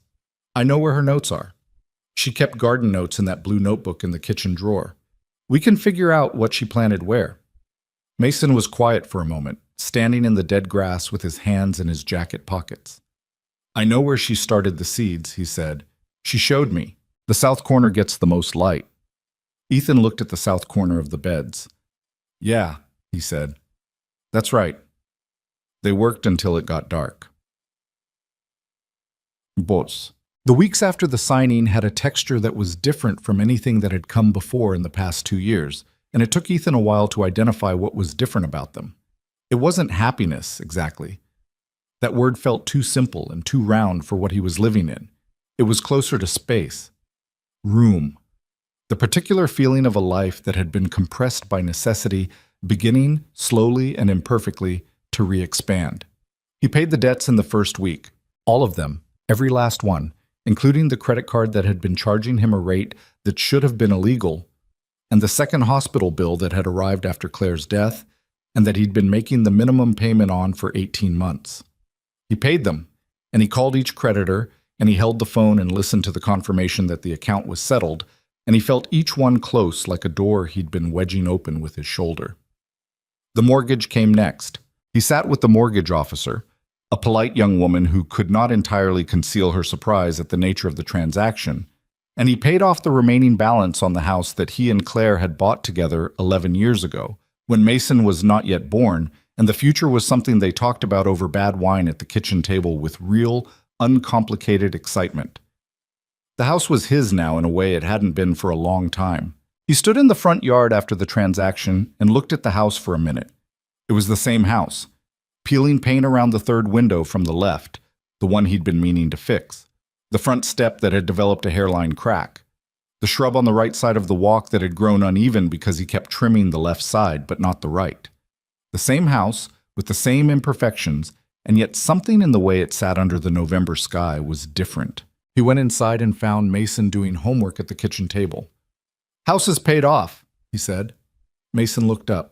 S1: I know where her notes are. She kept garden notes in that blue notebook in the kitchen drawer. We can figure out what she planted where." Mason was quiet for a moment, standing in the dead grass with his hands in his jacket pockets. "I know where she started the seeds," he said. "She showed me. The south corner gets the most light." Ethan looked at the south corner of the beds. "Yeah," he said. "That's right." They worked until it got dark. Boss. The weeks after the signing had a texture that was different from anything that had come before in the past 2 years, and it took Ethan a while to identify what was different about them. It wasn't happiness, exactly. That word felt too simple and too round for what he was living in. It was closer to space. Room. The particular feeling of a life that had been compressed by necessity, beginning, slowly and imperfectly, to re-expand. He paid the debts in the first week. All of them. Every last one. Including the credit card that had been charging him a rate that should have been illegal, and the second hospital bill that had arrived after Claire's death, and that he'd been making the minimum payment on for 18 months. He paid them, and he called each creditor, and he held the phone and listened to the confirmation that the account was settled, and he felt each one close like a door he'd been wedging open with his shoulder. The mortgage came next. He sat with the mortgage officer, a polite young woman who could not entirely conceal her surprise at the nature of the transaction, and he paid off the remaining balance on the house that he and Claire had bought together 11 years ago, when Mason was not yet born, and the future was something they talked about over bad wine at the kitchen table with real, uncomplicated excitement. The house was his now in a way it hadn't been for a long time. He stood in the front yard after the transaction and looked at the house for a minute. It was the same house. Peeling paint around the third window from the left, the one he'd been meaning to fix. The front step that had developed a hairline crack. The shrub on the right side of the walk that had grown uneven because he kept trimming the left side, but not the right. The same house, with the same imperfections, and yet something in the way it sat under the November sky was different. He went inside and found Mason doing homework at the kitchen table. "House is paid off," he said. Mason looked up.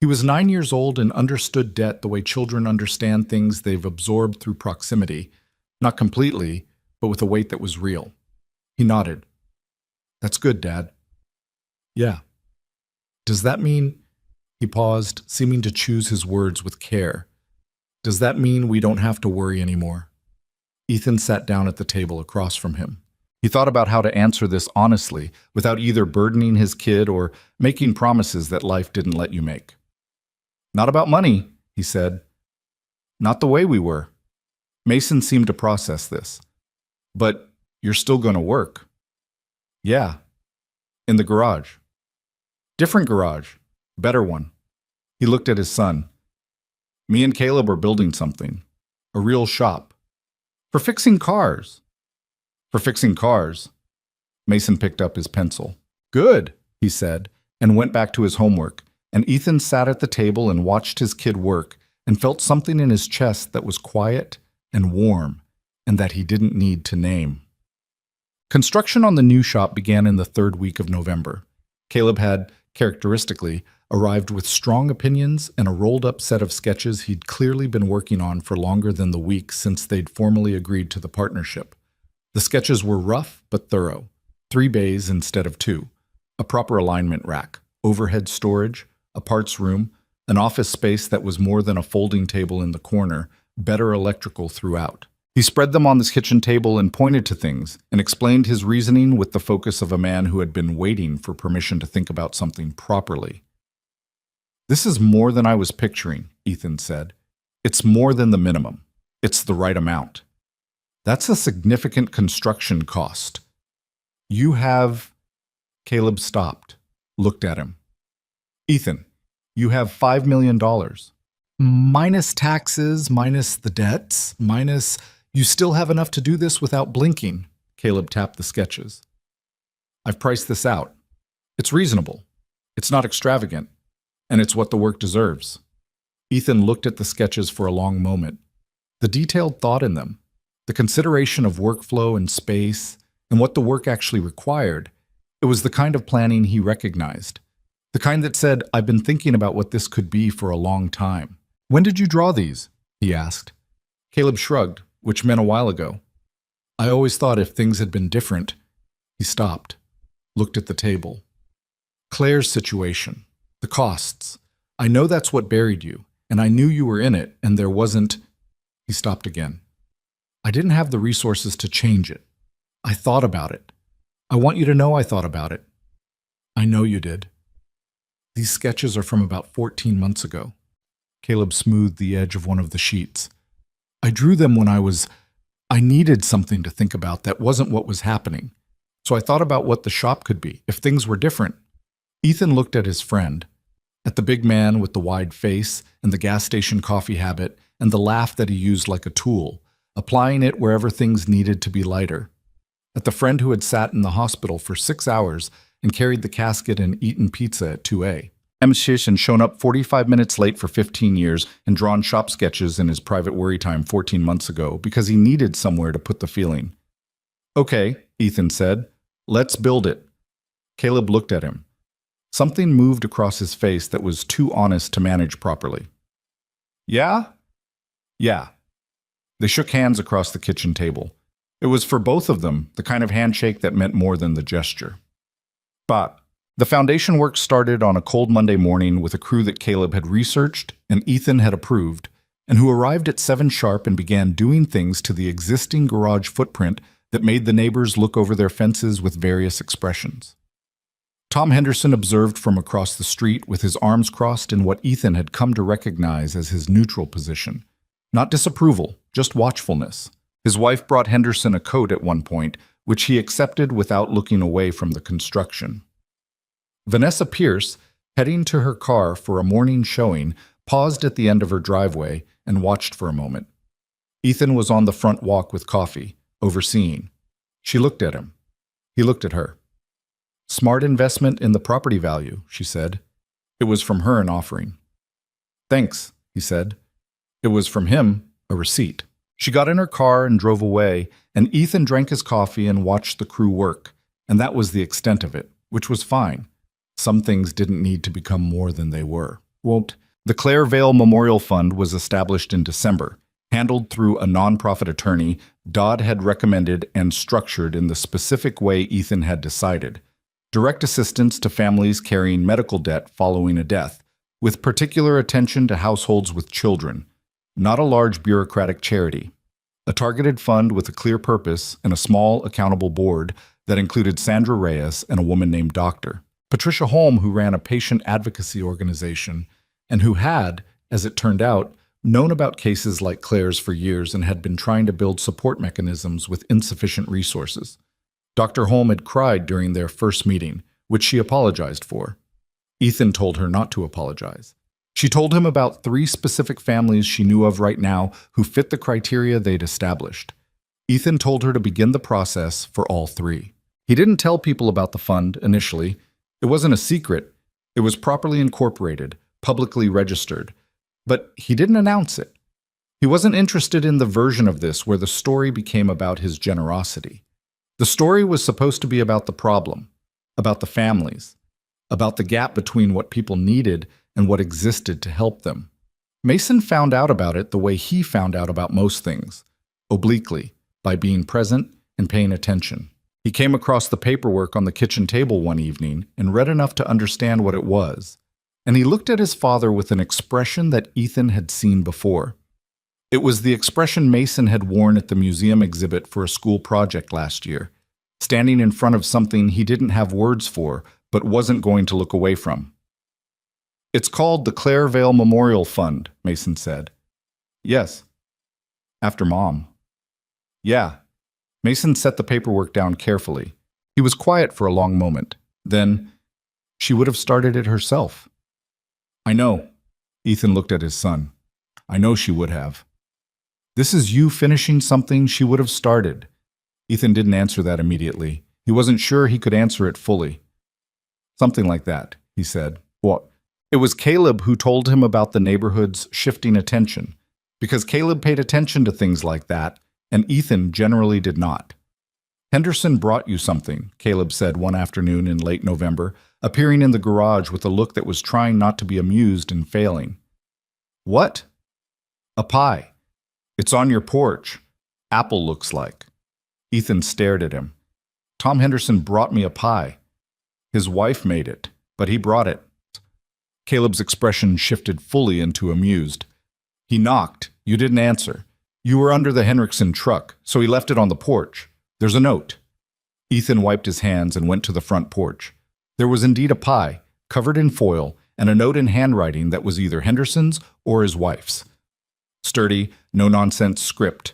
S1: He was 9 years old and understood debt the way children understand things they've absorbed through proximity, not completely, but with a weight that was real. He nodded. "That's good, Dad." "Yeah." "Does that mean—" He paused, seeming to choose his words with care. "Does that mean we don't have to worry anymore?" Ethan sat down at the table across from him. He thought about how to answer this honestly, without either burdening his kid or making promises that life didn't let you make. "Not about money," he said. "Not the way we were." Mason seemed to process this. "But you're still going to work." "Yeah. In the garage." "Different garage. Better one." He looked at his son. "Me and Caleb are building something. A real shop. For fixing cars." "For fixing cars." Mason picked up his pencil. "Good," he said, and went back to his homework. And Ethan sat at the table and watched his kid work and felt something in his chest that was quiet and warm and that he didn't need to name. Construction on the new shop began in the third week of November. Caleb had, characteristically, arrived with strong opinions and a rolled-up set of sketches he'd clearly been working on for longer than the week since they'd formally agreed to the partnership. The sketches were rough but thorough. 3 bays instead of 2, a proper alignment rack, overhead storage, a parts room, an office space that was more than a folding table in the corner, better electrical throughout. He spread them on this kitchen table and pointed to things, and explained his reasoning with the focus of a man who had been waiting for permission to think about something properly. "This is more than I was picturing," Ethan said. "It's more than the minimum. It's the right amount. That's a significant construction cost. You have—" Caleb stopped, looked at him. "Ethan, you have $5 million. Minus taxes, minus the debts, minus... You still have enough to do this without blinking," Caleb tapped the sketches. I've priced this out. It's reasonable. It's not extravagant. And it's what the work deserves. Ethan looked at the sketches for a long moment. The detailed thought in them, the consideration of workflow and space, and what the work actually required, it was the kind of planning he recognized. The kind that said, I've been thinking about what this could be for a long time. When did you draw these? He asked. Caleb shrugged, which meant a while ago. I always thought if things had been different. He stopped, looked at the table. Claire's situation, the costs. I know that's what buried you, and I knew you were in it, and there wasn't. He stopped again. I didn't have the resources to change it. I thought about it. I want you to know I thought about it. I know you did. These sketches are from about 14 months ago. Caleb smoothed the edge of one of the sheets. I drew them when I needed something to think about that wasn't what was happening. So I thought about what the shop could be, if things were different. Ethan looked at his friend, at the big man with the wide face and the gas station coffee habit and the laugh that he used like a tool, applying it wherever things needed to be lighter. At the friend who had sat in the hospital for 6 hours and carried the casket and eaten pizza at 2A. M-Shish and shown up 45 minutes late for 15 years and drawn shop sketches in his private worry time 14 months ago because he needed somewhere to put the feeling. Okay, Ethan said. Let's build it. Caleb looked at him. Something moved across his face that was too honest to manage properly. Yeah? Yeah. They shook hands across the kitchen table. It was for both of them the kind of handshake that meant more than the gesture. But the foundation work started on a cold Monday morning with a crew that Caleb had researched and Ethan had approved, and who arrived at 7 sharp and began doing things to the existing garage footprint that made the neighbors look over their fences with various expressions. Tom Henderson observed from across the street with his arms crossed in what Ethan had come to recognize as his neutral position. Not disapproval, just watchfulness. His wife brought Henderson a coat at one point, which he accepted without looking away from the construction. Vanessa Pierce, heading to her car for a morning showing, paused at the end of her driveway and watched for a moment. Ethan was on the front walk with coffee, overseeing. She looked at him. He looked at her. Smart investment in the property value, she said. It was from her an offering. Thanks, he said. It was from him a receipt. She got in her car and drove away, and Ethan drank his coffee and watched the crew work, and that was the extent of it, which was fine. Some things didn't need to become more than they were. The Claire Vale Memorial Fund was established in December, handled through a nonprofit attorney Dodd had recommended and structured in the specific way Ethan had decided. Direct assistance to families carrying medical debt following a death, with particular attention to households with children. Not a large bureaucratic charity. A targeted fund with a clear purpose and a small, accountable board that included Sandra Reyes and a woman named Dr. Patricia Holm, who ran a patient advocacy organization and who had, as it turned out, known about cases like Claire's for years and had been trying to build support mechanisms with insufficient resources. Dr. Holm had cried during their first meeting, which she apologized for. Ethan told her not to apologize. She told him about 3 specific families she knew of right now who fit the criteria they'd established. Ethan told her to begin the process for all 3. He didn't tell people about the fund initially. It wasn't a secret. It was properly incorporated, publicly registered. But he didn't announce it. He wasn't interested in the version of this where the story became about his generosity. The story was supposed to be about the problem, about the families, about the gap between what people needed and what existed to help them. Mason found out about it the way he found out about most things, obliquely, by being present and paying attention. He came across the paperwork on the kitchen table one evening and read enough to understand what it was. And he looked at his father with an expression that Ethan had seen before. It was the expression Mason had worn at the museum exhibit for a school project last year, standing in front of something he didn't have words for, but wasn't going to look away from. It's called the Claire Vale Memorial Fund, Mason said. Yes. After Mom. Yeah. Mason set the paperwork down carefully. He was quiet for a long moment. Then, she would have started it herself. I know. Ethan looked at his son. I know she would have. This is you finishing something she would have started. Ethan didn't answer that immediately. He wasn't sure he could answer it fully. Something like that, he said. What? It was Caleb who told him about the neighborhood's shifting attention, because Caleb paid attention to things like that, and Ethan generally did not. Henderson brought you something, Caleb said one afternoon in late November, appearing in the garage with a look that was trying not to be amused and failing. What? A pie. It's on your porch. Apple looks like. Ethan stared at him. Tom Henderson brought me a pie. His wife made it, but he brought it. Caleb's expression shifted fully into amused. He knocked. You didn't answer. You were under the Henriksen truck, so he left it on the porch. There's a note. Ethan wiped his hands and went to the front porch. There was indeed a pie, covered in foil, and a note in handwriting that was either Henderson's or his wife's. Sturdy, no-nonsense script.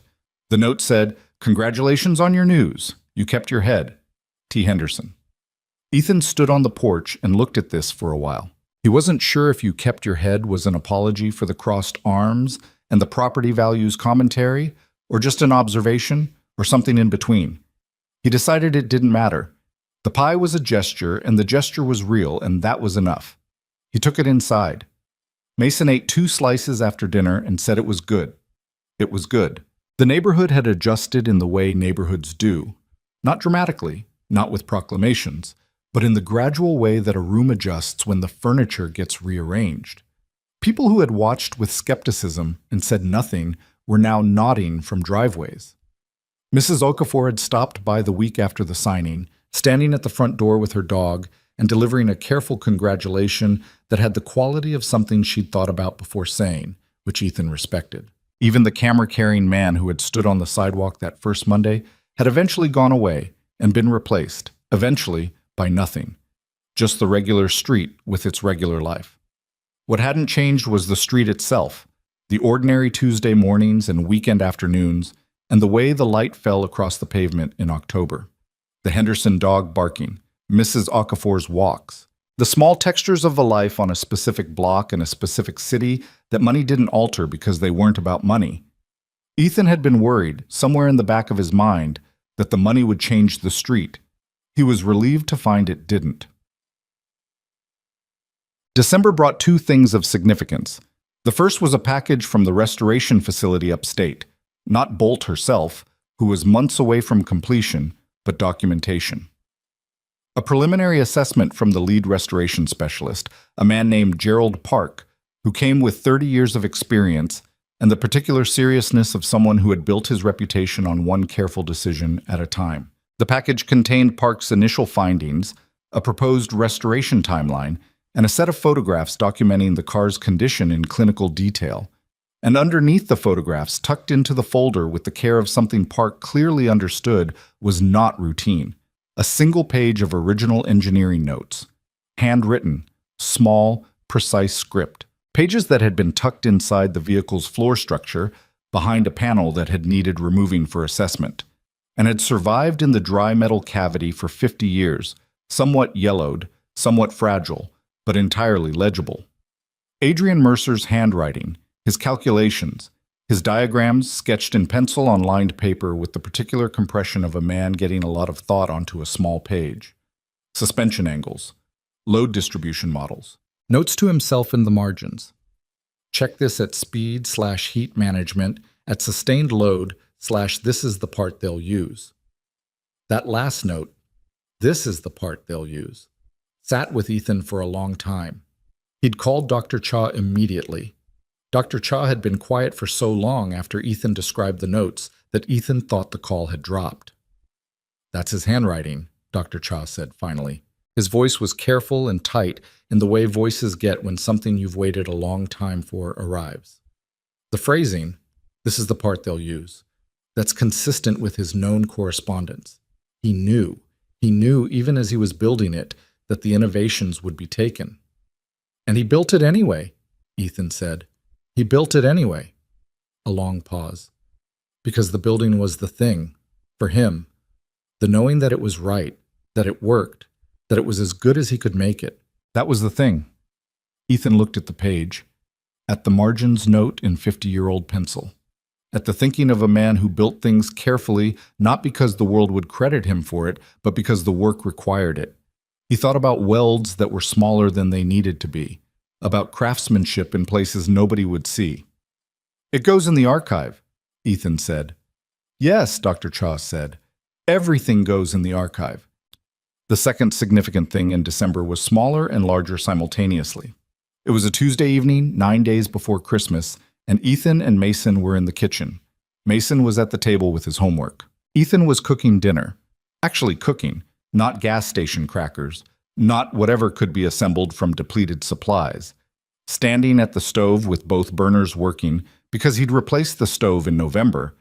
S1: The note said, "Congratulations on your news. You kept your head. T. Henderson." Ethan stood on the porch and looked at this for a while. He wasn't sure if "you kept your head" was an apology for the crossed arms and the property values commentary, or just an observation, or something in between. He decided it didn't matter. The pie was a gesture, and the gesture was real, and that was enough. He took it inside. Mason ate 2 slices after dinner and said it was good. It was good. The neighborhood had adjusted in the way neighborhoods do. Not dramatically, not with proclamations, but in the gradual way that a room adjusts when the furniture gets rearranged. People who had watched with skepticism and said nothing were now nodding from driveways. Mrs. Okafor had stopped by the week after the signing, standing at the front door with her dog and delivering a careful congratulation that had the quality of something she'd thought about before saying, which Ethan respected. Even the camera-carrying man who had stood on the sidewalk that first Monday had eventually gone away and been replaced, eventually, by nothing. Just the regular street with its regular life. What hadn't changed was the street itself, the ordinary Tuesday mornings and weekend afternoons, and the way the light fell across the pavement in October. The Henderson dog barking, Mrs. Okafor's walks, the small textures of a life on a specific block in a specific city that money didn't alter because they weren't about money. Ethan had been worried, somewhere in the back of his mind, that the money would change the street. He was relieved to find it didn't. December brought 2 things of significance. The first was a package from the restoration facility upstate, not Bolt herself, who was months away from completion, but documentation. A preliminary assessment from the lead restoration specialist, a man named Gerald Park, who came with 30 years of experience and the particular seriousness of someone who had built his reputation on one careful decision at a time. The package contained Park's initial findings, a proposed restoration timeline, and a set of photographs documenting the car's condition in clinical detail. And underneath the photographs, tucked into the folder with the care of something Park clearly understood was not routine, a single page of original engineering notes, handwritten, small, precise script, pages that had been tucked inside the vehicle's floor structure behind a panel that had needed removing for assessment, and had survived in the dry metal cavity for 50 years, somewhat yellowed, somewhat fragile, but entirely legible. Adrian Mercer's handwriting, his calculations, his diagrams sketched in pencil on lined paper with the particular compression of a man getting a lot of thought onto a small page. Suspension angles, load distribution models, notes to himself in the margins. Check this at speed/heat management at sustained load/this is the part they'll use. That last note, this is the part they'll use, sat with Ethan for a long time. He'd called Dr. Cha immediately. Dr. Cha had been quiet for so long after Ethan described the notes that Ethan thought the call had dropped. "That's his handwriting," Dr. Cha said finally. His voice was careful and tight in the way voices get when something you've waited a long time for arrives. The phrasing, "this is the part they'll use," that's consistent with his known correspondence. He knew even as he was building it that the innovations would be taken. "And he built it anyway," Ethan said. "He built it anyway." A long pause. Because the building was the thing, for him. The knowing that it was right, that it worked, that it was as good as he could make it. That was the thing. Ethan looked at the page, at the margins note in 50-year-old pencil, at the thinking of a man who built things carefully, not because the world would credit him for it, but because the work required it. He thought about welds that were smaller than they needed to be, about craftsmanship in places nobody would see. "It goes in the archive," Ethan said. "Yes," Dr. Cha said. "Everything goes in the archive." The second significant thing in December was smaller and larger simultaneously. It was a Tuesday evening, 9 days before Christmas, and Ethan and Mason were in the kitchen. Mason was at the table with his homework. Ethan was cooking dinner. Actually cooking, not gas station crackers, not whatever could be assembled from depleted supplies. Standing at the stove with both burners working, because he'd replaced the stove in November,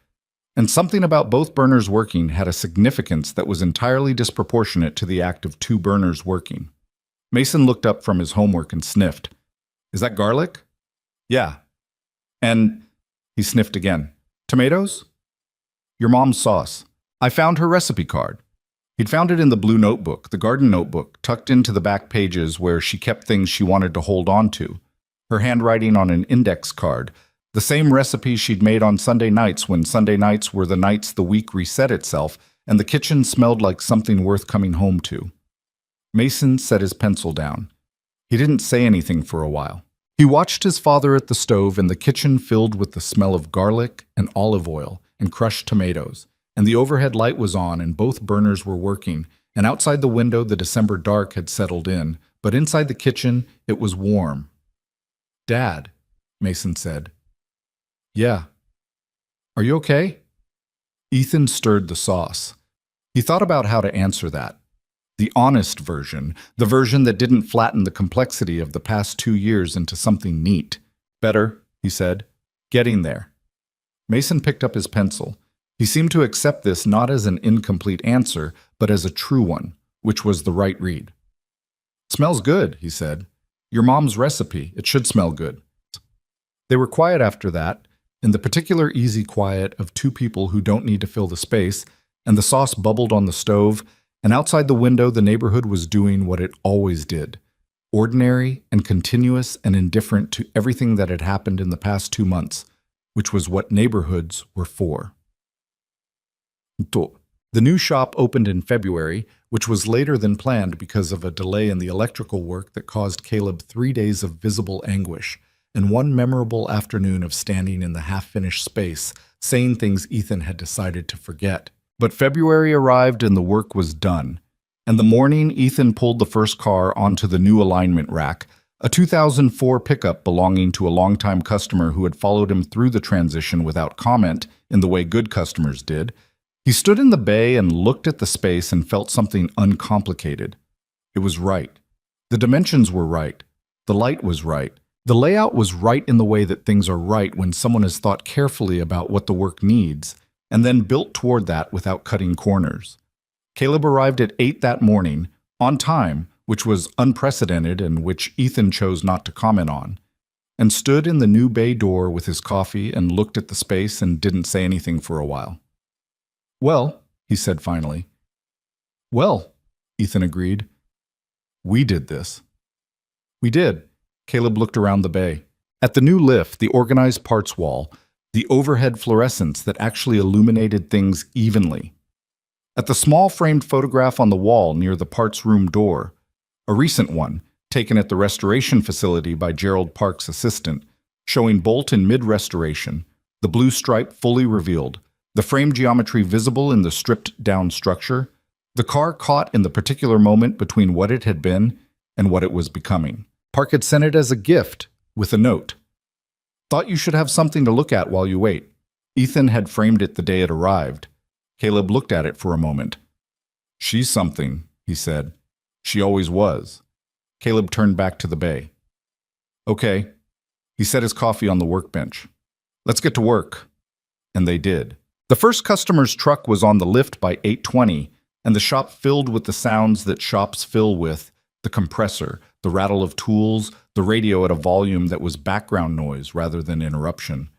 S1: and something about both burners working had a significance that was entirely disproportionate to the act of two burners working. Mason looked up from his homework and sniffed. "Is that garlic?" "Yeah." "And," he sniffed again, "tomatoes?" "Your mom's sauce. I found her recipe card." He'd found it in the blue notebook, the garden notebook, tucked into the back pages where she kept things she wanted to hold on to. Her handwriting on an index card, the same recipe she'd made on Sunday nights when Sunday nights were the nights the week reset itself and the kitchen smelled like something worth coming home to. Mason set his pencil down. He didn't say anything for a while. He watched his father at the stove and the kitchen filled with the smell of garlic and olive oil and crushed tomatoes, and the overhead light was on and both burners were working, and outside the window the December dark had settled in, but inside the kitchen it was warm. "Dad," Mason said. "Yeah." "Are you okay?" Ethan stirred the sauce. He thought about how to answer that. The honest version, the version that didn't flatten the complexity of the past 2 years into something neat. "Better," he said. "Getting there." Mason picked up his pencil. He seemed to accept this not as an incomplete answer, but as a true one, which was the right read. "Smells good," he said. "Your mom's recipe. It should smell good." They were quiet after that, in the particular easy quiet of two people who don't need to fill the space, and the sauce bubbled on the stove, and outside the window the neighborhood was doing what it always did, ordinary and continuous and indifferent to everything that had happened in the past 2 months, which was what neighborhoods were for. The new shop opened in February, which was later than planned because of a delay in the electrical work that caused Caleb 3 days of visible anguish, and one memorable afternoon of standing in the half-finished space, saying things Ethan had decided to forget. But February arrived and the work was done. And the morning Ethan pulled the first car onto the new alignment rack, a 2004 pickup belonging to a longtime customer who had followed him through the transition without comment in the way good customers did, he stood in the bay and looked at the space and felt something uncomplicated. It was right. The dimensions were right. The light was right. The layout was right in the way that things are right when someone has thought carefully about what the work needs, and then built toward that without cutting corners. Caleb arrived at 8 that morning, on time, which was unprecedented and which Ethan chose not to comment on, and stood in the new bay door with his coffee and looked at the space and didn't say anything for a while. "Well," he said finally. "Well," Ethan agreed. "We did this." "We did." Caleb looked around the bay. At the new lift, the organized parts wall, the overhead fluorescence that actually illuminated things evenly. At the small framed photograph on the wall near the parts room door, a recent one, taken at the restoration facility by Gerald Park's assistant, showing Bolt in mid-restoration, the blue stripe fully revealed, the frame geometry visible in the stripped-down structure, the car caught in the particular moment between what it had been and what it was becoming. Park had sent it as a gift, with a note. "Thought you should have something to look at while you wait." Ethan had framed it the day it arrived. Caleb looked at it for a moment. "She's something," he said. "She always was." Caleb turned back to the bay. "Okay." He set his coffee on the workbench. "Let's get to work." And they did. The first customer's truck was on the lift by 8:20, and the shop filled with the sounds that shops fill with, the compressor, the rattle of tools, the radio at a volume that was background noise rather than interruption.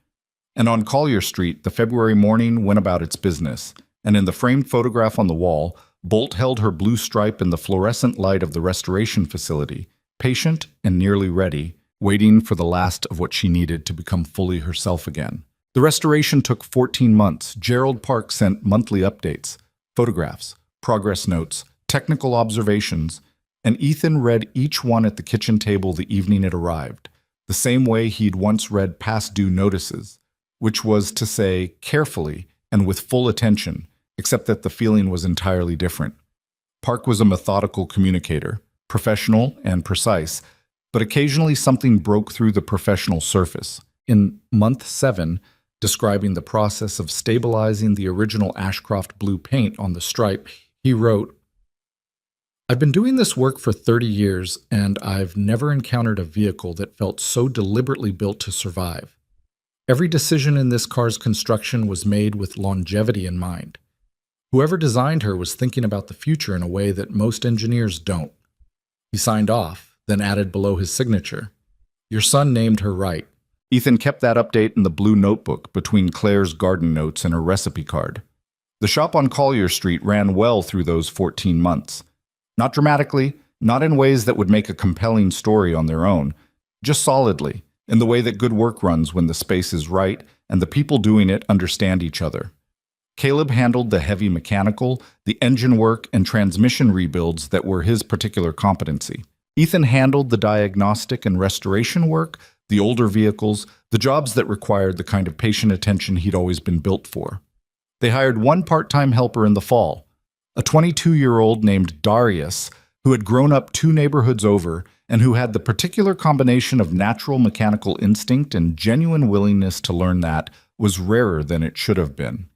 S1: And on Collier Street, the February morning went about its business, and in the framed photograph on the wall, Bolt held her blue stripe in the fluorescent light of the restoration facility, patient and nearly ready, waiting for the last of what she needed to become fully herself again. The restoration took 14 months. Gerald Park sent monthly updates, photographs, progress notes, technical observations, and Ethan read each one at the kitchen table the evening it arrived, the same way he'd once read past due notices, which was to say carefully and with full attention, except that the feeling was entirely different. Park was a methodical communicator, professional and precise, but occasionally something broke through the professional surface. In month 7, describing the process of stabilizing the original Ashcroft blue paint on the stripe, he wrote, "I've been doing this work for 30 years, and I've never encountered a vehicle that felt so deliberately built to survive. Every decision in this car's construction was made with longevity in mind. Whoever designed her was thinking about the future in a way that most engineers don't." He signed off, then added below his signature, "Your son named her right." Ethan kept that update in the blue notebook between Claire's garden notes and her recipe card. The shop on Collier Street ran well through those 14 months. Not dramatically, not in ways that would make a compelling story on their own, just solidly, in the way that good work runs when the space is right and the people doing it understand each other. Caleb handled the heavy mechanical, the engine work, and transmission rebuilds that were his particular competency. Ethan handled the diagnostic and restoration work, the older vehicles, the jobs that required the kind of patient attention he'd always been built for. They hired one part-time helper in the fall, a 22-year-old named Darius, who had grown up 2 neighborhoods over and who had the particular combination of natural mechanical instinct and genuine willingness to learn that was rarer than it should have been.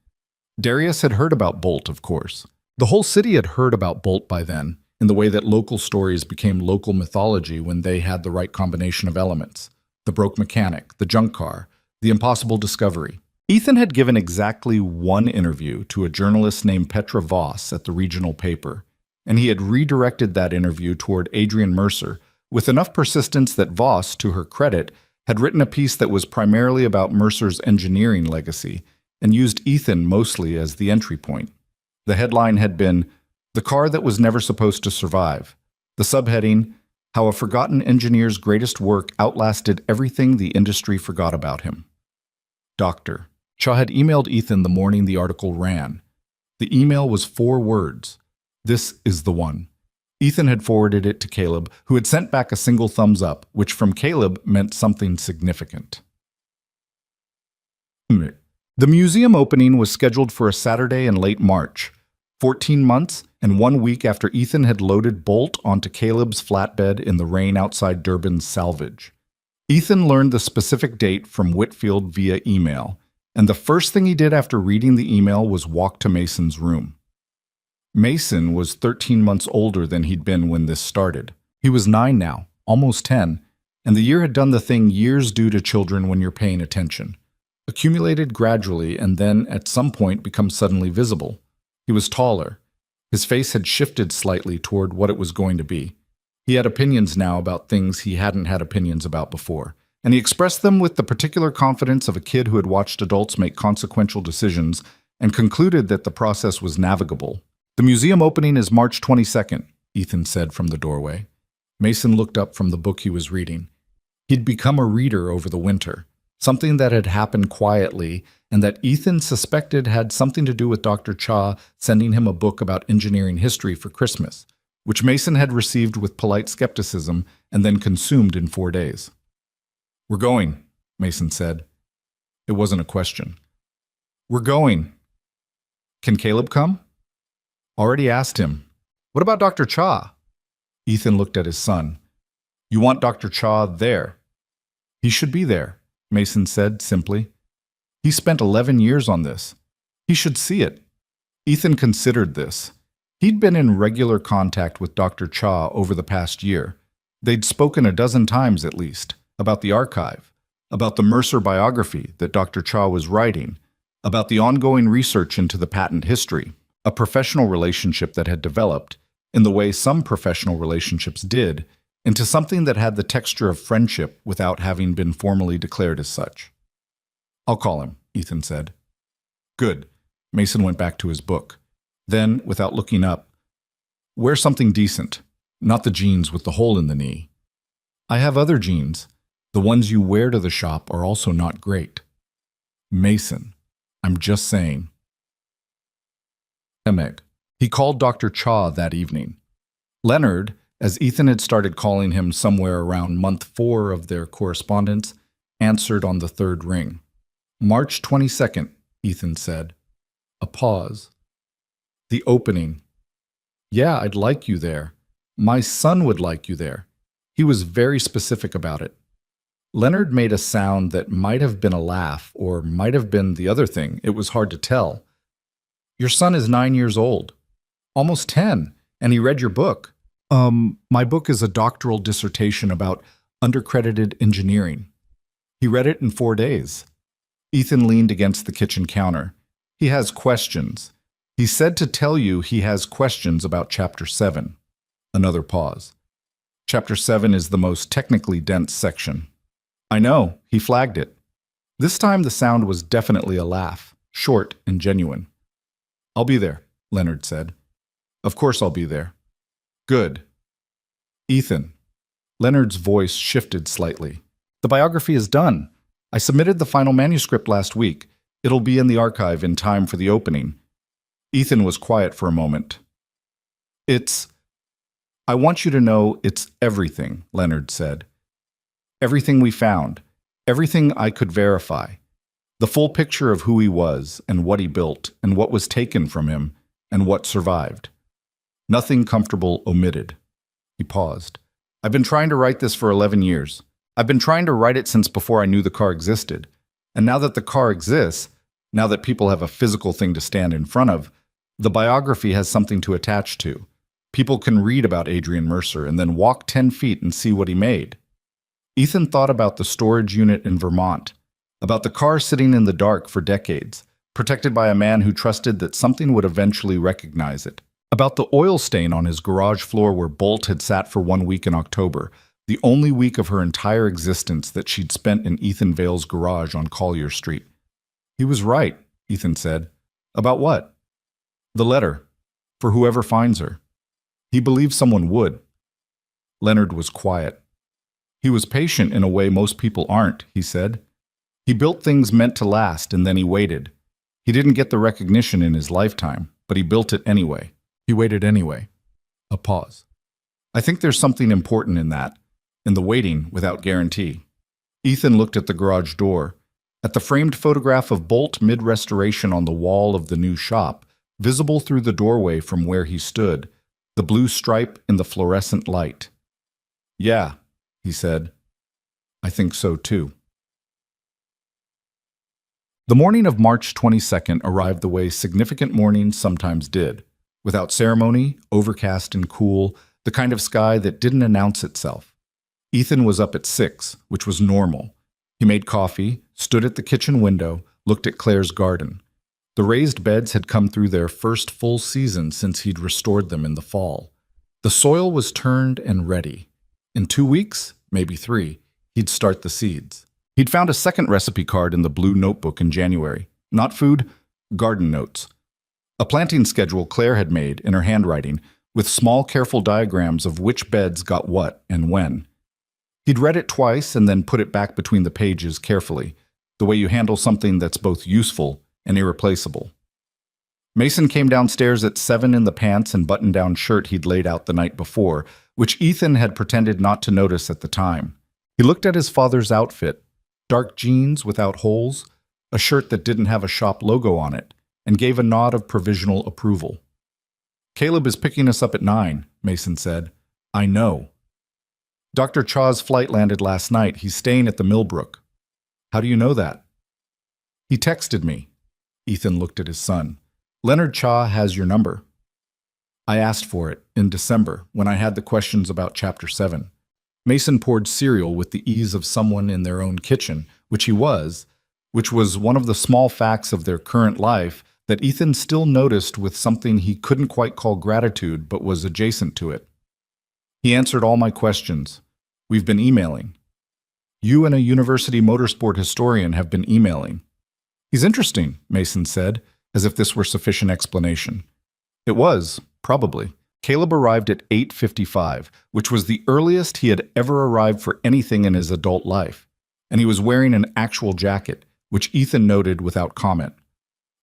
S1: Darius had heard about Bolt, of course. The whole city had heard about Bolt by then, in the way that local stories became local mythology when they had the right combination of elements. The broke mechanic, the junk car, the impossible discovery. Ethan had given exactly one interview to a journalist named Petra Voss at the regional paper, and he had redirected that interview toward Adrian Mercer with enough persistence that Voss, to her credit, had written a piece that was primarily about Mercer's engineering legacy and used Ethan mostly as the entry point. The headline had been, "The Car That Was Never Supposed to Survive." The subheading, "How a Forgotten Engineer's Greatest Work Outlasted Everything the Industry Forgot About Him." Dr. Cha had emailed Ethan the morning the article ran. The email was 4 words. "This is the one." Ethan had forwarded it to Caleb, who had sent back a single thumbs up, which from Caleb meant something significant. The museum opening was scheduled for a Saturday in late March, 14 months and 1 week after Ethan had loaded Bolt onto Caleb's flatbed in the rain outside Durban's Salvage. Ethan learned the specific date from Whitfield via email, and the first thing he did after reading the email was walk to Mason's room. Mason was 13 months older than he'd been when this started. He was 9 now, almost 10, and the year had done the thing years do to children when you're paying attention. Accumulated gradually and then, at some point, become suddenly visible. He was taller. His face had shifted slightly toward what it was going to be. He had opinions now about things he hadn't had opinions about before, and he expressed them with the particular confidence of a kid who had watched adults make consequential decisions and concluded that the process was navigable. "The museum opening is March 22nd, Ethan said from the doorway. Mason looked up from the book he was reading. He'd become a reader over the winter, something that had happened quietly and that Ethan suspected had something to do with Dr. Cha sending him a book about engineering history for Christmas, which Mason had received with polite skepticism and then consumed in 4 days. "We're going," Mason said. It wasn't a question. "We're going." "Can Caleb come?" "Already asked him." "What about Dr. Cha?" Ethan looked at his son. "You want Dr. Cha there?" "He should be there," Mason said simply. "He spent 11 years on this. He should see it." Ethan considered this. He'd been in regular contact with Dr. Cha over the past year. They'd spoken a dozen times at least, about the archive, about the Mercer biography that Dr. Cha was writing, about the ongoing research into the patent history, a professional relationship that had developed, in the way some professional relationships did, into something that had the texture of friendship without having been formally declared as such. "I'll call him," Ethan said. "Good." Mason went back to his book. Then, without looking up, "Wear something decent, not the jeans with the hole in the knee." "I have other jeans. The ones you wear to the shop are also not great." Mason, I'm just saying. Emeg. He called Dr. Cha that evening. Leonard, as Ethan had started calling him somewhere around month 4 of their correspondence, answered on the third ring. March 22nd, Ethan said. A pause. The opening. Yeah, I'd like you there. My son would like you there. He was very specific about it. Leonard made a sound that might have been a laugh or might have been the other thing. It was hard to tell. Your son is 9 years old. Almost 10, and he read your book. My book is a doctoral dissertation about undercredited engineering. He read it in 4 days. Ethan leaned against the kitchen counter. He has questions. He said to tell you he has questions about Chapter 7. Another pause. Chapter 7 is the most technically dense section. I know, he flagged it. This time the sound was definitely a laugh, short and genuine. I'll be there, Leonard said. Of course I'll be there. Good. Ethan. Leonard's voice shifted slightly. The biography is done. I submitted the final manuscript last week. It'll be in the archive in time for the opening. Ethan was quiet for a moment. I want you to know it's everything, Leonard said. Everything we found. Everything I could verify. The full picture of who he was and what he built and what was taken from him and what survived. Nothing comfortable omitted. He paused. I've been trying to write this for 11 years. I've been trying to write it since before I knew the car existed. And now that the car exists, now that people have a physical thing to stand in front of, the biography has something to attach to. People can read about Adrian Mercer and then walk 10 feet and see what he made. Ethan thought about the storage unit in Vermont, about the car sitting in the dark for decades, protected by a man who trusted that something would eventually recognize it, about the oil stain on his garage floor where Bolt had sat for 1 week in October, the only week of her entire existence that she'd spent in Ethan Vale's garage on Collier Street. He was right, Ethan said. About what? The letter. For whoever finds her. He believed someone would. Leonard was quiet. He was patient in a way most people aren't, he said. He built things meant to last, and then he waited. He didn't get the recognition in his lifetime, but he built it anyway. He waited anyway. A pause. I think there's something important in that, in the waiting without guarantee. Ethan looked at the garage door, at the framed photograph of Bolt mid-restoration on the wall of the new shop, visible through the doorway from where he stood, the blue stripe in the fluorescent light. Yeah, he said. I think so too. The morning of March 22nd arrived the way significant mornings sometimes did, without ceremony, overcast and cool, the kind of sky that didn't announce itself. Ethan was up at 6, which was normal. He made coffee, stood at the kitchen window, looked at Claire's garden. The raised beds had come through their first full season since he'd restored them in the fall. The soil was turned and ready. In 2 weeks, maybe 3, he'd start the seeds. He'd found a second recipe card in the blue notebook in January. Not food, garden notes. A planting schedule Claire had made in her handwriting, with small, careful diagrams of which beds got what and when. He'd read it twice and then put it back between the pages carefully, the way you handle something that's both useful and irreplaceable. Mason came downstairs at 7 in the pants and button-down shirt he'd laid out the night before, which Ethan had pretended not to notice at the time. He looked at his father's outfit, dark jeans without holes, a shirt that didn't have a shop logo on it, and gave a nod of provisional approval. Caleb is picking us up at 9, Mason said. I know. Dr. Cha's flight landed last night. He's staying at the Millbrook. How do you know that? He texted me. Ethan looked at his son. Leonard Cha has your number. I asked for it in December when I had the questions about Chapter 7. Mason poured cereal with the ease of someone in their own kitchen, which was one of the small facts of their current life that Ethan still noticed with something he couldn't quite call gratitude but was adjacent to it. He answered all my questions. We've been emailing. You and a university motorsport historian have been emailing. He's interesting, Mason said, as if this were sufficient explanation. It was, probably. Caleb arrived at 8:55, which was the earliest he had ever arrived for anything in his adult life, and he was wearing an actual jacket, which Ethan noted without comment.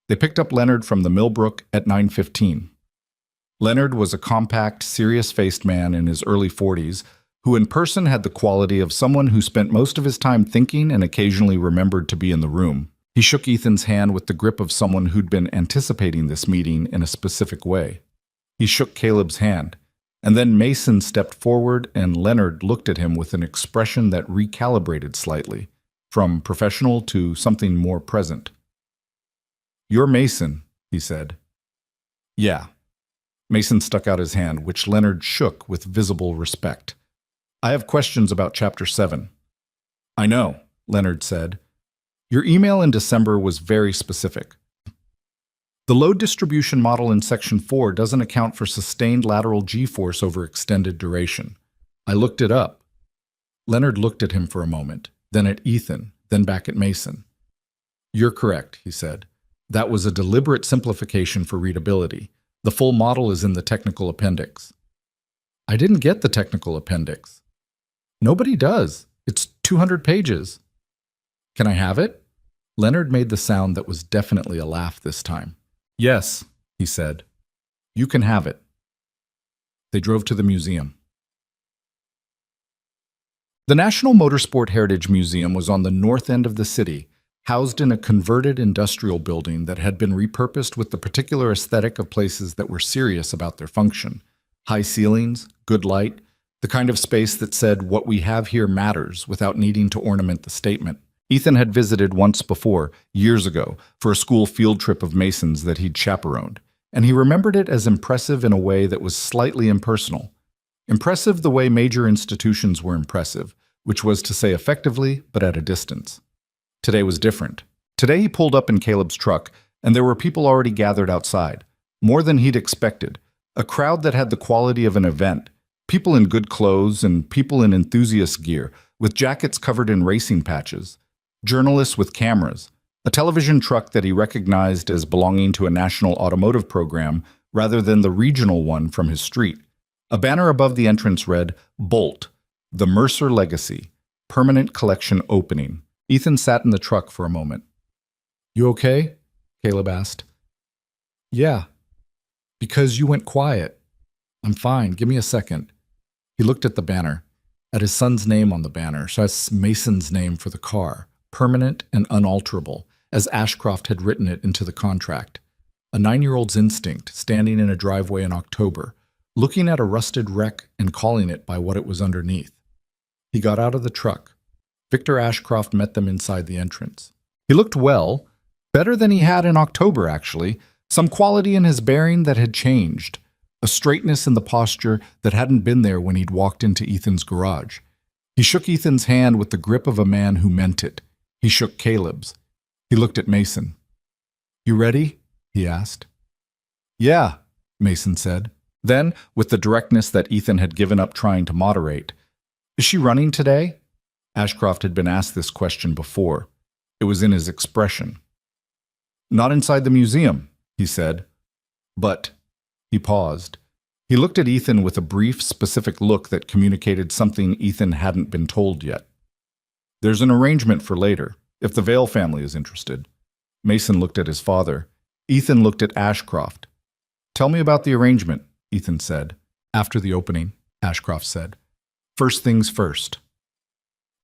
S1: They picked up Leonard from the Millbrook at 9:15. Leonard was a compact, serious-faced man in his early 40s who in person had the quality of someone who spent most of his time thinking and occasionally remembered to be in the room. He shook Ethan's hand with the grip of someone who'd been anticipating this meeting in a specific way. He shook Caleb's hand, and then Mason stepped forward and Leonard looked at him with an expression that recalibrated slightly, from professional to something more present. "You're Mason," he said. "Yeah." Mason stuck out his hand, which Leonard shook with visible respect. "I have questions about Chapter 7. "I know," Leonard said. "Your email in December was very specific. The load distribution model in Section 4 doesn't account for sustained lateral G-force over extended duration. I looked it up." Leonard looked at him for a moment, then at Ethan, then back at Mason. "You're correct," he said. "That was a deliberate simplification for readability. The full model is in the technical appendix." "I didn't get the technical appendix." "Nobody does. It's 200 pages. "Can I have it?" Leonard made the sound that was definitely a laugh this time. "Yes," he said. "You can have it." They drove to the museum. The National Motorsport Heritage Museum was on the north end of the city, housed in a converted industrial building that had been repurposed with the particular aesthetic of places that were serious about their function. High ceilings, good light, the kind of space that said what we have here matters without needing to ornament the statement. Ethan had visited once before, years ago, for a school field trip of Mason's that he'd chaperoned, and he remembered it as impressive in a way that was slightly impersonal. Impressive the way major institutions were impressive, which was to say effectively, but at a distance. Today was different. Today he pulled up in Caleb's truck, and there were people already gathered outside, more than he'd expected, a crowd that had the quality of an event. People in good clothes and people in enthusiast gear, with jackets covered in racing patches. Journalists with cameras. A television truck that he recognized as belonging to a national automotive program rather than the regional one from his street. A banner above the entrance read, "Bolt, the Mercer Legacy, Permanent Collection Opening." Ethan sat in the truck for a moment. "You okay?" Caleb asked. "Yeah. Because you went quiet." "I'm fine. Give me a second." He looked at the banner, at his son's name on the banner, so that's Mason's name for the car, permanent and unalterable, as Ashcroft had written it into the contract. A 9-year-old's instinct, standing in a driveway in October, looking at a rusted wreck and calling it by what it was underneath. He got out of the truck. Victor Ashcroft met them inside the entrance. He looked well, better than he had in October, actually, some quality in his bearing that had changed. A straightness in the posture that hadn't been there when he'd walked into Ethan's garage. He shook Ethan's hand with the grip of a man who meant it. He shook Caleb's. He looked at Mason. "You ready?" he asked. "Yeah," Mason said. Then, with the directness that Ethan had given up trying to moderate, "Is she running today?" Ashcroft had been asked this question before. It was in his expression. "Not inside the museum," he said. "But..." He paused. He looked at Ethan with a brief, specific look that communicated something Ethan hadn't been told yet. "There's an arrangement for later, if the Vale family is interested." Mason looked at his father. Ethan looked at Ashcroft. "Tell me about the arrangement," Ethan said. "After the opening," Ashcroft said. "First things first."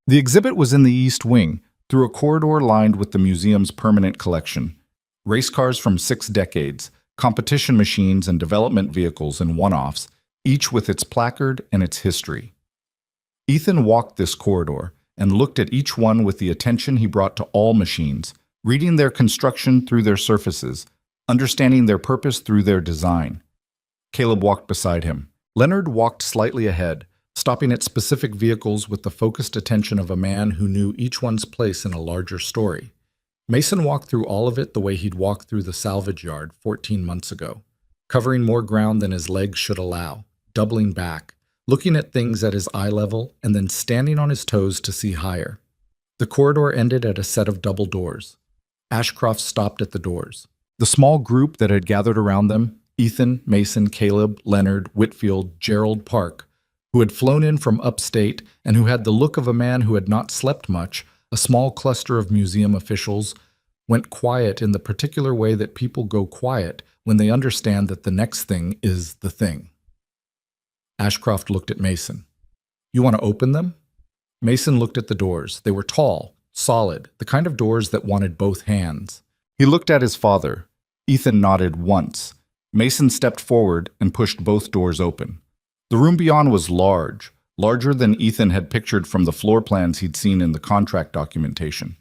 S1: The exhibit was in the East Wing, through a corridor lined with the museum's permanent collection. Race cars from 6 decades, competition machines and development vehicles and one-offs, each with its placard and its history. Ethan walked this corridor and looked at each one with the attention he brought to all machines, reading their construction through their surfaces, understanding their purpose through their design. Caleb walked beside him. Leonard walked slightly ahead, stopping at specific vehicles with the focused attention of a man who knew each one's place in a larger story. Mason walked through all of it the way he'd walked through the salvage yard 14 months ago, covering more ground than his legs should allow, doubling back, looking at things at his eye level, and then standing on his toes to see higher. The corridor ended at a set of double doors. Ashcroft stopped at the doors. The small group that had gathered around them, Ethan, Mason, Caleb, Leonard, Whitfield, Gerald Park, who had flown in from upstate and who had the look of a man who had not slept much, A small cluster of museum officials went quiet in the particular way that people go quiet when they understand that the next thing is the thing. Ashcroft looked at Mason. "You want to open them?" Mason looked at the doors. They were tall, solid, the kind of doors that wanted both hands. He looked at his father. Ethan nodded once. Mason stepped forward and pushed both doors open. The room beyond was large, larger than Ethan had pictured from the floor plans he'd seen in the contract documentation.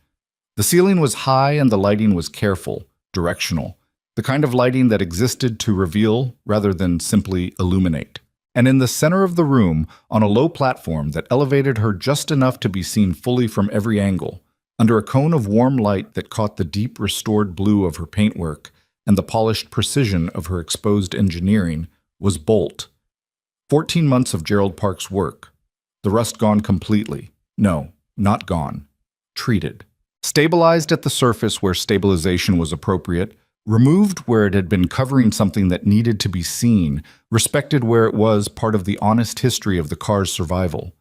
S1: The ceiling was high and the lighting was careful, directional, the kind of lighting that existed to reveal rather than simply illuminate. And in the center of the room, on a low platform that elevated her just enough to be seen fully from every angle, under a cone of warm light that caught the deep restored blue of her paintwork and the polished precision of her exposed engineering, was Bolt. 14 months of Gerald Park's work. The rust gone completely. No, not gone. Treated. Stabilized at the surface where stabilization was appropriate, removed where it had been covering something that needed to be seen, respected where it was part of the honest history of the car's survival.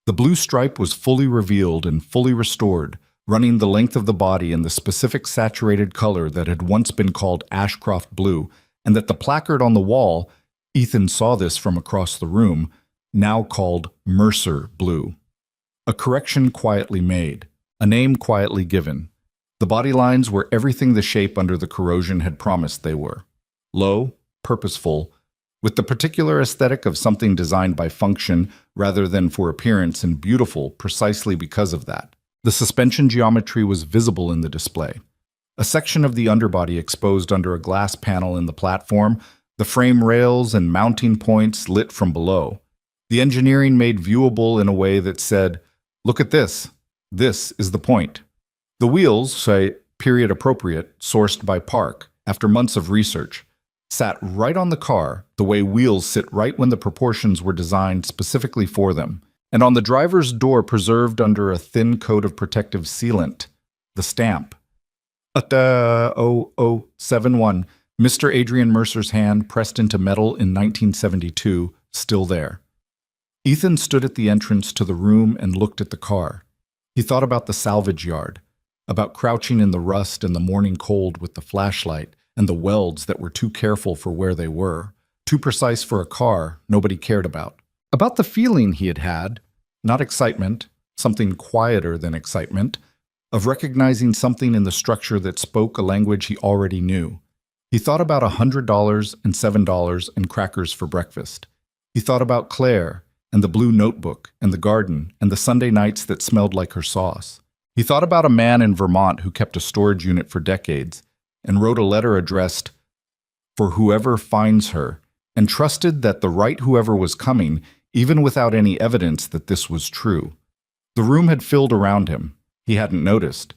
S1: The blue stripe was fully revealed and fully restored, running the length of the body in the specific saturated color that had once been called Ashcroft blue, and that the placard on the wall, Ethan saw this from across the room, now called Mercer blue. A correction quietly made, a name quietly given. The body lines were everything the shape under the corrosion had promised they were. Low, purposeful, with the particular aesthetic of something designed by function rather than for appearance, and beautiful precisely because of that. The suspension geometry was visible in the display. A section of the underbody exposed under a glass panel in the platform, the frame rails and mounting points lit from below. The engineering made viewable in a way that said, "Look at this. This is the point." The wheels, say, period appropriate, sourced by Park, after months of research, sat right on the car, the way wheels sit right when the proportions were designed specifically for them, and on the driver's door preserved under a thin coat of protective sealant, the stamp. 0071, Mr. Adrian Mercer's hand pressed into metal in 1972, still there. Ethan stood at the entrance to the room and looked at the car. He thought about the salvage yard, about crouching in the rust and the morning cold with the flashlight and the welds that were too careful for where they were, too precise for a car nobody cared about the feeling he had had, not excitement, something quieter than excitement, of recognizing something in the structure that spoke a language he already knew. He thought about $100 and $7 and crackers for breakfast. He thought about Claire and the blue notebook and the garden and the Sunday nights that smelled like her sauce. He thought about a man in Vermont who kept a storage unit for decades and wrote a letter addressed "For whoever finds her," and trusted that the right whoever was coming, even without any evidence that this was true. The room had filled around him. He hadn't noticed.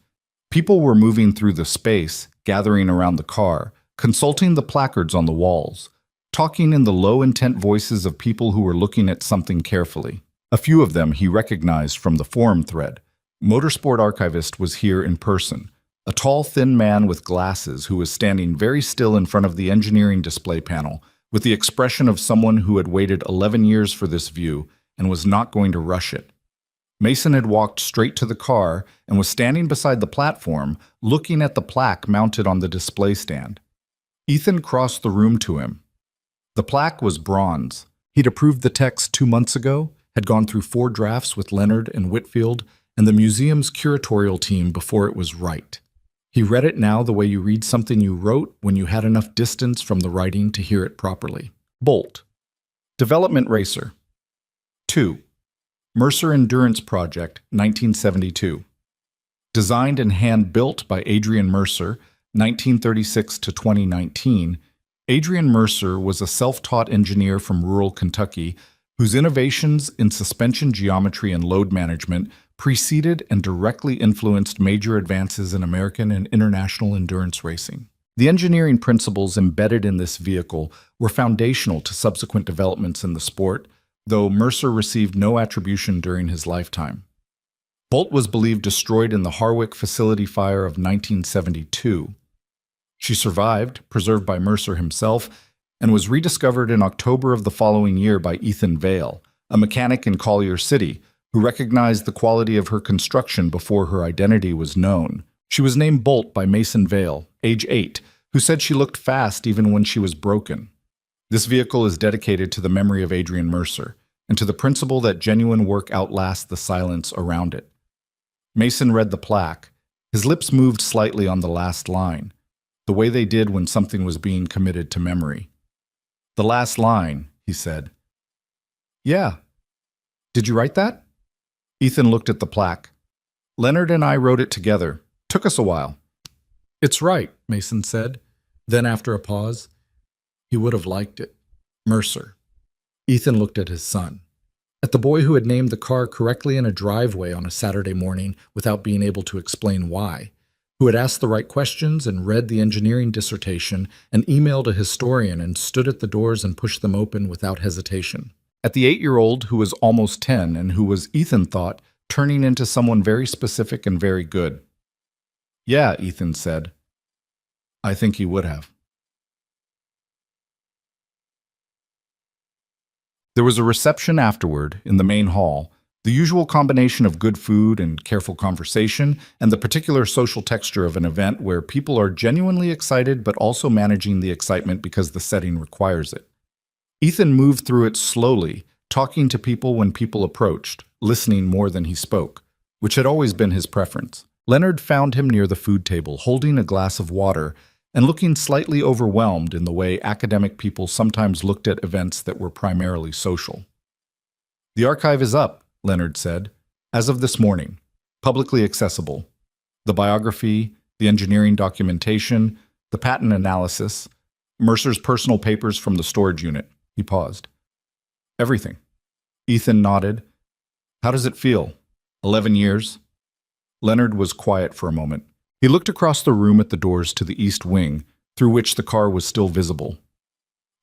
S1: People were moving through the space, gathering around the car, consulting the placards on the walls, talking in the low-intent voices of people who were looking at something carefully. A few of them he recognized from the forum thread. Motorsport Archivist was here in person, a tall, thin man with glasses who was standing very still in front of the engineering display panel, with the expression of someone who had waited 11 years for this view and was not going to rush it. Mason had walked straight to the car and was standing beside the platform, looking at the plaque mounted on the display stand. Ethan crossed the room to him. The plaque was bronze. He'd approved the text 2 months ago, had gone through 4 drafts with Leonard and Whitfield and the museum's curatorial team before it was right. He read it now the way you read something you wrote when you had enough distance from the writing to hear it properly. Bolt. Development Racer. 2. Mercer Endurance Project, 1972. Designed and hand-built by Adrian Mercer, 1936 to 2019, Adrian Mercer was a self-taught engineer from rural Kentucky whose innovations in suspension geometry and load management preceded and directly influenced major advances in American and international endurance racing. The engineering principles embedded in this vehicle were foundational to subsequent developments in the sport, though Mercer received no attribution during his lifetime. Bolt was believed destroyed in the Harwick facility fire of 1972. She survived, preserved by Mercer himself, and was rediscovered in October of the following year by Ethan Vale, a mechanic in Collier City, who recognized the quality of her construction before her identity was known. She was named Bolt by Mason Vale, age 8, who said she looked fast even when she was broken. This vehicle is dedicated to the memory of Adrian Mercer and to the principle that genuine work outlasts the silence around it. Mason read the plaque. His lips moved slightly on the last line, the way they did when something was being committed to memory. "The last line," he said. "Yeah. Did you write that?" Ethan looked at the plaque. "Leonard and I wrote it together. Took us a while." "It's right," Mason said. Then, after a pause, "He would have liked it. Mercer." Ethan looked at his son, at the boy who had named the car correctly in a driveway on a Saturday morning without being able to explain why, who had asked the right questions and read the engineering dissertation and emailed a historian and stood at the doors and pushed them open without hesitation. At the 8-year-old who was almost 10 and who was, Ethan thought, turning into someone very specific and very good. "Yeah," Ethan said. "I think he would have." There was a reception afterward in the main hall, the usual combination of good food and careful conversation, and the particular social texture of an event where people are genuinely excited but also managing the excitement because the setting requires it. Ethan moved through it slowly, talking to people when people approached, listening more than he spoke, which had always been his preference. Leonard found him near the food table, holding a glass of water and looking slightly overwhelmed in the way academic people sometimes looked at events that were primarily social. "The archive is up," Leonard said, "as of this morning, publicly accessible. The biography, the engineering documentation, the patent analysis, Mercer's personal papers from the storage unit." He paused. "Everything." Ethan nodded. "How does it feel? 11 years? Leonard was quiet for a moment. He looked across the room at the doors to the east wing, through which the car was still visible.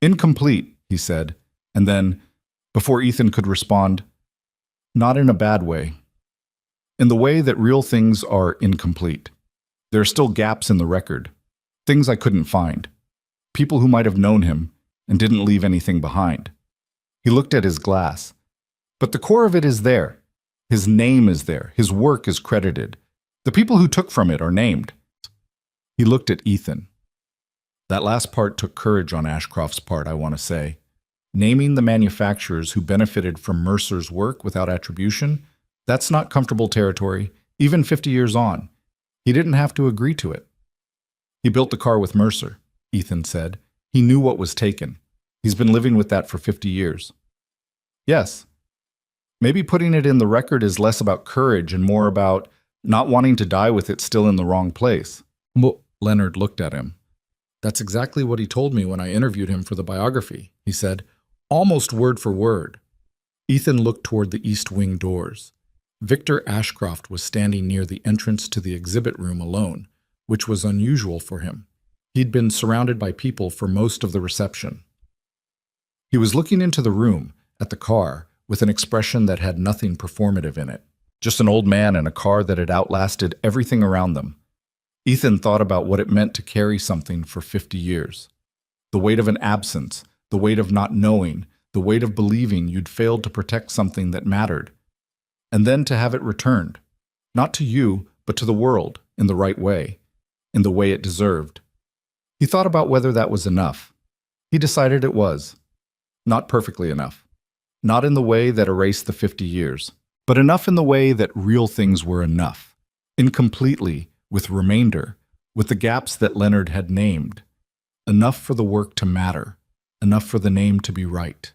S1: "Incomplete," he said, and then, before Ethan could respond, "Not in a bad way. In the way that real things are incomplete. There are still gaps in the record, things I couldn't find, people who might have known him and didn't leave anything behind." He looked at his glass. "But the core of it is there. His name is there. His work is credited. The people who took from it are named." He looked at Ethan. "That last part took courage on Ashcroft's part, I want to say. Naming the manufacturers who benefited from Mercer's work without attribution, that's not comfortable territory, even 50 years on. He didn't have to agree to it." "He built the car with Mercer," Ethan said. "He knew what was taken. He's been living with that for 50 years. "Yes. Maybe putting it in the record is less about courage and more about not wanting to die with it still in the wrong place." Leonard looked at him. "That's exactly what he told me when I interviewed him for the biography," he said, almost word for word. Ethan looked toward the east wing doors. Victor Ashcroft was standing near the entrance to the exhibit room alone, which was unusual for him. He'd been surrounded by people for most of the reception. He was looking into the room, at the car, with an expression that had nothing performative in it. Just an old man in a car that had outlasted everything around them. Ethan thought about what it meant to carry something for 50 years. The weight of an absence, the weight of not knowing, the weight of believing you'd failed to protect something that mattered. And then to have it returned, not to you, but to the world, in the right way, in the way it deserved. He thought about whether that was enough. He decided it was. Not perfectly enough. Not in the way that erased the 50 years. But enough in the way that real things were enough, incompletely, with remainder, with the gaps that Leonard had named. Enough for the work to matter, enough for the name to be right.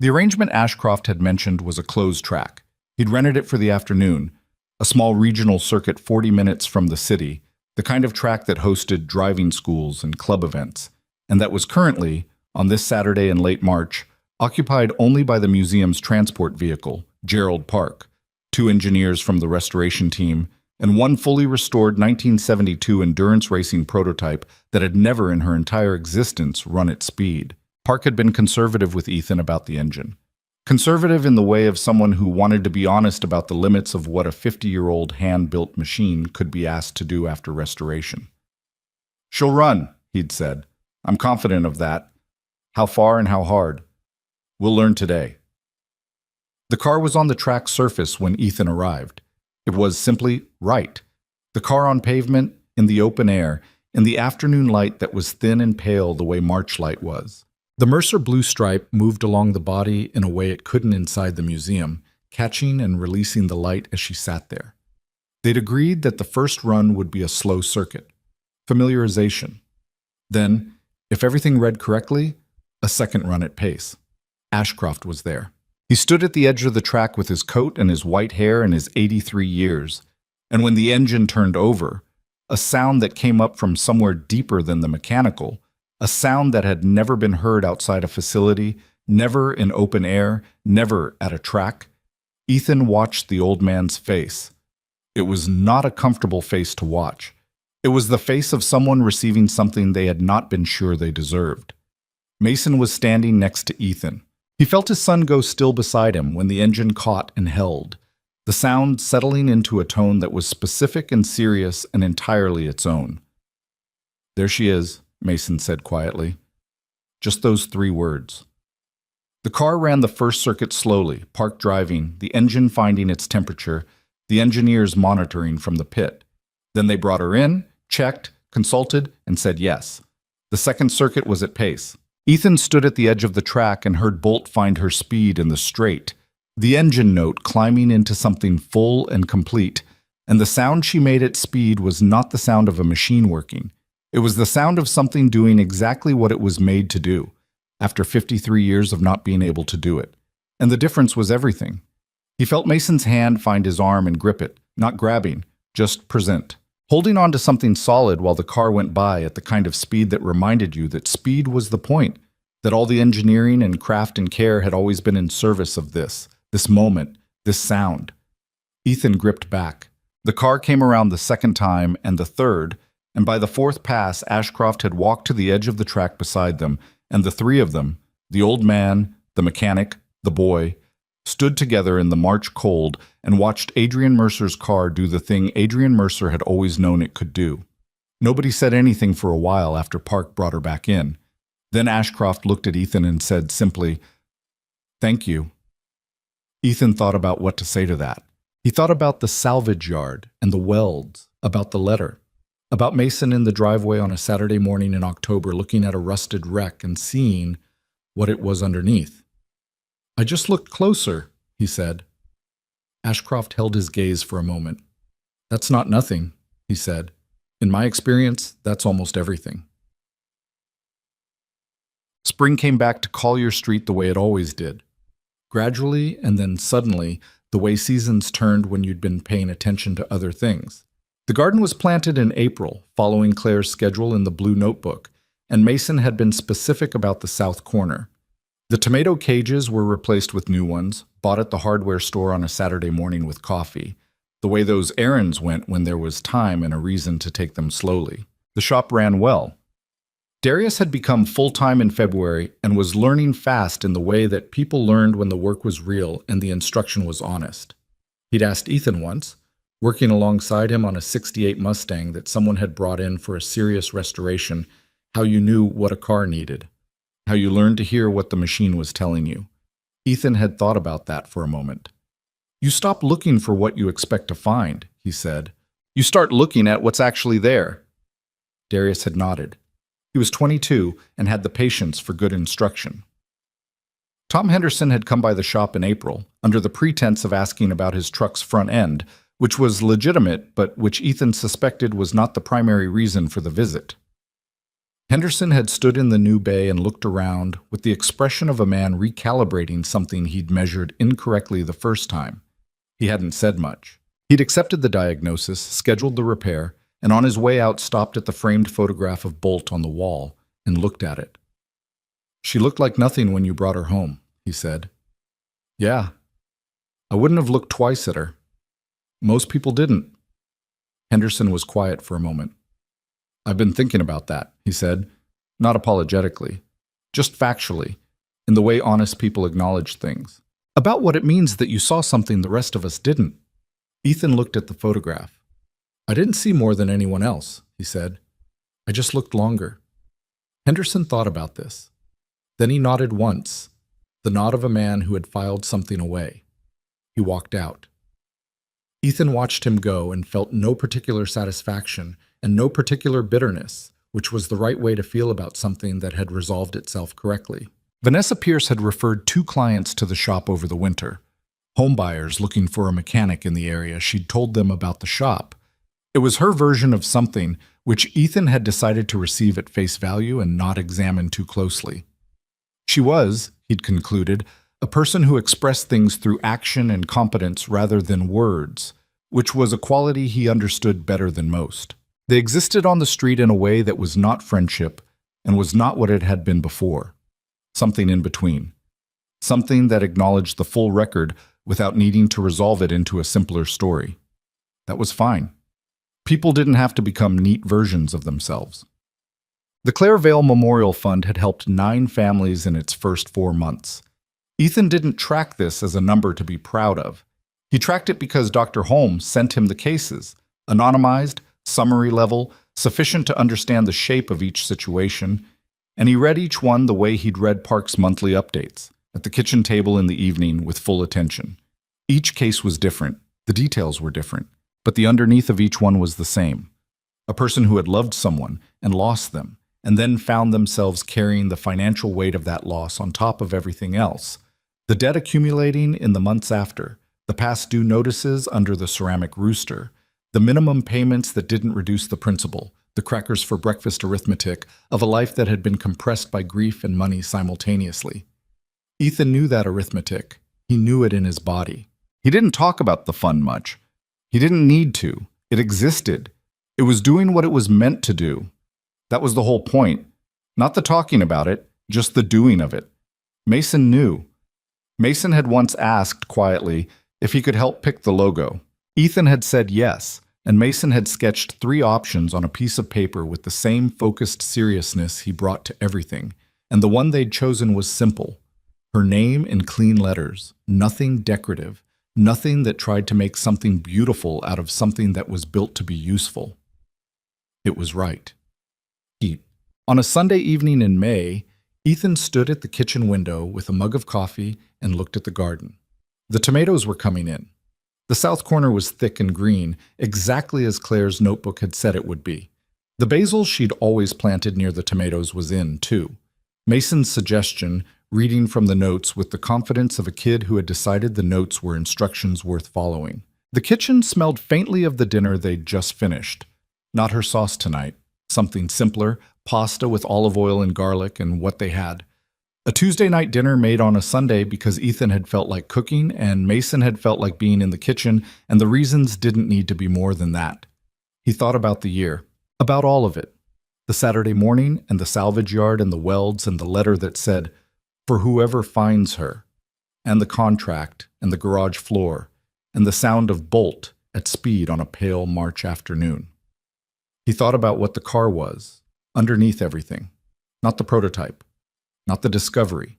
S1: The arrangement Ashcroft had mentioned was a closed track. He'd rented it for the afternoon, a small regional circuit 40 minutes from the city, the kind of track that hosted driving schools and club events, and that was currently, on this Saturday in late March, occupied only by the museum's transport vehicle, Gerald Park, 2 engineers from the restoration team, and 1 fully restored 1972 endurance racing prototype that had never in her entire existence run at speed. Park had been conservative with Ethan about the engine. Conservative in the way of someone who wanted to be honest about the limits of what a 50-year-old hand-built machine could be asked to do after restoration. "She'll run," he'd said. "I'm confident of that. How far and how hard? We'll learn today." The car was on the track surface when Ethan arrived. It was simply right. The car on pavement, in the open air, in the afternoon light that was thin and pale the way March light was. The Mercer blue stripe moved along the body in a way it couldn't inside the museum, catching and releasing the light as she sat there. They'd agreed that the first run would be a slow circuit, familiarization. Then, if everything read correctly, a second run at pace. Ashcroft was there. He stood at the edge of the track with his coat and his white hair and his 83 years, and when the engine turned over, a sound that came up from somewhere deeper than the mechanical, a sound that had never been heard outside a facility, never in open air, never at a track. Ethan watched the old man's face. It was not a comfortable face to watch. It was the face of someone receiving something they had not been sure they deserved. Mason was standing next to Ethan. He felt his son go still beside him when the engine caught and held, the sound settling into a tone that was specific and serious and entirely its own. "There she is," Mason said quietly. Just those 3 words. The car ran the first circuit slowly, parked driving, the engine finding its temperature, the engineers monitoring from the pit. Then they brought her in, checked, consulted, and said yes. The second circuit was at pace. Ethan stood at the edge of the track and heard Bolt find her speed in the straight, the engine note climbing into something full and complete, and the sound she made at speed was not the sound of a machine working. It was the sound of something doing exactly what it was made to do, after 53 years of not being able to do it. And the difference was everything. He felt Mason's hand find his arm and grip it, not grabbing, just present. Holding on to something solid while the car went by at the kind of speed that reminded you that speed was the point, that all the engineering and craft and care had always been in service of this moment, this sound. Ethan gripped back. The car came around the second time and the third, and by the fourth pass, Ashcroft had walked to the edge of the track beside them, and the 3 of them, the old man, the mechanic, the boy, stood together in the March cold and watched Adrian Mercer's car do the thing Adrian Mercer had always known it could do. Nobody said anything for a while after Park brought her back in. Then Ashcroft looked at Ethan and said simply, "Thank you." Ethan thought about what to say to that. He thought about the salvage yard and the welds, about the letter, about Mason in the driveway on a Saturday morning in October looking at a rusted wreck and seeing what it was underneath. "I just looked closer," he said. Ashcroft held his gaze for a moment. "That's not nothing," he said. "In my experience, that's almost everything." Spring came back to Collier Street the way it always did. Gradually and then suddenly, the way seasons turned when you'd been paying attention to other things. The garden was planted in April, following Claire's schedule in the blue notebook, and Mason had been specific about the south corner. The tomato cages were replaced with new ones, bought at the hardware store on a Saturday morning with coffee, the way those errands went when there was time and a reason to take them slowly. The shop ran well. Darius had become full-time in February and was learning fast in the way that people learned when the work was real and the instruction was honest. He'd asked Ethan once, working alongside him on a '68 Mustang that someone had brought in for a serious restoration, how you knew what a car needed, how you learned to hear what the machine was telling you. Ethan had thought about that for a moment. "You stop looking for what you expect to find," he said. "You start looking at what's actually there." Darius had nodded. He was 22 and had the patience for good instruction. Tom Henderson had come by the shop in April, under the pretense of asking about his truck's front end, which was legitimate, but which Ethan suspected was not the primary reason for the visit. Henderson had stood in the new bay and looked around with the expression of a man recalibrating something he'd measured incorrectly the first time. He hadn't said much. He'd accepted the diagnosis, scheduled the repair, and on his way out stopped at the framed photograph of Bolt on the wall and looked at it. "She looked like nothing when you brought her home," he said. "Yeah. I wouldn't have looked twice at her. Most people didn't." Henderson was quiet for a moment. "I've been thinking about that," he said, not apologetically, just factually, in the way honest people acknowledge things. "About what it means that you saw something the rest of us didn't." Ethan looked at the photograph. "I didn't see more than anyone else," he said. "I just looked longer." Henderson thought about this. Then he nodded once, the nod of a man who had filed something away. He walked out. Ethan watched him go and felt no particular satisfaction and no particular bitterness, which was the right way to feel about something that had resolved itself correctly. Vanessa Pierce had referred 2 clients to the shop over the winter. Homebuyers looking for a mechanic in the area. She'd told them about the shop. It was her version of something which Ethan had decided to receive at face value and not examine too closely. She was, he'd concluded, a person who expressed things through action and competence rather than words, which was a quality he understood better than most. They existed on the street in a way that was not friendship and was not what it had been before. Something in between. Something that acknowledged the full record without needing to resolve it into a simpler story. That was fine. People didn't have to become neat versions of themselves. The Clare Vale Memorial Fund had helped 9 families in its first 4 months. Ethan didn't track this as a number to be proud of. He tracked it because Dr. Holmes sent him the cases, anonymized, summary level, sufficient to understand the shape of each situation, and he read each one the way he'd read Park's monthly updates, at the kitchen table in the evening with full attention. Each case was different, the details were different, but the underneath of each one was the same. A person who had loved someone and lost them, and then found themselves carrying the financial weight of that loss on top of everything else. The debt accumulating in the months after, the past due notices under the ceramic rooster, the minimum payments that didn't reduce the principal, the crackers for breakfast arithmetic of a life that had been compressed by grief and money simultaneously. Ethan knew that arithmetic. He knew it in his body. He didn't talk about the fund much. He didn't need to. It existed. It was doing what it was meant to do. That was the whole point. Not the talking about it, just the doing of it. Mason knew. Mason had once asked quietly if he could help pick the logo. Ethan had said yes, and Mason had sketched 3 options on a piece of paper with the same focused seriousness he brought to everything, and the one they'd chosen was simple. Her name in clean letters, nothing decorative, nothing that tried to make something beautiful out of something that was built to be useful. It was right. On a Sunday evening in May, Ethan stood at the kitchen window with a mug of coffee and looked at the garden. The tomatoes were coming in. The south corner was thick and green, exactly as Claire's notebook had said it would be. The basil she'd always planted near the tomatoes was in, too. Mason's suggestion, reading from the notes with the confidence of a kid who had decided the notes were instructions worth following. The kitchen smelled faintly of the dinner they'd just finished. Not her sauce tonight. Something simpler, pasta with olive oil and garlic and what they had. A Tuesday night dinner made on a Sunday because Ethan had felt like cooking and Mason had felt like being in the kitchen, and the reasons didn't need to be more than that. He thought about the year, about all of it. The Saturday morning and the salvage yard and the welds and the letter that said, "For whoever finds her," and the contract and the garage floor and the sound of bolt at speed on a pale March afternoon. He thought about what the car was, underneath everything. Not the prototype, not the discovery,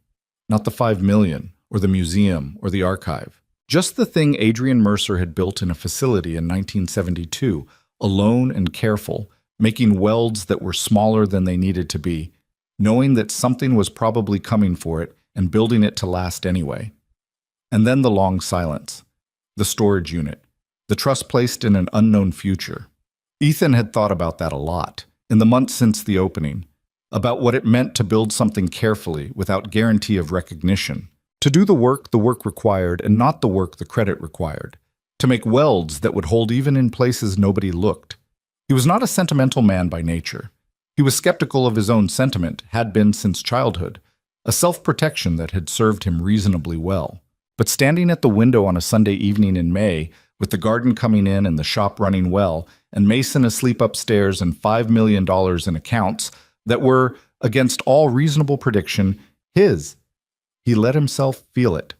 S1: not the 5 million, or the museum, or the archive. Just the thing Adrian Mercer had built in a facility in 1972, alone and careful, making welds that were smaller than they needed to be, knowing that something was probably coming for it and building it to last anyway. And then the long silence, the storage unit, the trust placed in an unknown future. Ethan had thought about that a lot, in the months since the opening, about what it meant to build something carefully without guarantee of recognition, to do the work required and not the work the credit required, to make welds that would hold even in places nobody looked. He was not a sentimental man by nature. He was skeptical of his own sentiment, had been since childhood, a self-protection that had served him reasonably well. But standing at the window on a Sunday evening in May, with the garden coming in and the shop running well, and Mason asleep upstairs and $5 million in accounts that were, against all reasonable prediction, his, he let himself feel it.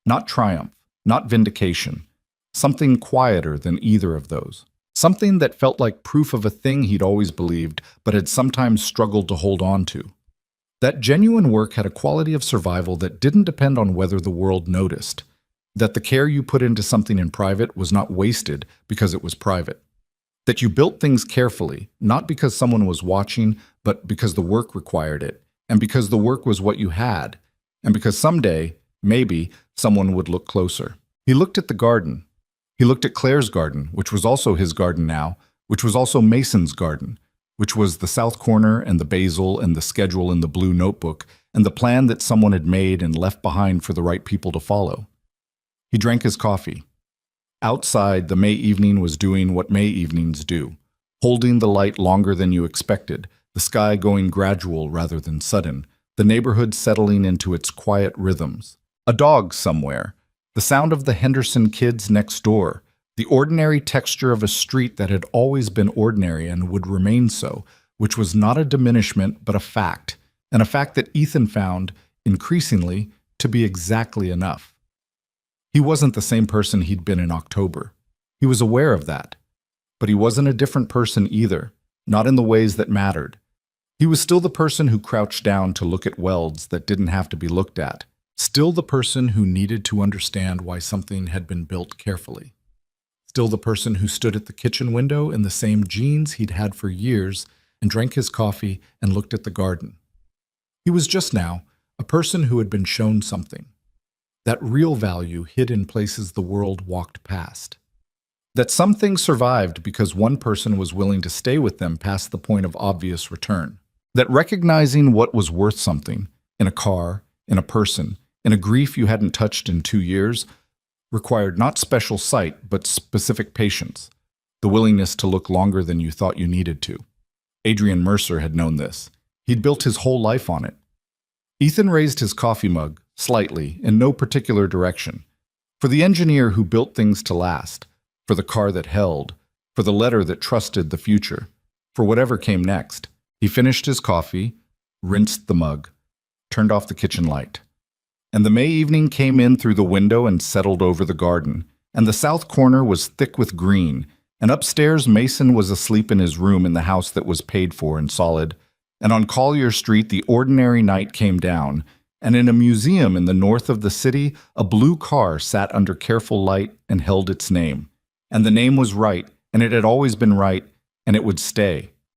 S1: Not triumph, not vindication. Something quieter than either of those. Something that felt like proof of a thing he'd always believed, but had sometimes struggled to hold on to. That genuine work had a quality of survival that didn't depend on whether the world noticed. That the care you put into something in private was not wasted because it was private. That you built things carefully, not because someone was watching, but because the work required it, and because the work was what you had, and because someday, maybe, someone would look closer. He looked at the garden. He looked at Claire's garden, which was also his garden now, which was also Mason's garden, which was the south corner and the basil and the schedule in the blue notebook and the plan that someone had made and left behind for the right people to follow. He drank his coffee. Outside, the May evening was doing what May evenings do, holding the light longer than you expected, the sky going gradual rather than sudden, the neighborhood settling into its quiet rhythms. A dog somewhere, the sound of the Henderson kids next door, the ordinary texture of a street that had always been ordinary and would remain so, which was not a diminishment but a fact, and a fact that Ethan found, increasingly, to be exactly enough. He wasn't the same person he'd been in October. He was aware of that. But he wasn't a different person either, not in the ways that mattered. He was still the person who crouched down to look at welds that didn't have to be looked at, still the person who needed to understand why something had been built carefully. Still the person who stood at the kitchen window in the same jeans he'd had for years and drank his coffee and looked at the garden. He was just now a person who had been shown something. That real value hid in places the world walked past. That some things survived because one person was willing to stay with them past the point of obvious return. That recognizing what was worth something, in a car, in a person, in a grief you hadn't touched in 2 years, required not special sight, but specific patience, the willingness to look longer than you thought you needed to. Adrian Mercer had known this. He'd built his whole life on it. Ethan raised his coffee mug, slightly, in no particular direction. For the engineer who built things to last, for the car that held, for the letter that trusted the future, for whatever came next. He finished his coffee, rinsed the mug, turned off the kitchen light. And the May evening came in through the window and settled over the garden, and the south corner was thick with green, and upstairs Mason was asleep in his room in the house that was paid for and solid, and on Collier Street the ordinary night came down, and in a museum in the north of the city a blue car sat under careful light and held its name. And the name was right, and it had always been right, and it would stay.